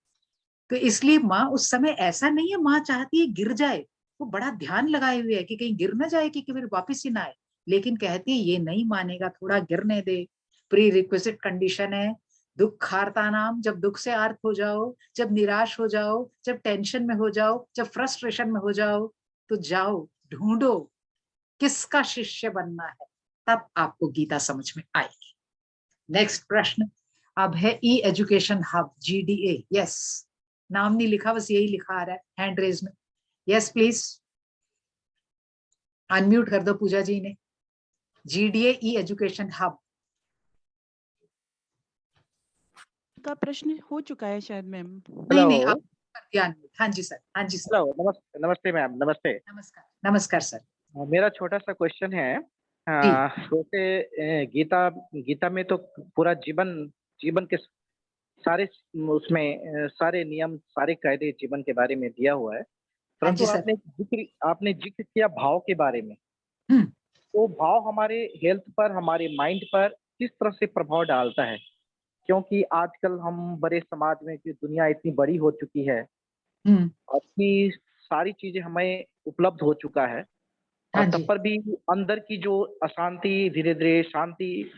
Speaker 6: तो इसलिए माँ उस समय, ऐसा नहीं है माँ चाहती है गिर जाए, वो बड़ा ध्यान लगाए हुए है कि कहीं गिर ना जाए, कि फिर वापिस ही ना आए। लेकिन कहती है ये नहीं मानेगा, थोड़ा गिरने दे। प्री रिक्विजिट कंडीशन है दुख हारता नाम। जब दुख से आर्त हो जाओ, जब निराश हो जाओ, जब टेंशन में हो जाओ, जब फ्रस्ट्रेशन में हो जाओ, तो जाओ ढूंढो किसका शिष्य बनना है, तब आपको गीता समझ में आएगी। नेक्स्ट प्रश्न अब है ई एजुकेशन हब, GDA। यस, नाम नहीं लिखा, बस यही लिखा आ रहा है हैंड रेज में। यस प्लीज अनम्यूट कर दो पूजा जी ने। GDA ई एजुकेशन हब
Speaker 1: का प्रश्न हो चुका है शायद मैम।
Speaker 6: नहीं, आप कर दिया unmute। हाँ जी सर, हाँ जी सर।
Speaker 11: हेलो, नमस्ते मैम। नमस्ते।
Speaker 6: नमस्कार, नमस्कार सर।
Speaker 11: मेरा छोटा सा क्वेश्चन है।
Speaker 6: जी।
Speaker 11: जैसे गीता में तो पूरा जीवन के सारे उसमें सारे नियम, सारे कायदे जीवन के बारे में दिया हुआ है,
Speaker 6: हाँ जी
Speaker 11: परंतु
Speaker 6: सर।
Speaker 11: आपने जिक्र किया भाव के बारे में।
Speaker 6: हम्म।
Speaker 11: तो भाव हमारे हेल्थ पर, हमारे माइंड पर किस तरह से प्रभाव डालता है? क्योंकि आजकल हम बड़े समाज में, कि दुनिया इतनी बड़ी हो चुकी है, अपनी सारी चीजें हमें उपलब्ध हो चुका है,
Speaker 6: हाँ
Speaker 11: और
Speaker 6: जी।
Speaker 11: तब पर भी अंदर की जो अशांति, धीरे धीरे शांति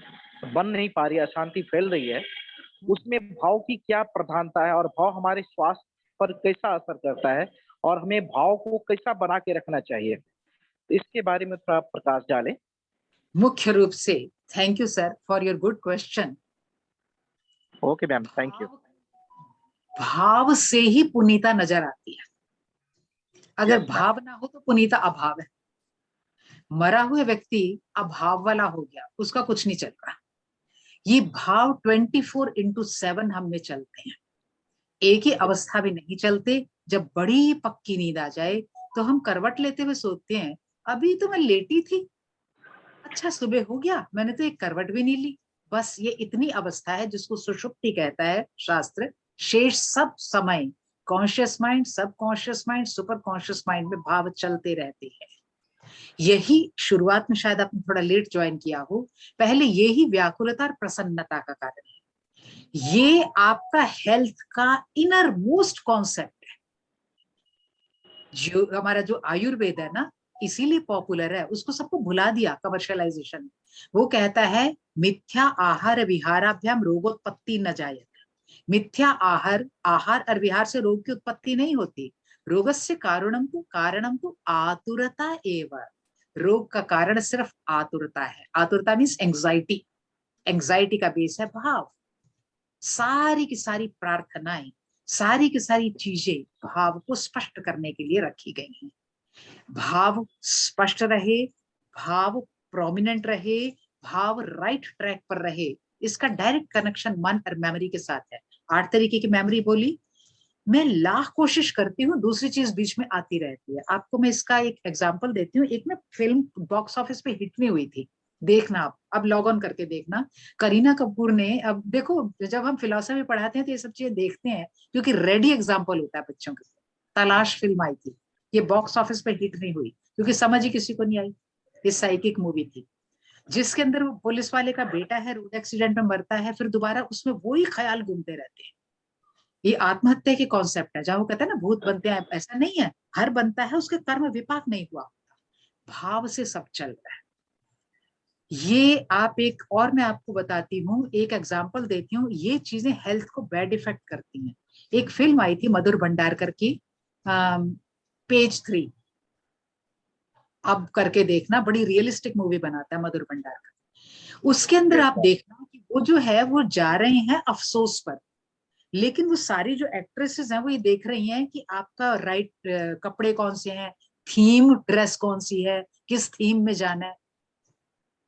Speaker 11: बन नहीं पा रही है, अशांति फैल रही है, उसमें भाव की क्या प्रधानता है और भाव हमारे स्वास्थ्य पर कैसा असर करता है और हमें भाव को कैसा बना के रखना चाहिए, तो इसके बारे में थोड़ा प्रकाश डालें।
Speaker 6: मुख्य रूप से thank you sir for your good question.
Speaker 11: Okay ma'am, thank you.
Speaker 6: भाव से ही पुनीता नजर आती है। अगर
Speaker 8: Yes, ma'am.
Speaker 6: भाव ना हो तो पुनीता अभाव है। मरा हुआ व्यक्ति अभाव वाला हो गया, उसका कुछ नहीं चल रहा। ये भाव 24/7 हम में चलते हैं। एक ही अवस्था में नहीं चलते। जब बड़ी पक्की नींद आ जाए तो हम करवट लेते हुए सोचते हैं अभी तो मैं लेटी थी, अच्छा सुबह हो गया, मैंने तो एक करवट भी नहीं ली। बस ये इतनी अवस्था है जिसको सुषुप्ति कहता है शास्त्र। शेष सब समय कॉन्शियस माइंड, सब conscious mind, super conscious mind में भाव चलते रहते हैं। यही शुरुआत में शायद आपने थोड़ा लेट ज्वाइन किया हो, पहले यही व्याकुलता और प्रसन्नता का कारण है। ये आपका हेल्थ का इनर मोस्ट कॉन्सेप्ट है। जो हमारा जो आयुर्वेद है ना, इसीलिए पॉपुलर है, उसको सबको भुला दिया कमर्शियलाइजेशन। वो कहता है मिथ्या आहार विहाराभ्याम रोगोत्पत्ति न जायते। मिथ्या आहार और विहार से रोग की उत्पत्ति नहीं होती। रोगस्य कारणम तो आतुरता एवं। रोग का कारण सिर्फ आतुरता है। आतुरता मीन्स एंग्जाइटी। एंग्जाइटी का बेस है भाव। सारी की सारी प्रार्थनाएं, सारी की सारी चीजें भाव को स्पष्ट करने के लिए रखी गई हैं। भाव स्पष्ट रहे, भाव प्रोमिनेंट रहे, भाव राइट ट्रैक पर रहे, इसका डायरेक्ट कनेक्शन मन और मेमोरी के साथ है। 8 तरीके की मेमोरी बोली। मैं लाख कोशिश करती हूँ, दूसरी चीज बीच में आती रहती है। आपको मैं इसका एक एग्जांपल देती हूँ। एक में फिल्म बॉक्स ऑफिस पे हिट नहीं हुई थी, देखना आप, अब लॉग ऑन करके देखना। करीना कपूर ने, अब देखो जब हम फिलोसफी पढ़ाते हैं तो ये सब चीजें देखते हैं क्योंकि रेडी एग्जाम्पल होता है बच्चों के साथ। तलाश फिल्म आई थी, ये बॉक्स ऑफिस पे हिट नहीं हुई क्योंकि समझ ही किसी को नहीं आई। ये साइकिक मूवी थी जिसके अंदर वो पुलिस वाले का बेटा है, रोड एक्सीडेंट में मरता है, फिर दोबारा उसमें वही ख्याल घूमते रहते हैं। ये आत्महत्या के कॉन्सेप्ट है। जहां वो कहते हैं ना भूत बनते हैं, ऐसा नहीं है। हर बनता है उसके कर्म विपाक नहीं हुआ, भाव से सब चल रहा है। ये आप एक और मैं आपको बताती हूँ, एक एग्जांपल देती हूँ। ये चीजें हेल्थ को बैड इफेक्ट करती हैं। एक फिल्म आई थी मधुर भंडारकर की, पेज 3, अब करके देखना, बड़ी रियलिस्टिक मूवी बनाता है मधुर भंडारकर। उसके अंदर आप देखना कि वो जो है वो जा रहे हैं अफसोस पर, लेकिन वो सारी जो एक्ट्रेसेस हैं वो ये देख रही हैं कि आपका राइट कपड़े कौन से हैं, थीम ड्रेस कौन सी है, किस थीम में जाना है।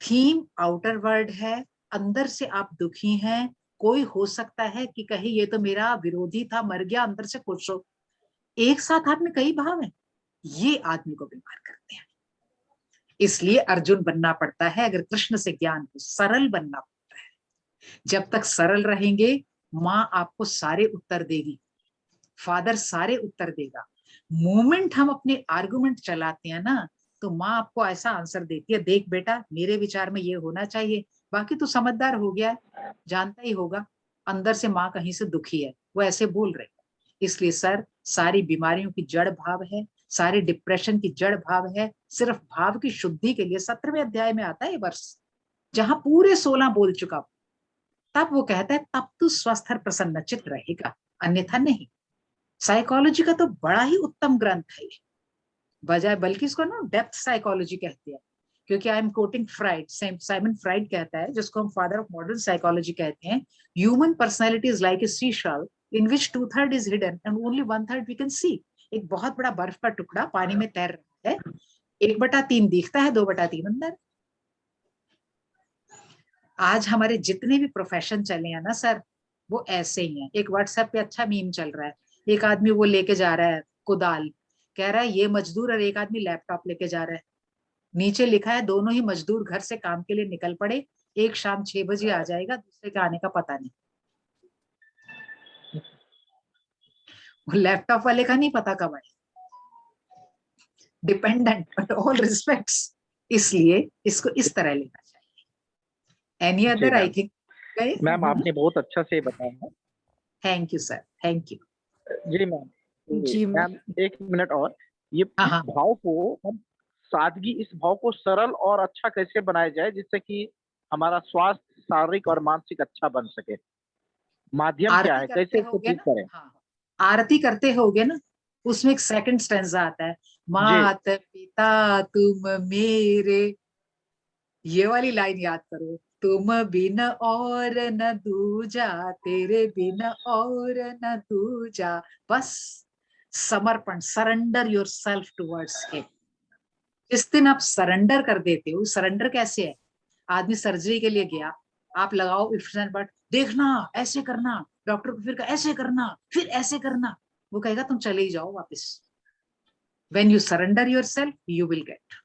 Speaker 6: थीम आउटर वर्ल्ड है, अंदर से आप दुखी हैं। कोई हो सकता है कि कहीं ये तो मेरा विरोधी था, मर गया, अंदर से खुश हो। एक साथ आप में कई भाव हैं, ये आदमी को बीमार करते हैं। इसलिए अर्जुन बनना पड़ता है। अगर कृष्ण से ज्ञान हो, सरल बनना पड़ता है। जब तक सरल रहेंगे, माँ आपको सारे उत्तर देगी, फादर सारे उत्तर देगा। मोमेंट हम अपने आर्गुमेंट चलाते हैं ना, तो माँ आपको ऐसा आंसर देती है, देख बेटा मेरे विचार में ये होना चाहिए, बाकी तो समझदार हो गया है, जानता ही होगा। अंदर से माँ कहीं से दुखी है, वो ऐसे बोल रही है। इसलिए सर, सारी बीमारियों की जड़ भाव है, सारे डिप्रेशन की जड़ भाव है। सिर्फ भाव की शुद्धि के लिए 17वें अध्याय में आता है ये वर्ष, जहां पूरे 16 बोल चुका। तब वो कहता है तब तू स्वस्थ और प्रसन्नचित रहेगा, अन्यथा नहीं। साइकोलॉजी का तो बड़ा ही उत्तम ग्रंथ है ये, बजाय बल्कि इसको ना डेप्थ साइकोलॉजी कहते हैं, क्योंकि I am quoting fried. Simon fried कहता है, जिसको हम फादर ऑफ मॉडर्न साइकोलॉजी कहते हैं, human personality is like a sea shell in which 2/3 is hidden and only 1/3 we can see. एक बहुत बड़ा बर्फ का टुकड़ा पानी में तैर रहा है, 1/3 दिखता है, 2/3 अंदर। आज हमारे जितने भी प्रोफेशन चले हैं ना सर, वो ऐसे ही हैं। एक व्हाट्सएप पे अच्छा मीम चल रहा है, एक आदमी वो लेके जा रहा है कुदाल, कह रहा है ये मजदूर, और एक आदमी लैपटॉप लेके जा रहा है। नीचे लिखा है दोनों ही मजदूर घर से काम के लिए निकल पड़े, एक शाम 6 बजे आ जाएगा, दूसरे के आने का पता नहीं। वो लैपटॉप वाले का नहीं पता कब आए, डिपेंडेंट, बट ऑल रिस्पेक्ट्स। इसलिए इसको इस तरह लेना चाहिए। Any other? I think
Speaker 11: ma'am आपने बहुत अच्छा से बताया।
Speaker 6: Thank you sir, thank you.
Speaker 11: जी मैम,
Speaker 2: जी
Speaker 11: मैम एक मिनट और, ये
Speaker 6: हाँ, हाँ।
Speaker 11: भाव को हम सादगी, इस भाव को सरल और अच्छा कैसे बनाया जाए जिससे कि हमारा स्वास्थ्य शारीरिक और मानसिक अच्छा बन सके? माध्यम क्या
Speaker 6: आरती
Speaker 11: है,
Speaker 6: करते
Speaker 11: कैसे इसको
Speaker 6: होगे
Speaker 11: ठीक
Speaker 6: ना?
Speaker 11: करें?
Speaker 6: हाँ, आरती करते होगे ना, उसमें एक सेकंड स्टैंजा आता है, मात पिता तुम मेरे, ये वाली लाइन याद करो, तुम बिन और न दूजा, तेरे बिन और न दूजा, बस समर्पण, surrender your self towards him. जिस दिन आप सरेंडर कर देते हो, सरेंडर कैसे है, आदमी सर्जरी के लिए गया, आप लगाओ इफ्सन बट, देखना ऐसे करना, डॉक्टर को फिर कहा ऐसे करना, फिर ऐसे करना, वो कहेगा तुम चले ही जाओ वापस। When you surrender yourself, you will get.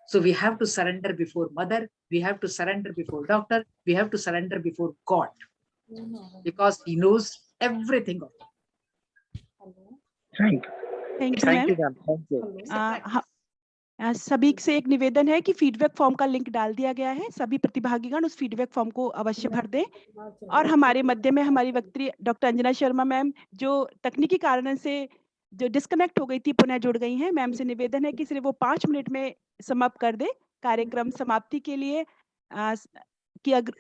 Speaker 6: So we have to surrender before mother, we have to surrender before doctor, we have to surrender before God, because he knows everything of it.
Speaker 11: Thank
Speaker 1: thank you ma'am.
Speaker 11: You ma'am, thank you.
Speaker 1: सभी से एक निवेदन है कि feedback form का link डाल दिया गया है, सभी प्रतिभागीगण उस फीडबैक फॉर्म को अवश्य भर दें। और हमारे मध्य में हमारी वक्त्री डॉक्टर अंजना शर्मा मैम जो तकनीकी कारण से जो डिस्कनेक्ट हो गई थी पुनः जुड़ गई हैं। मैम से निवेदन है कि सिर्फ वो 5 मिनट में समाप्त कर दे, कार्यक्रम समाप्ति के लिए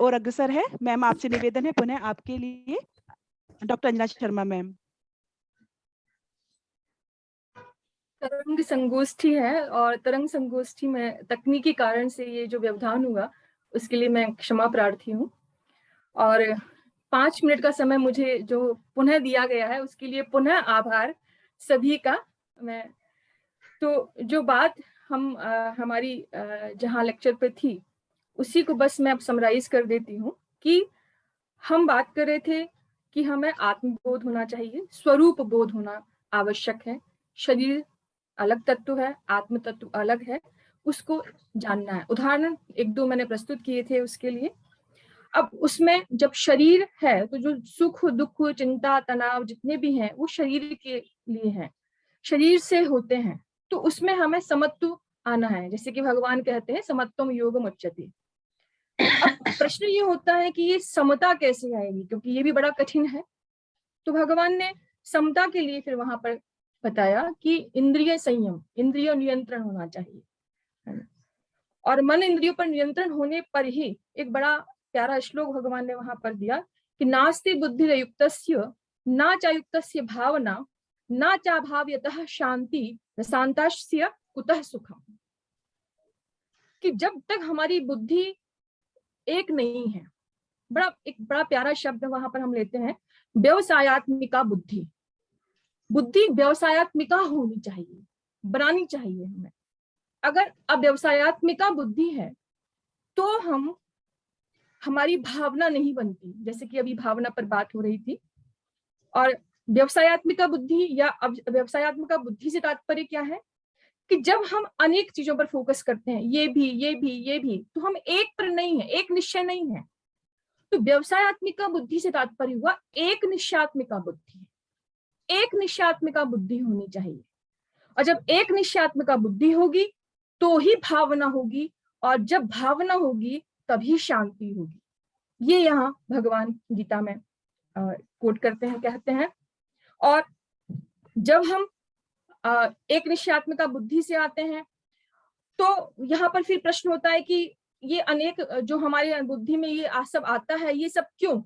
Speaker 1: और अग्रसर है। मैम आपसे निवेदन है पुनः आपके लिए, डॉक्टर अंजना शर्मा मैम।
Speaker 7: तरंग संगोष्ठी है और तरंग संगोष्ठी में तकनीकी कारण से ये जो व्यवधान हुआ उसके लिए मैं क्षमा प्रार्थी हूँ। और 5 मिनट का समय मुझे जो पुनः दिया गया है उसके लिए पुनः आभार सभी का। मैं तो जो बात हम हमारी जहाँ लेक्चर पे थी उसी को बस मैं अब समराइज कर देती हूँ कि हम बात कर रहे थे कि हमें आत्मबोध होना चाहिए, स्वरूप बोध होना आवश्यक है। शरीर अलग तत्व है, आत्म तत्व अलग है, उसको जानना है। उदाहरण 1-2 मैंने प्रस्तुत किए थे उसके लिए। अब उसमें जब शरीर है तो जो सुख दुख चिंता तनाव जितने भी हैं वो शरीर के लिए हैं, शरीर से होते हैं। तो उसमें हमें समत्व आना है, जैसे कि भगवान कहते हैं समत्वम योगम उच्यते। अब प्रश्न ये होता है कि ये समता कैसे आएगी, क्योंकि ये भी बड़ा कठिन है। तो भगवान ने समता के लिए फिर वहां पर बताया कि इंद्रिय संयम, इंद्रिय नियंत्रण होना चाहिए। और मन इंद्रियों पर नियंत्रण होने पर ही एक बड़ा प्यारा श्लोक भगवान ने वहां पर दिया कि नास्ति बुद्धिरयुक्तस्य न चायुक्तस्य भावना न चाभाव्यतः शांति शांतास्य कुतः सुखम। कि जब तक हमारी बुद्धि एक नहीं है, एक बड़ा प्यारा शब्द वहां पर हम लेते हैं, व्यवसायत्मिका बुद्धि। बुद्धि व्यवसायत्मिका होनी चाहिए, बनानी चाहिए हमें। अगर अव्यवसायत्मिका बुद्धि है तो हमारी भावना नहीं बनती, जैसे कि अभी भावना पर बात हो रही थी। और व्यवसायत्मिका बुद्धि या व्यवसायत्मिका बुद्धि से तात्पर्य क्या है कि जब हम अनेक चीजों पर फोकस करते हैं, ये भी, तो हम एक पर नहीं है, एक निश्चय नहीं है। तो व्यवसायत्मिका बुद्धि से तात्पर्य हुआ एक निश्चयात्मिका बुद्धि। एक निश्चयात्मिका बुद्धि होनी चाहिए। और जब एक निश्चयात्मिका बुद्धि होगी तो ही भावना होगी, और जब भावना होगी तभी शांति होगी। ये यहाँ भगवान गीता में कोट करते हैं, कहते हैं। और जब हम एक निश्चयात्मिका बुद्धि से आते हैं तो यहाँ पर फिर प्रश्न होता है कि ये अनेक जो हमारे बुद्धि में ये सब आता है, ये सब क्यों?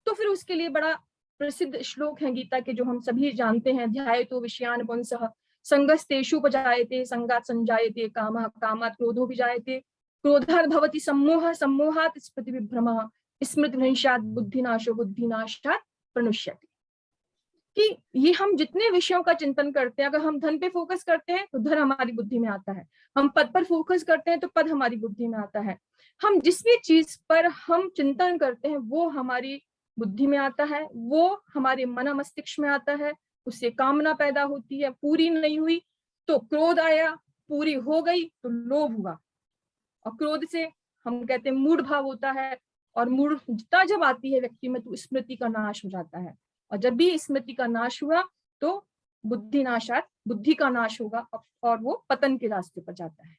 Speaker 7: तो फिर उसके लिए बड़ा प्रसिद्ध श्लोक है गीता के जो हम सभी जानते हैं, ध्यायतो विषयान पुंसः संगस्तेषुपजायते संगात् संजायते कामः कामात् क्रोधो विजायते क्रोधात् भवति सम्मोहः सम्मोहात् स्मृतिविभ्रमः स्मृतिभ्रंशात् बुद्धिनाशो बुद्धिनाशात् प्रणुष्यति। कि ये हम जितने विषयों का चिंतन करते हैं, अगर हम धन पे फोकस करते हैं तो धन हमारी बुद्धि में आता है, हम पद पर फोकस करते हैं तो पद हमारी बुद्धि में आता है, हम जिस भी चीज पर हम चिंतन करते हैं वो हमारी बुद्धि में आता है, वो हमारे मन मस्तिष्क में आता है, उससे कामना पैदा होती है, पूरी नहीं हुई तो क्रोध आया, पूरी हो गई तो लोभ हुआ, और क्रोध से हम कहते हैं मूढ़ भाव होता है, और मूढ़ता जब आती है व्यक्ति में तो स्मृति का नाश हो जाता है, और जब भी स्मृति का नाश हुआ तो बुद्धि का नाश होगा और वो पतन के रास्ते पर जाता है।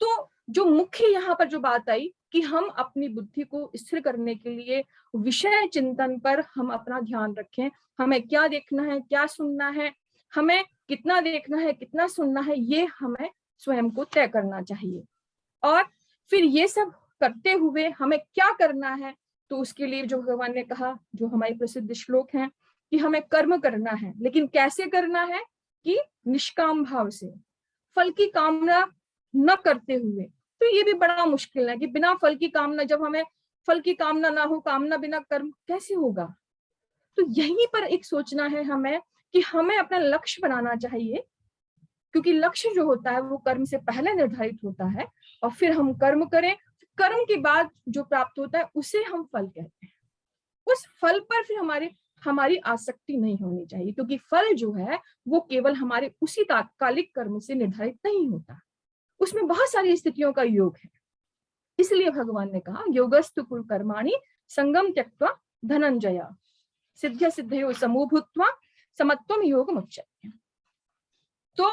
Speaker 7: तो जो मुख्य यहाँ पर जो बात आई कि हम अपनी बुद्धि को स्थिर करने के लिए विषय चिंतन पर हम अपना ध्यान रखें। हमें क्या देखना है, क्या सुनना है, हमें कितना देखना है, कितना सुनना है, ये हमें स्वयं को तय करना चाहिए। और फिर ये सब करते हुए हमें क्या करना है, तो उसके लिए जो भगवान ने कहा, जो हमारे प्रसिद्ध श्लोक हैं, कि हमें कर्म करना है, लेकिन कैसे करना है, कि निष्काम भाव से, फल की कामना न करते हुए। तो ये भी बड़ा मुश्किल है कि बिना फल की कामना, जब हमें फल की कामना ना हो, कामना बिना कर्म कैसे होगा। तो यहीं पर एक सोचना है हमें कि हमें अपना लक्ष्य बनाना चाहिए, क्योंकि लक्ष्य जो होता है वो कर्म से पहले निर्धारित होता है, और फिर हम कर्म करें, कर्म के बाद जो प्राप्त होता है उसे हम फल कहते हैं। उस फल पर फिर हमारी आसक्ति नहीं होनी चाहिए, क्योंकि फल जो है वो केवल हमारे उसी तात्कालिक कर्म से निर्धारित नहीं होता, उसमें बहुत सारी स्थितियों का योग है। इसलिए भगवान ने कहा, योगस्तु कुल कर्माणि संगम त्यक्त्वा धनंजय सिद्ध सिद्धयो समो भूत्वा समत्वम योगम उच्यते। तो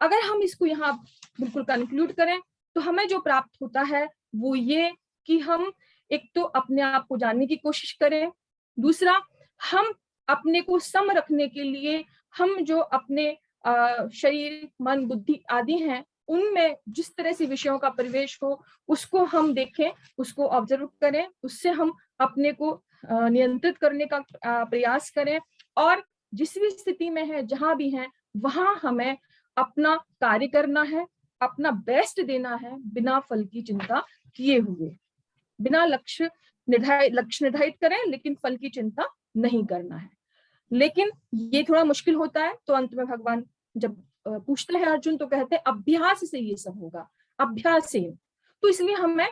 Speaker 7: अगर हम इसको यहाँ बिल्कुल कंक्लूड करें, तो हमें जो प्राप्त होता है वो ये कि हम एक तो अपने आप को जानने की कोशिश करें, दूसरा हम अपने को सम रखने के लिए हम जो अपने शरीर, मन, बुद्धि आदि हैं, उनमें जिस तरह से विषयों का प्रवेश हो उसको हम देखें, उसको ऑब्जर्व करें, उससे हम अपने को नियंत्रित करने का प्रयास करें, और जिस भी स्थिति में है, जहां भी है, वहां हमें अपना कार्य करना है, अपना बेस्ट देना है, बिना फल की चिंता किए हुए, बिना लक्ष्य निर्धारित करें, लेकिन फल की चिंता नहीं करना है। लेकिन ये थोड़ा मुश्किल होता है, तो अंत में भगवान जब पूछते हैं अर्जुन, तो कहते हैं अभ्यास से ये सब होगा, अभ्यास से। तो इसलिए हमें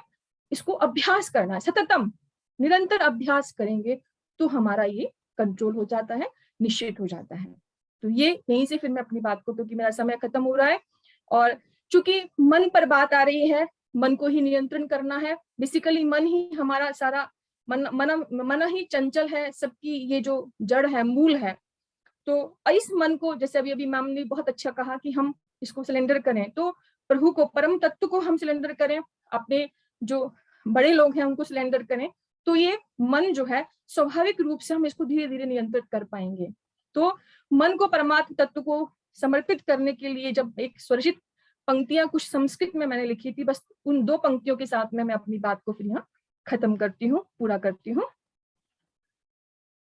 Speaker 7: इसको अभ्यास करना है, सततम निरंतर अभ्यास करेंगे तो हमारा ये कंट्रोल हो जाता है, निश्चित हो जाता है। तो ये यहीं से फिर मैं अपनी बात को, क्योंकि मेरा समय खत्म हो रहा है, और चूंकि मन पर बात आ रही है, मन को ही नियंत्रण करना है। बेसिकली मन ही हमारा सारा मन ही चंचल है, सबकी ये जो जड़ है, मूल है। तो इस मन को, जैसे अभी मैम ने बहुत अच्छा कहा कि हम इसको सिलेंडर करें, तो प्रभु को, परम तत्व को हम सिलेंडर करें, अपने जो बड़े लोग हैं उनको सिलेंडर करें, तो ये मन जो है स्वाभाविक रूप से हम इसको धीरे धीरे नियंत्रित कर पाएंगे। तो मन को परमात्म तत्व को समर्पित करने के लिए जब एक स्वरचित पंक्तियां कुछ संस्कृत में मैंने लिखी थी, बस उन 2 पंक्तियों के साथ में मैं अपनी बात को फिर यहाँ खत्म करती हूँ, पूरा करती हूँ।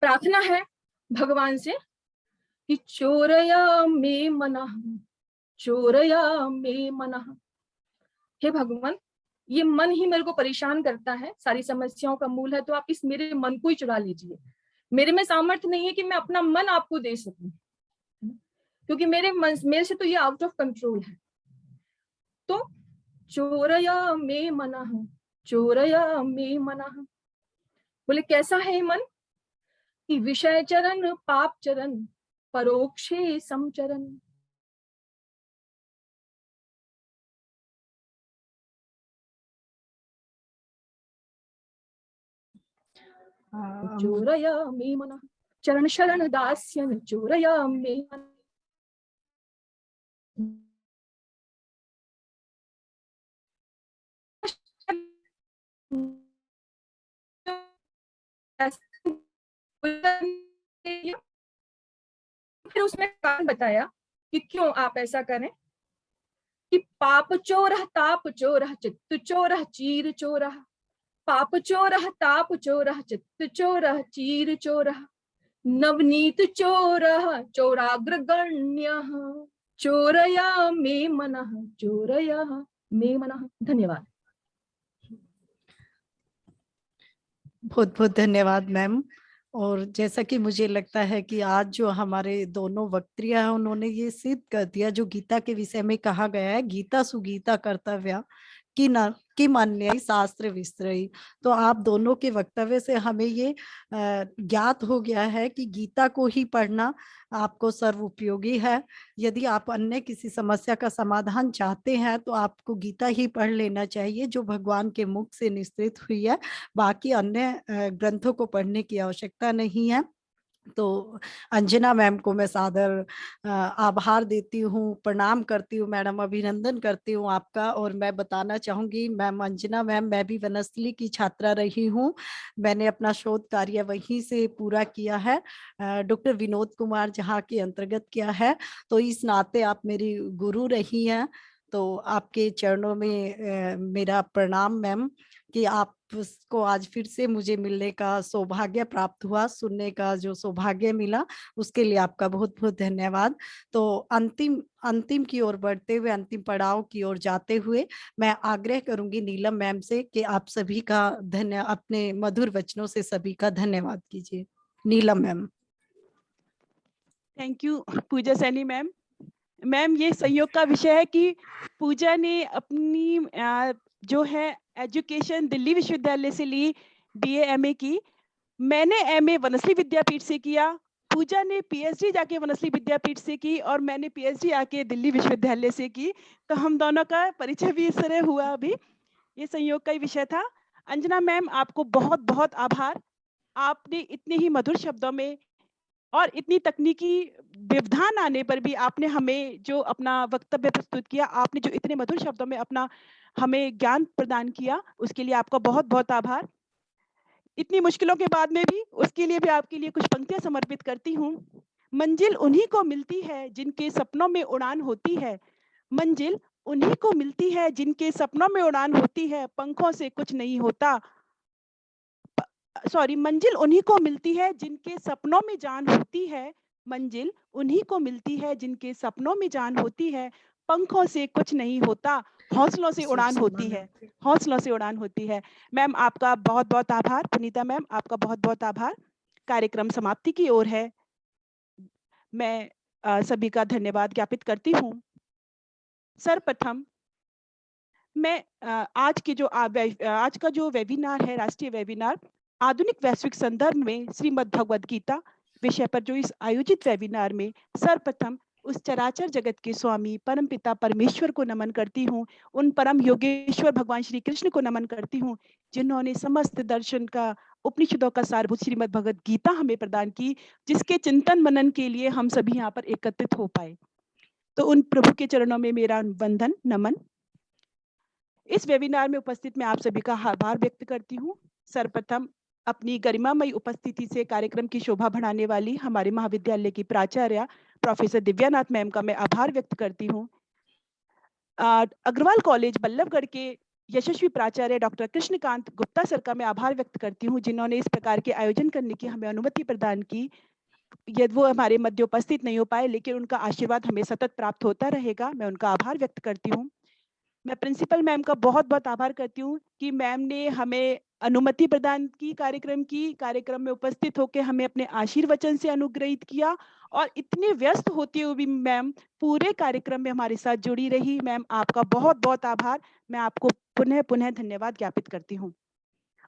Speaker 7: प्रार्थना है भगवान से कि चोरया मे मनः, चोरया मे मनः। हे भगवान, ये मन ही मेरे को परेशान करता है, सारी समस्याओं का मूल है, तो आप इस मेरे मन को ही चुरा लीजिए। मेरे में सामर्थ्य नहीं है कि मैं अपना मन आपको दे सकूं, क्योंकि मेरे से तो ये आउट ऑफ कंट्रोल है। तो चोरया मे मनः, चोरया मे मनः। बोले कैसा है मन, कि विषय चरण पाप चरण परोक्षे समचरण। चोरया मे मनः, चरण शरण दास्यन चोरया मे मनः। फिर उसमें कारण बताया कि क्यों आप ऐसा करें, कि पाप चोरह ताप चोरह चित्त चोरह चीर चोरह, पाप चोरह ताप चोरह चित्त चोरह चीर चोरह, नवनीत चोरह चोराग्रगण्यः, चोरया मे मनः, चोरया मे मनः। धन्यवाद।
Speaker 2: बहुत बहुत धन्यवाद मैम। और जैसा कि मुझे लगता है कि आज जो हमारे दोनों वक्तृया हैं, उन्होंने ये सिद्ध कर दिया जो गीता के विषय में कहा गया है, गीता सुगीता कर्तव्या कि मान्य शास्त्र विस्तरई। तो आप दोनों के वक्तव्य से हमें ये ज्ञात हो गया है कि गीता को ही पढ़ना आपको सर्व उपयोगी है। यदि आप अन्य किसी समस्या का समाधान चाहते हैं तो आपको गीता ही पढ़ लेना चाहिए, जो भगवान के मुख से निश्चित हुई है। बाकी अन्य ग्रंथों को पढ़ने की आवश्यकता नहीं है। तो अंजना मैम को मैं सादर आभार देती हूँ, प्रणाम करती हूँ मैडम, अभिनंदन करती हूँ आपका। और मैं बताना चाहूंगी मैम अंजना मैम, मैं भी वनस्थली की छात्रा रही हूँ। मैंने अपना शोध कार्य वहीं से पूरा किया है, डॉक्टर विनोद कुमार जहाँ के अंतर्गत किया है। तो इस नाते आप मेरी गुरु रही हैं, तो आपके चरणों में मेरा प्रणाम मैम, कि आपको आज फिर से मुझे मिलने का सौभाग्य प्राप्त हुआ, सुनने का जो सौभाग्य मिला, उसके लिए आपका बहुत बहुत धन्यवाद। तो अंतिम अंतिम की ओर बढ़ते हुए, अंतिम पड़ाव की ओर जाते हुए, मैं आग्रह करूंगी नीलम मैम से कि आप सभी का अपने मधुर वचनों से सभी का धन्यवाद कीजिए। Neelam ma'am.
Speaker 1: Thank you Pooja Saini ma'am. Ma'am, ये संयोग का विषय है कि पूजा ने अपनी जो है एजुकेशन दिल्ली विश्वविद्यालय से ली, बीए एमए की। मैंने एमए वनस्थली विद्यापीठ से किया, पूजा ने पीएचडी जाके वनस्थली विद्यापीठ से की, और मैंने पीएचडी आके दिल्ली विश्वविद्यालय से की। तो हम दोनों का परिचय भी इस तरह हुआ। अभी ये संयोग का ही विषय था। अंजना मैम, आपको बहुत बहुत आभार। आपने इतने ही मधुर शब्दों में और इतनी तकनीकी व्यवधान आने पर भी आपने हमें जो अपना वक्तव्य प्रस्तुत किया, आपने जो इतने मधुर शब्दों में अपना हमें ज्ञान प्रदान किया, उसके लिए आपका बहुत बहुत आभार। इतनी मुश्किलों के बाद में भी उसके लिए भी आपके लिए कुछ पंक्तियां समर्पित करती हूँ। मंजिल उन्हीं को मिलती है जिनके सपनों में उड़ान होती है। मंजिल उन्हीं को मिलती है जिनके सपनों में उड़ान होती है, पंखों से कुछ नहीं होता। मंजिल उन्हीं को मिलती है जिनके सपनों में जान होती है। मंजिल उन्हीं को मिलती है जिनके सपनों में जान होती है, पंखों से कुछ नहीं होता, हौसलों से उड़ान होती है, हौसलों से उड़ान होती है। मैम, आपका बहुत बहुत आभार। पुनीता मैम, आपका बहुत बहुत आभार। कार्यक्रम समाप्ति की ओर है। मैं सभी का धन्यवाद ज्ञापित करती हूँ। सर्वप्रथम मैं आज का जो वेबिनार है, राष्ट्रीय वेबिनार आधुनिक वैश्विक संदर्भ में श्रीमद् भगवद गीता विषय पर जो इस आयोजित वेबिनार में, सर्वप्रथम उस चराचर जगत के स्वामी परमपिता परमेश्वर को नमन करती हूँ। उन परम योगेश्वर भगवान श्री कृष्ण को नमन करती हूँ, जिन्होंने समस्त दर्शन का, उपनिषदों का सारभूत श्रीमद् भगवद गीता हमें प्रदान की, जिसके चिंतन मनन के लिए हम सभी यहाँ पर एकत्रित हो पाए। तो उन प्रभु के चरणों में मेरा वंदन, नमन। इस वेबिनार में उपस्थित मैं आप सभी का आभार व्यक्त करती हूँ। सर्वप्रथम अपनी गरिमामयी उपस्थिति से कार्यक्रम की शोभा बढ़ाने वाली हमारे महाविद्यालय की प्राचार्य प्रोफेसर दिव्यानाथ मैम का मैं आभार व्यक्त करती हूँ। अग्रवाल कॉलेज बल्लभगढ़ के यशस्वी प्राचार्य डॉक्टर कृष्णकांत गुप्ता सर का मैं आभार व्यक्त करती हूँ, जिन्होंने इस प्रकार के आयोजन करने की हमें अनुमति प्रदान की। यदि वो हमारे मध्य उपस्थित नहीं हो पाए, लेकिन उनका आशीर्वाद हमें सतत प्राप्त होता रहेगा, मैं उनका आभार व्यक्त करती हूँ। मैं प्रिंसिपल मैम का बहुत बहुत आभार करती हूँ कि मैम ने हमें अनुमति प्रदान की, कार्यक्रम में उपस्थित होकर हमें अपने आशीर्वचन से अनुग्रहित किया, और इतने व्यस्त होते हुए भी मैम पूरे कार्यक्रम में हमारे साथ जुड़ी रही। मैम, आपका बहुत बहुत आभार। मैं आपको पुनः पुनः धन्यवाद ज्ञापित करती हूँ,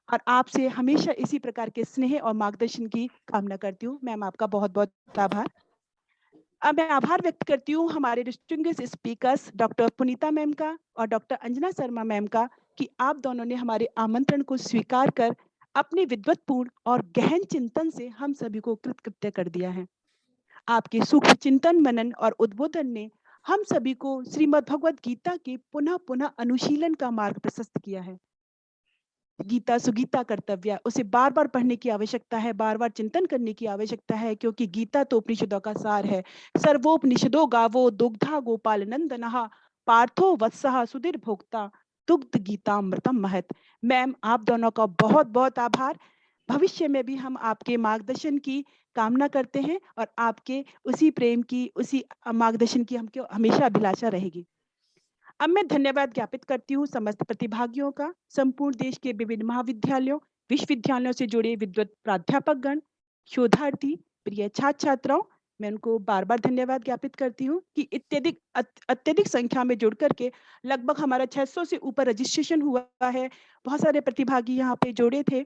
Speaker 1: और आपसे हमेशा इसी प्रकार के स्नेह और मार्गदर्शन की कामना करती हूँ। मैम, आपका बहुत बहुत आभार। अब मैं आभार व्यक्त करती हूँ हमारे distinguished speakers doctor Punita ma'am का और डॉक्टर अंजना शर्मा मैम का, कि आप दोनों ने हमारे आमंत्रण को स्वीकार कर अपने विद्वत्पूर्ण और गहन चिंतन से हम सभी को कृतकृत्य कर दिया है। आपके सूक्ष्म चिंतन, मनन और उद्बोधन ने हम सभी को श्रीमद् भगवद गीता के पुनः पुनः अनुशीलन का मार्ग प्रशस्त किया है। गीता सुगीता कर्तव्य, उसे बार बार पढ़ने की आवश्यकता है, बार बार चिंतन करने की आवश्यकता है, क्योंकि गीता तो उपनिषदों का सार है। सर्वोपनिषदो गावो दुग्धा गोपाल नंदनः पार्थो वत्सः सुधीर भोक्ता दुग्ध गीतामृतम महत। मैम, आप दोनों का बहुत बहुत आभार। भविष्य में भी हम आपके मार्गदर्शन की कामना करते हैं, और आपके उसी प्रेम की, उसी मार्गदर्शन की हमको हमेशा अभिलाषा रहेगी। अब मैं धन्यवाद ज्ञापित करती हूँ समस्त प्रतिभागियों का, संपूर्ण देश के विभिन्न महाविद्यालयों, विश्वविद्यालयों से जुड़े विद्वत प्राध्यापकगण, शोधार्थी, प्रिय छात्र छात्राओं, मैं उनको बार बार धन्यवाद ज्ञापित करती हूँ कि अत्यधिक संख्या में जुड़ करके लगभग हमारा 600 से ऊपर रजिस्ट्रेशन हुआ है। बहुत सारे प्रतिभागी यहाँ पे जुड़े थे,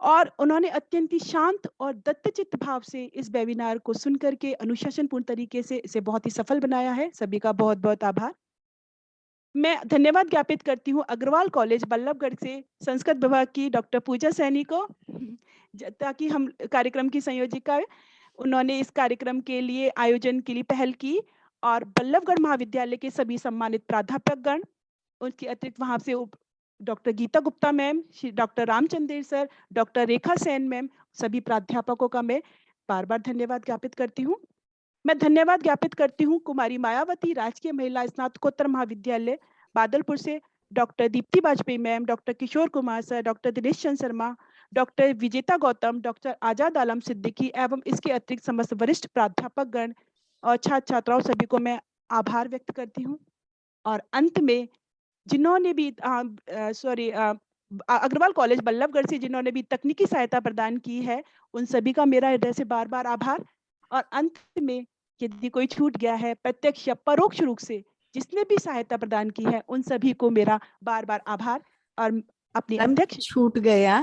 Speaker 1: और उन्होंने अत्यंत ही शांत और दत्तचित्त भाव से इस वेबिनार को सुन करके अनुशासनपूर्ण तरीके से इसे बहुत ही सफल बनाया है। सभी का बहुत बहुत आभार। मैं धन्यवाद ज्ञापित करती हूँ अग्रवाल कॉलेज बल्लभगढ़ से संस्कृत विभाग की डॉक्टर पूजा सैनी को, ताकि हम कार्यक्रम की संयोजिका, उन्होंने इस कार्यक्रम के लिए आयोजन के लिए पहल की, और बल्लभगढ़ महाविद्यालय के सभी सम्मानित प्राध्यापकगण, उसके अतिरिक्त वहाँ से doctor Geeta Gupta ma'am, doctor Ramchandra sir, doctor Rekha Sen ma'am, सभी प्राध्यापकों का मैं बार बार धन्यवाद ज्ञापित करती हूँ। मैं धन्यवाद ज्ञापित करती हूँ कुमारी मायावती राजकीय महिला स्नातकोत्तर महाविद्यालय बादलपुर से doctor Deepti Vajpayee ma'am, doctor Kishore Kumar sir, doctor Dinesh Chandra Sharma, doctor Vijeta Gautam, doctor Azad Alam Siddiqui एवं इसके अतिरिक्त समस्त वरिष्ठ प्राध्यापक गण और छात्र छात्राओं सभी को मैं आभार व्यक्त करती हूँ। और अंत में जिन्होंने भी अग्रवाल कॉलेज बल्लभगढ़ से जिन्होंने भी तकनीकी सहायता प्रदान की है, उन सभी का मेरा हृदय से बार बार आभार। और अंत में यदि कोई छूट गया है प्रत्यक्ष या परोक्ष रूप से जिसने भी सहायता प्रदान की है, उन सभी को मेरा बार बार आभार। और अपनी
Speaker 2: मैम
Speaker 1: अध्यक्ष
Speaker 2: छूट गया,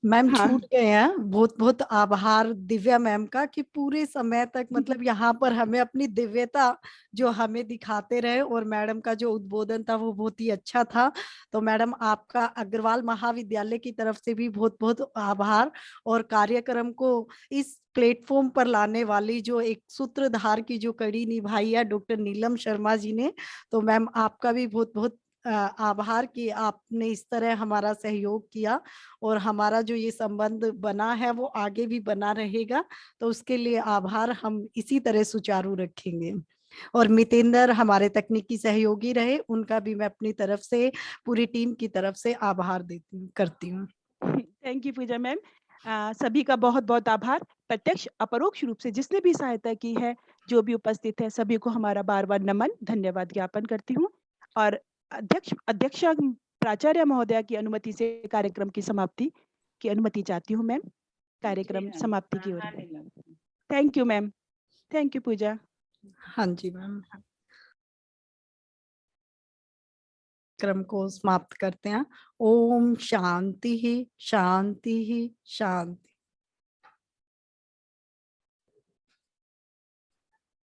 Speaker 2: मैम
Speaker 1: हाँ।
Speaker 2: छूट गया, बहुत बहुत आभार दिव्या मैम का कि पूरे समय तक मतलब यहाँ पर हमें अपनी दिव्यता जो हमें दिखाते रहे, और मैडम का जो उद्बोधन था वो बहुत ही अच्छा था। तो मैडम आपका अग्रवाल महाविद्यालय की तरफ से भी बहुत बहुत आभार, और कार्यक्रम को इस प्लेटफॉर्म पर लाने वाली जो एक सूत्रधार की जो कड़ी निभाई है डॉक्टर नीलम शर्मा जी ने, तो मैम आपका भी बहुत बहुत आभार कि आपने इस तरह हमारा सहयोग किया, और हमारा जो ये संबंध बना है वो आगे भी बना रहेगा। तो उसके लिए आभार हम इसी तरह सुचारू रखेंगे। और मितेंद्र हमारे तकनीकी सहयोगी रहे, उनका भी मैं अपनी तरफ से पूरी टीम की तरफ से आभार करती हूँ।
Speaker 1: Thank you Pooja ma'am. सभी का बहुत बहुत आभार। प्रत्यक्ष अपरोक्ष रूप से जिसने भी सहायता की है, जो भी उपस्थित है, सभी को हमारा बार बार नमन धन्यवाद ज्ञापन करती हूँ। और अध्यक्षा प्राचार्य महोदया की अनुमति से कार्यक्रम की समाप्ति की अनुमति चाहती हूँ मैम। कार्यक्रम समाप्ति की ओर। Thank you ma'am. Thank you Pooja.
Speaker 2: हाँ जी मैम, क्रम को समाप्त करते हैं। ओम शांति ही शांति ही शांति।